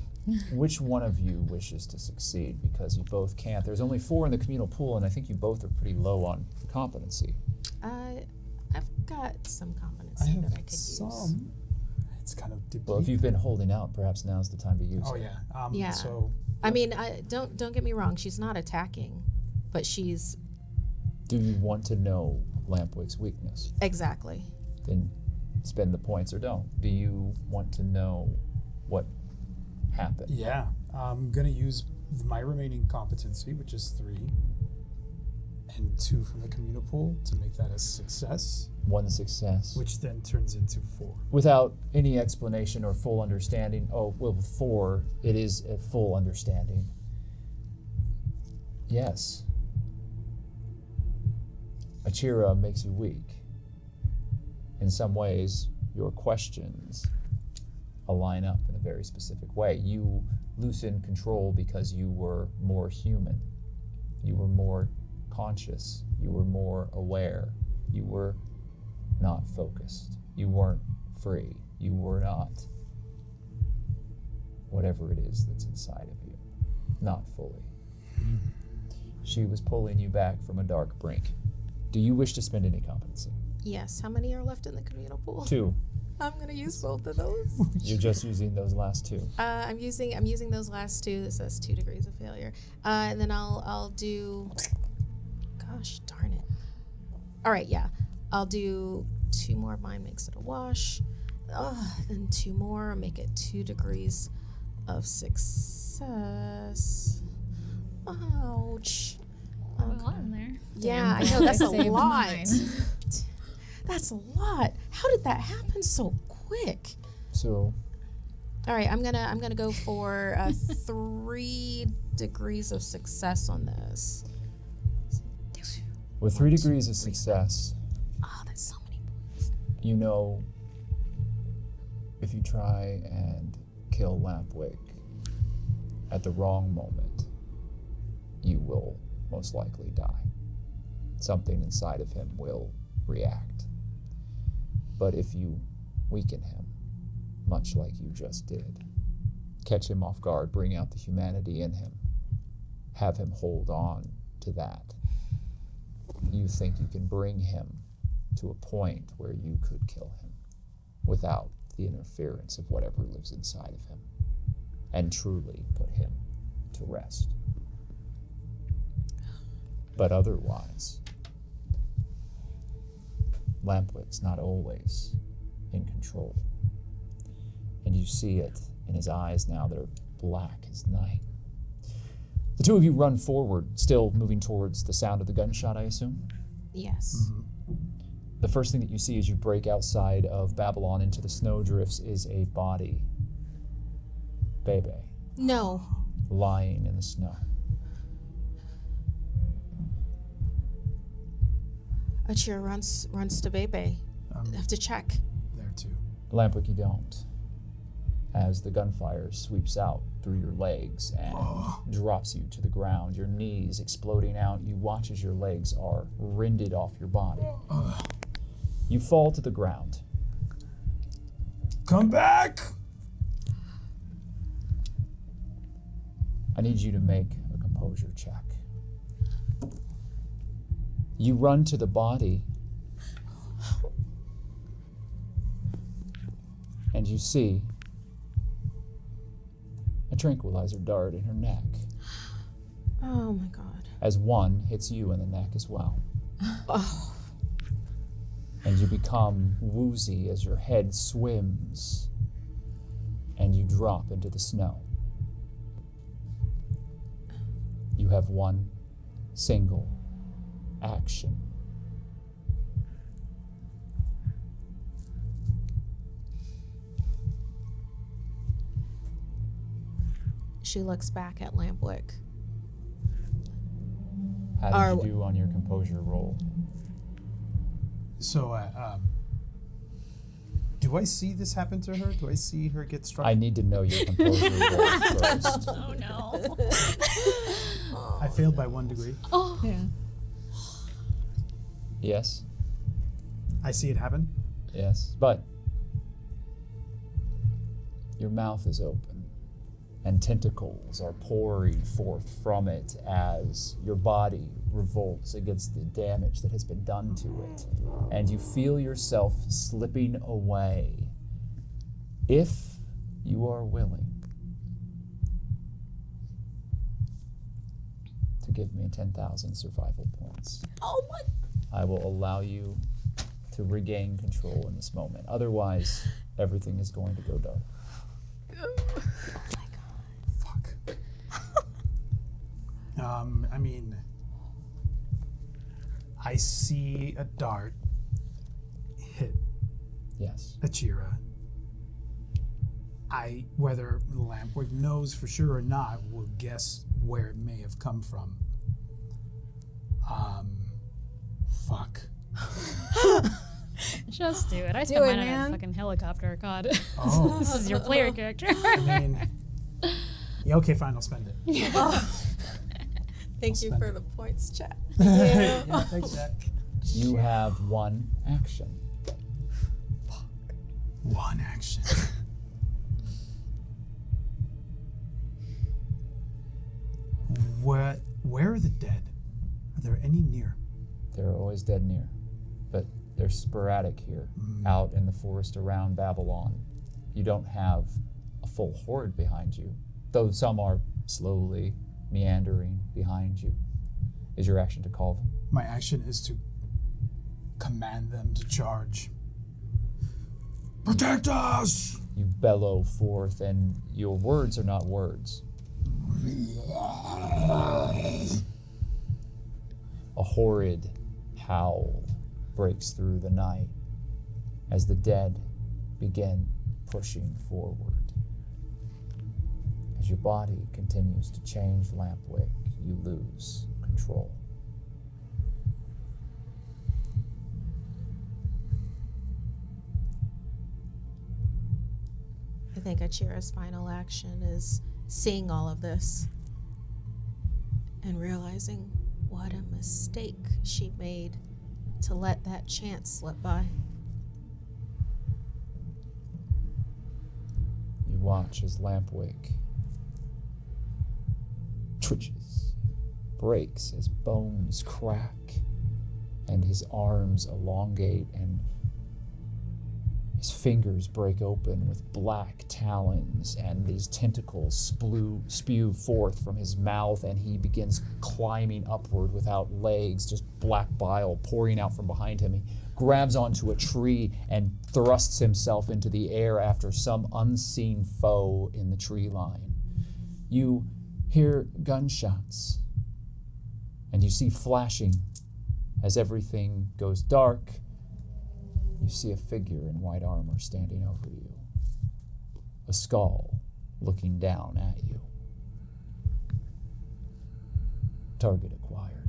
Which one of you wishes to succeed? Because you both can't. There's only 4 in the communal pool, and I think you both are pretty low on competency. I've got some I competency have that I could some. use. It's kind of depleted. Well, if you've been holding out, perhaps now's the time to use Oh it. yeah. Yeah. So. I mean, don't get me wrong. She's not attacking, but she's Do you want to know Lampwick's weakness? exactly. Then spend the points or don't. Do you want to know what happened? Yeah. I'm gonna use my remaining competency, which is 3, and 2 from the communal pool to make that a success, 1 success. which then turns into 4. Without any explanation or full understanding. Oh, well, 4, it is a full understanding. Yes. Achira makes you weak. In some ways, your questions align up in a very specific way. You loosen control because you were more human. You were more conscious. You were more aware. You were not focused. You weren't free. You were not whatever it is that's inside of you. Not fully. She was pulling you back from a dark brink. Do you wish to spend any competency? Yes. How many are left in the communal pool? 2. I'm gonna use both of those. You're just using those last 2. I'm using those last 2. This says 2 degrees of failure. And then I'll do. Gosh darn it! All right, yeah. I'll do 2 more. Mine makes it a wash. Then 2 more. Make it 2 degrees of success. Ouch. A lot in there. Yeah, I Damn, know, that's a saved lot. mine. That's a lot. How did that happen so quick? So All right, I'm gonna go for 3 degrees of success on this. with 3 degrees of success, Oh, that's so many. you know if you try and kill Lampwick at the wrong moment, you will most likely die. Something inside of him will react. But if you weaken him, much like you just did, catch him off guard, bring out the humanity in him, have him hold on to that, you think you can bring him to a point where you could kill him without the interference of whatever lives inside of him, and truly put him to rest. But otherwise, Lampwick's not always in control. And you see it in his eyes now. They're black as night. The two of you run forward, still moving towards the sound of the gunshot, I assume? Yes. The first thing that you see as you break outside of Babylon into the snowdrifts is a body. Bebe. No. Lying in the snow. Achira runs to Bebe. Have to check. There too. Lampwick, you don't. As the gunfire sweeps out through your legs and drops you to the ground, your knees exploding out, you watch as your legs are rended off your body. You fall to the ground. Come back! I need you to make a composure check. You run to the body, and you see a tranquilizer dart in her neck, Oh my god. as one hits you in the neck as well. Oh. And you become woozy as your head swims, and you drop into the snow. You have one single action. She looks back at Lampwick. How did you do on your composure roll? So, do I see this happen to her? Do I see her get struck? I need to know your composure roll first. Oh no. I failed by 1 degree. Oh. Yeah. Yes, I see it happen. yes, but your mouth is open and tentacles are pouring forth from it as your body revolts against the damage that has been done to it. And you feel yourself slipping away. If you are willing to give me 10,000 survival points, Oh my. I will allow you to regain control in this moment. Otherwise, everything is going to go dark. Fuck. I mean, I see a dart hit Yes. Achira. Whether Lampwick knows for sure or not, will guess where it may have come from. Fuck. Just do it. I Do spent it, mine on man. a fucking helicopter. God. Oh. This is your player character. I mean, yeah, okay, fine, I'll spend it. Thank you spend for it. the points, chat. Yeah, thanks, Jack. You have one action. One action. Where are the dead? Are there any near? They're always dead near, but they're sporadic here, out in the forest around Babylon. You don't have a full horde behind you, though some are slowly meandering behind you. Is your action to call them? My action is to command them to charge. Protect us! You bellow forth, and your words are not words. A horrid howl breaks through the night as the dead begin pushing forward. As your body continues to change, Lampwick, you lose control. I think Achira's final action is seeing all of this and realizing what a mistake she made to let that chance slip by. You watch as Lampwick twitches, breaks, his bones crack, and his arms elongate, and His fingers break open with black talons, and these tentacles spew forth from his mouth, and he begins climbing upward without legs, just black bile pouring out from behind him. He grabs onto a tree and thrusts himself into the air after some unseen foe in the tree line. You hear gunshots, and you see flashing. As everything goes dark, you see a figure in white armor standing over you, a skull looking down at you. Target acquired.